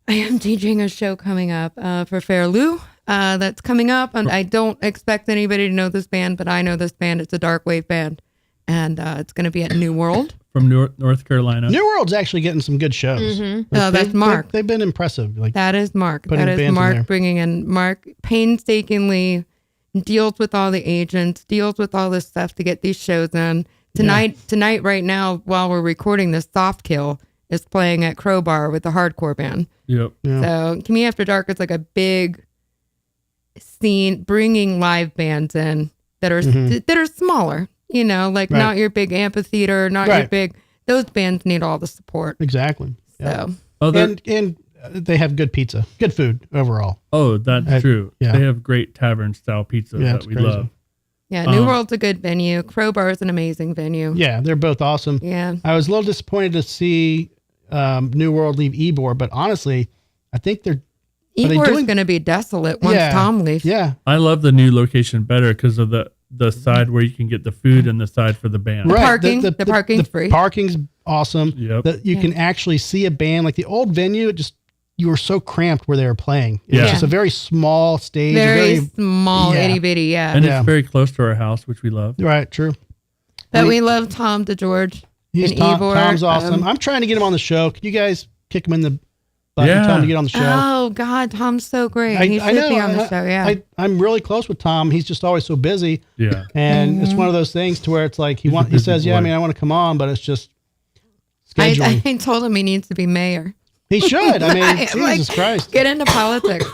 I am DJing a show coming up for Fair Lou. That's coming up. And I don't expect anybody to know this band, but I know this band. It's a dark wave band. And it's going to be at New World. From North Carolina. New World's actually getting some good shows. That's Mark. They've been impressive. Like That is Mark. putting That is bands in there. Mark bringing in. Mark painstakingly deals with all the agents, deals with all this stuff to get these shows in. Tonight, right now, while we're recording this, Soft Kill is playing at Crowbar with the hardcore band. Yep. Yeah. So Me After Dark is like a big scene, bringing live bands in that are smaller. Like Right. not your big amphitheater, not your Right. big. Those bands need all the support. Exactly. Yeah. So Oh, And they have good pizza, good food overall. that's true. yeah. They have great tavern style pizza Yeah, that it's we crazy. love. yeah, New World's a good venue. Crowbar is an amazing venue. Yeah, they're both awesome. Yeah. I was a little disappointed to see New World leave Ybor, but honestly, I think they're they Ybor is doing- going to be desolate once Yeah. Tom leaves. yeah. I love the new location better because of the side where you can get the food and the side for the band. Right. parking- the parking's free. Parking's awesome. Yep. You can actually see a band like the old venue. You were so cramped where they were playing. It was Yeah. just a very small stage. Very small, yeah. itty bitty, yeah. And Yeah. it's very close to our house, which we love. right. True. But we love Tom DeGeorge and Ybor. Tom's awesome. I'm trying to get him on the show. Can you guys kick him in the butt and tell him to get on the show? Oh God, Tom's so great. He should be on the show. Yeah. I'm really close with Tom. He's just always so busy. Yeah. And it's one of those things to where it's like he busy says, yeah, I boy. mean, I want to come on, but it's just scheduling. I told him he needs to be mayor. He should. I mean, I'm Jesus like, Christ. Get into politics.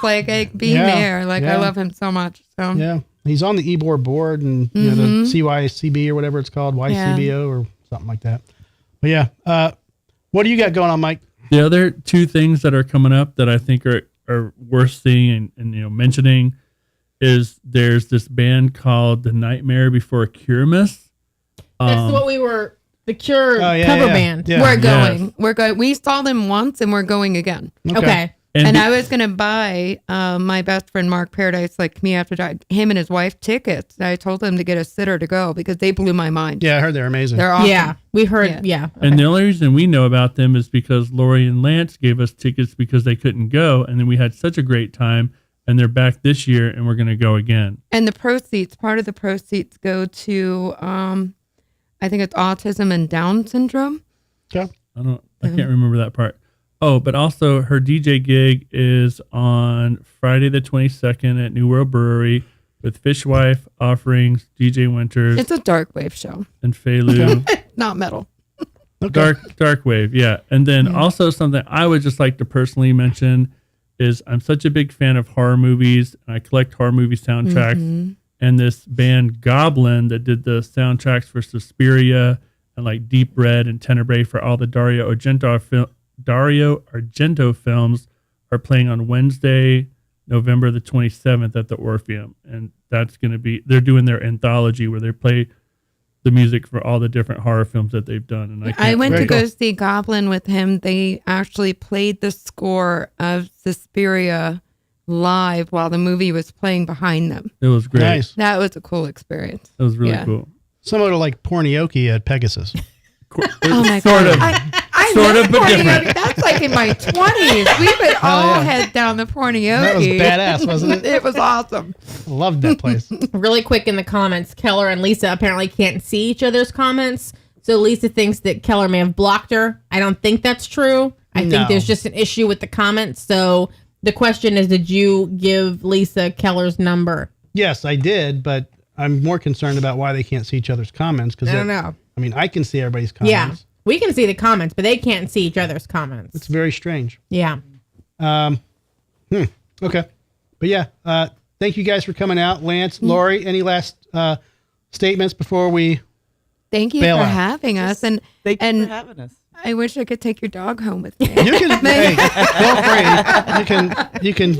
Be Yeah, mayor. I yeah. love him so much. So Yeah. He's on the Ybor board and the CYCB or whatever it's called, YCBO or something like that. But yeah. What do you got going on, Mike? The other 2 things that are coming up that I think are worth seeing and mentioning is there's this band called The Nightmare Before Curimus. That's what we were. The Cure Oh, yeah, cover yeah. band. Yeah. we're going. Yes. We're going. We saw them once and we're going again. Okay. And the- I was going to buy my best friend Mark Paradise, like Me After Dark, him and his wife tickets. I told him to get a sitter to go because they blew my mind. Yeah, I heard they're amazing. They're awesome. Yeah, we heard. Yeah. And the only reason we know about them is because Lori and Lance gave us tickets because they couldn't go. And then we had such a great time. And they're back this year and we're going to go again. And the proceeds, part of the proceeds go to, I think it's autism and Down syndrome. Okay. I don't I can't remember that part. Oh, but also her DJ gig is on Friday the 22nd at New World Brewery with Fishwife, Offerings, DJ Winters. It's a dark wave show, and Feilu. not metal. Okay. Dark wave, yeah. And then also something I would just like to personally mention is I'm such a big fan of horror movies, and I collect horror movie soundtracks. And this band Goblin that did the soundtracks for Suspiria and like Deep Red and Tenebrae for all the Dario Argento films are playing on Wednesday, November the 27th at the Orpheum. And that's going to be, they're doing their anthology where they play the music for all the different horror films that they've done. And I went to go see Goblin with him. They actually played the score of Suspiria live while the movie was playing behind them. It was great. Nice. That was a cool experience. It was really cool. Similar to like Pornioke at Pegasus. Oh my Sort God. of. I Sort love of, but Pornioke. different. That's like in my 20s. We would all head down the Pornioke. That was badass, wasn't it? It was awesome. I loved that place. Really quick in the comments, Keller and Lisa apparently can't see each other's comments. So Lisa thinks that Keller may have blocked her. I don't think that's true. I think there's just an issue with the comments. So the question is, did you give Lisa Keller's number? Yes, I did, but I'm more concerned about why they can't see each other's comments. I don't know. I mean, I can see everybody's comments. Yeah. We can see the comments, but they can't see each other's comments. It's very strange. Yeah. Okay. But yeah, thank you guys for coming out. Lance, Lori, any last statements before we Thank you bail for out? having us. And Thank you for having us. I wish I could take your dog home with me. You can, hey, feel free. You can.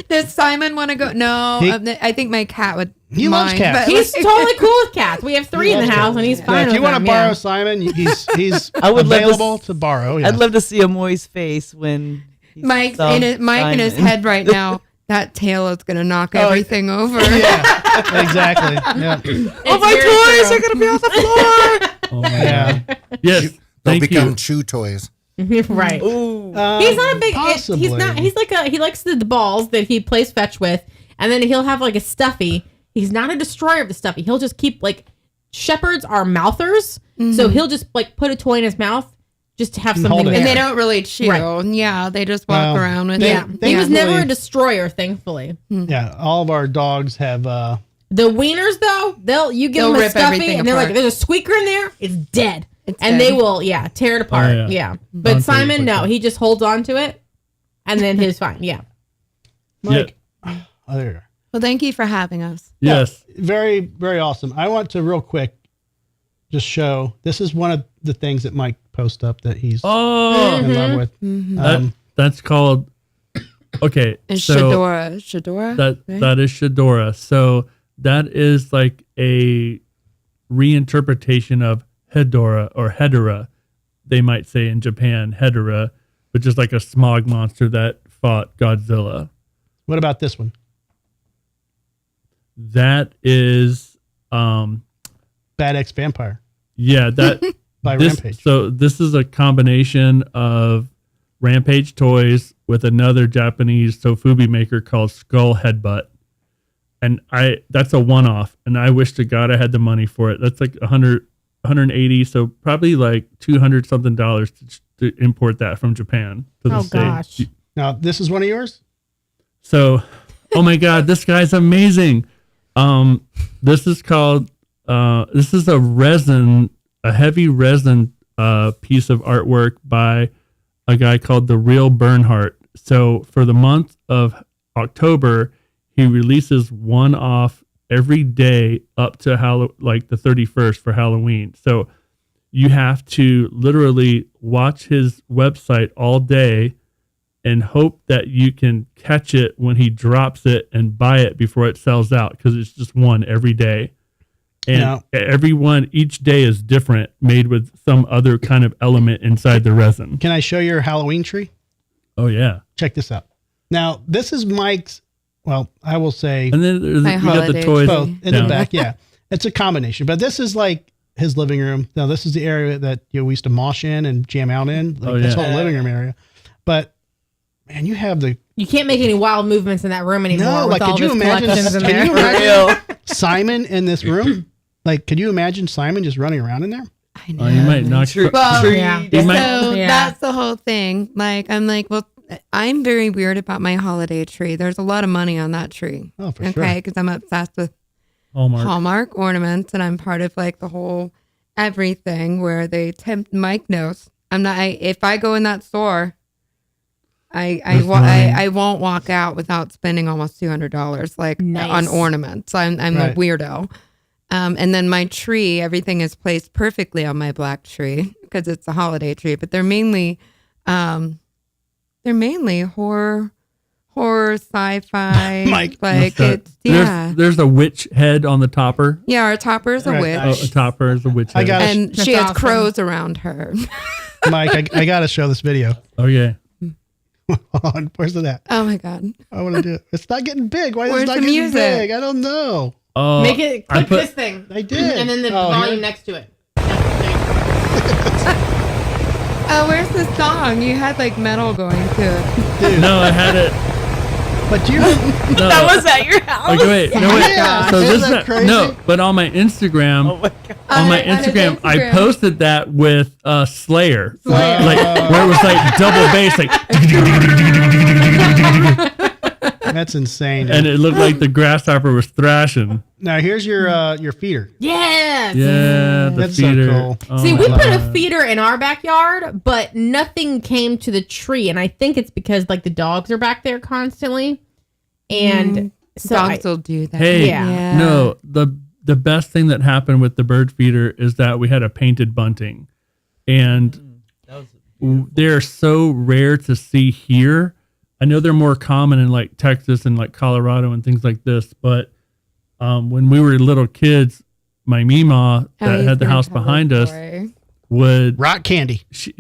Does Simon want to go? No, I think my cat would. He loves mind, cats. but- He's totally cool with cats. We have 3 in the house, and he's Yeah, fine if with you want to them, borrow yeah. Simon, he's I would love to available to borrow. Yes. I'd love to see Amoy's face when he's Mike saw in his Simon. head right now. That tail is going to knock everything over. Yeah, exactly. Yeah. Oh, my toys are gonna be on the floor. Oh my Yeah. God. Yes. They'll Thank become you. chew toys. Right. Ooh. He's not a big. Possibly. He's not. He's like he likes the balls that he plays fetch with, and then he'll have like a stuffy. He's not a destroyer of the stuffy. He'll just keep like shepherds are mouthers, so he'll just like put a toy in his mouth just to have something hold it. there. And they don't really chew. Right. Yeah, they just walk around with Yeah, it. he was never Thankfully- a destroyer, thankfully. Yeah. All of our dogs have. The wieners though, they'll give They'll them a rip stuffy, everything and they're like, apart. "There's a squeaker in there, it's dead." It's And dead. they will, tear it apart. Oh, yeah. Yeah. But Don't do it Simon, like no, that. he just holds on to it, and then he's fine. Yeah. Mike. Oh, there you are. Well, thank you for having us. Yes. Very, very awesome. I want to real quick just show. This is one of the things that Mike posts up that he's Oh, in love with. that's called. Okay. And so Shadora. right? that is Shadora. So that is like a reinterpretation of Hedora or Hedera, they might say in Japan, Hedera, which is like a smog monster that fought Godzilla. What about this one? That is, Bad Ex Vampire yeah, that by this, Rampage. So this is a combination of Rampage toys with another Japanese tofubi maker called Skull Headbutt. And that's a one-off, and I wish to God I had the money for it. That's like 180, so probably like $200 something to import that from Japan to the Oh, States. gosh. Now, this is one of yours? So, oh my God, this guy's amazing. This is called, this is a heavy resin piece of artwork by a guy called The Real Bernhardt. So for the month of October, he releases one off every day up to like the 31st for Halloween. So you have to literally watch his website all day and hope that you can catch it when he drops it and buy it before it sells out, because it's just one every day. And Yeah. every one, each day is different, made with some other kind of element inside the resin. Can I show your Halloween tree? Oh, yeah. Check this out. Now, this is Mike's, well, I will say And then we got the holiday toys. both in the down. back. Yeah. It's a combination, but this is like his living room. Now, this is the area that we used to mosh in and jam out in, like Oh, this yeah. whole living room area. But man, you have the You can't make any wild movements in that room anymore. no, with like all could you this imagine? collections in Can there. you imagine Simon in this room? Like, could you imagine Simon just running around in there? I know. You might knock. Well, Yeah. You might- so Yeah. that's the whole thing. Like, I'm like, well, I'm very weird about my holiday tree. There's a lot of money on that tree. Oh, for sure. Okay, because I'm obsessed with Hallmark ornaments, and I'm part of like the whole everything where they tempt. Mike knows I'm not. If I go in that store, I won't walk out without spending almost $200 like Nice. on ornaments. I'm Right. a weirdo. And then my tree, everything is placed perfectly on my black tree because it's a holiday tree. But they're mainly horror, sci-fi. Mike. Like it's There's a witch head on the topper. yeah. Our topper is a Right. witch, Oh, a topper is a witch head. I got and That's she has awesome. crows around her. Mike, I got to show this video. Okay. Hold on, where's it at? Oh my god! I want to do it. It's not getting big. Why is it Where's not the getting music? big? I don't know. Make it I click put- this thing. I did. And then the Oh, volume here? next to it. Oh, where's the song? You had like metal going to it. No, I had it. But do you? No. That was at your house. Okay, wait. No, wait. Yeah. So Isn't this that crazy? no, but on my Instagram, Oh my God. on my On his Instagram, I Instagram. posted that with Slayer, Slayer. like where it was like double bass, like, That's insane. Dude. and it looked like the grasshopper was thrashing. Now here's your feeder. Yes. Yeah, the That's so feeder. cool. Oh See, my we put a God. feeder in our backyard, but nothing came to the tree, and I think it's because like the dogs are back there constantly, and so Dogs will do that. Hey, Yeah. no, the best thing that happened with the bird feeder is that we had a painted bunting, and they're so rare to see here. I know they're more common in like Texas and like Colorado and things like this, but when we were little kids, my Mima that had the house behind us would Rock candy. she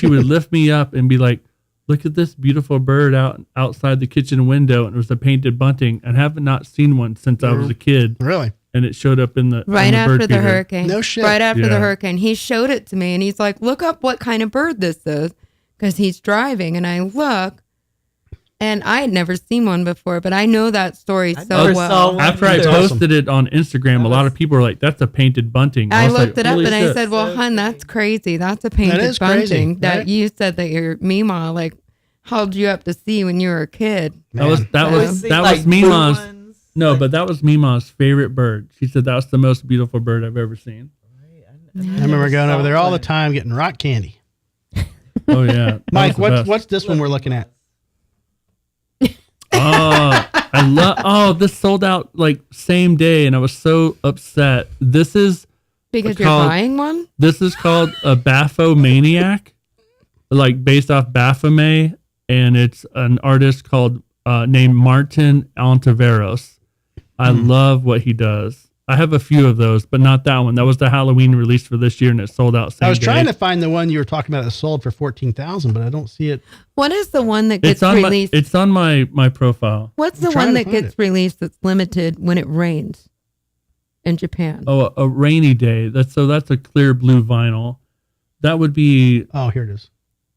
would lift me up and be like, "Look at this beautiful bird outside the kitchen window," and it was a painted bunting. And haven't not seen one since I was a kid. Really? And it showed up in the Right on the after bird the feeder. hurricane. No shit. Right after the Yeah. hurricane. He showed it to me and he's like, look up what kind of bird this is. Because he's driving. And I look and I had never seen one before, but I know that story so never well. saw one. After I That's posted it on Instagram, a lot of people were like, "That's a painted bunting." I was looked like, it up "Holy and I shit." said, well, So hun, that's crazy. That's a painted is crazy, bunting that right? you said that your Mima like held you up to see when you were a kid. that was Like blue Mima's. ones. No, but that was Mima's favorite bird. She said that was the most beautiful bird I've ever seen. I remember going over there all the time getting rock candy. Oh yeah, that Mike, was the best. what's this one we're looking at? Oh, I love. Oh, this sold out like same day, and I was so upset. This is Because It's you're called- buying one? This is called a Baphomaníac, like based off Baphomet, and it's an artist called named Martin Ontiveros. I love what he does. I have a few of those, but not that one. That was the Halloween release for this year, and it sold out same I was day. trying to find the one you were talking about that sold for 14,000, but I don't see it. What is the one that gets It's on released? it's on my profile. What's I'm the trying one to that find gets it. released that's limited when it rains in Japan? Oh, a rainy day. That's a clear blue vinyl. That would be. Oh, here it is.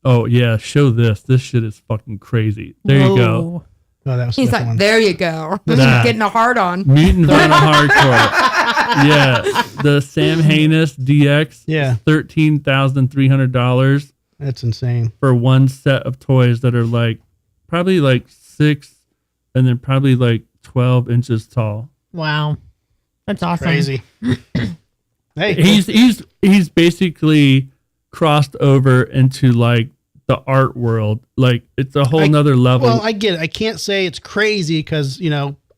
Oh yeah, show this. This shit is fucking crazy. There you go. Oh, that was He's the like, one. there you go. That. Getting a hard on. Mutant Vinyl Hardcore. Yeah, the Sam Haynes DX. Yeah. $13,300 That's insane. for one set of toys that are like probably like 6 and then probably like 12 inches tall. Wow. That's awesome. Crazy. Hey, He's basically crossed over into like the art world. Like it's a whole nother level. well, I get it. I can't say it's crazy because,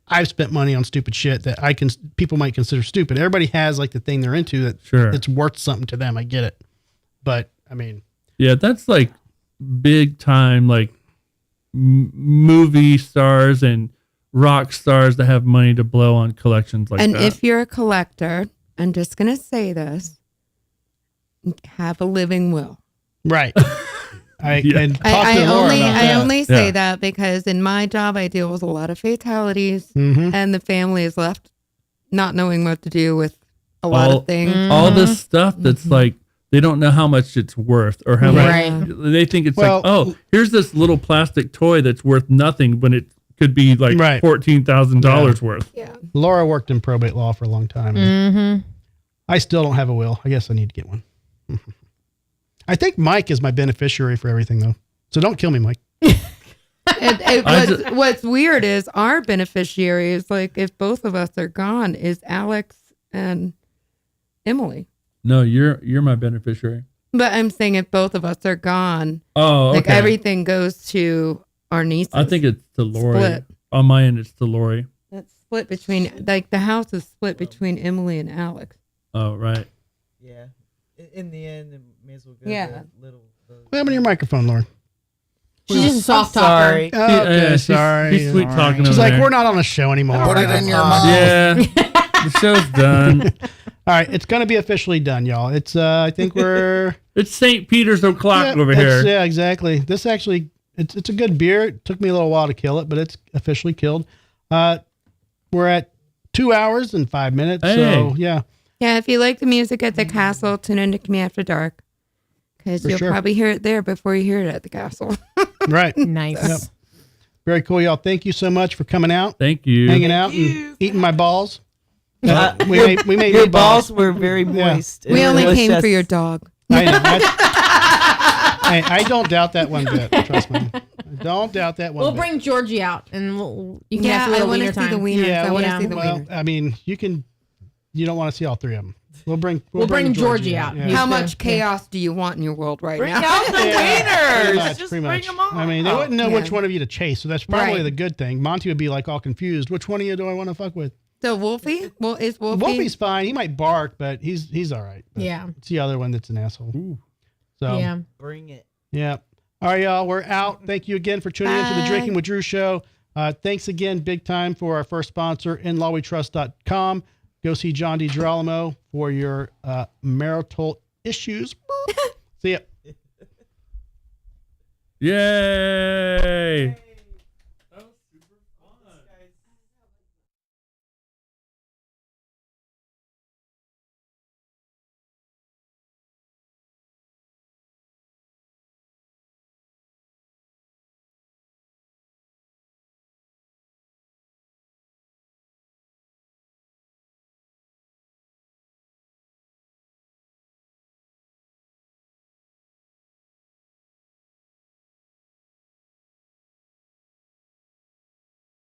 I've spent money on stupid shit that people might consider stupid. Everybody has like the thing they're into that Sure. it's worth something to them. I get it. But I mean, Yeah, that's like big time, like movie stars and rock stars that have money to blow on collections like And that. if you're a collector, I'm just going to say this, have a living will. right. Yeah. And talk to Laura about I that. only say Yeah. that because in my job, I deal with a lot of fatalities Mhm. and the family is left not knowing what to do with a lot All- of things. all this stuff that's like they don't know how much it's worth or how Right. much they think it's Well- like, oh, here's this little plastic toy that's worth nothing when it could be like Right. $14,000 worth. Yeah. Laura worked in probate law for a long time. Mm-hmm. I still don't have a will. I guess I need to get one. I think Mike is my beneficiary for everything, though. So don't kill me, Mike. What's weird is our beneficiary is like, if both of us are gone, is Alex and Emily. No, you're my beneficiary. But I'm saying if both of us are gone, okay. Like everything goes to our nieces. I think it's to Lori. Split. On my end, it's to Lori. It's split between, like the house is split between Emily and Alex. Oh, right. Yeah. In the end, it may as well go to little. What happened to your microphone, Lauren? She's just a soft talker. Sorry. Okay, sorry. She's sweet talking. She's over like, there. we're not on a show anymore. Put it in your mouth. Yeah, the show's done. All right, it's going to be officially done, y'all. It's I think we're It's St. Peter's o'clock over here. Yeah, exactly. This actually, it's a good beer. It took me a little while to kill it, but it's officially killed. We're at 2 hours and 5 minutes. Hey. So yeah. Yeah, if you like the music at the castle, tune in to Me After Dark. Because For you'll sure. probably hear it there before you hear it at the castle. Right. Nice. Yep. Very cool, y'all. Thank you so much for coming out, Thank you. hanging out, and eating my balls. We made Your new balls. balls were very moist. We and only came delicious. for your dog. I know. I don't doubt that one bit. Trust me. I don't doubt that one We'll bit. bring Georgie out, and you can Yeah, have a I little want to wiener see time. the wieners. Yeah, I want to yeah. see the Well, wieners. I mean, you don't want to see all three of them. We'll bring Georgie out. Yeah. He's How the- much chaos do you want in your world right Bring now? out the Pretty wieners. much, Just pretty bring much. them on. I mean, they wouldn't know which Yeah. one of you to chase, so that's probably Right. the good thing. Monty would be like all confused. Which one of you do I want to fuck with? So Wolfie? Well, is Wolfie? Wolfie's fine. He might bark, but he's all right. But Yeah. It's the other one that's an asshole. Ooh. So Yeah. Bring it. yeah. All right, y'all. We're out. Thank you again for tuning in to the Bye. Drinking with Drew show. Thanks again, big time, for our first sponsor, inlawwetrust.com. Go see John DiGirolamo for your marital issues. See ya. Yay!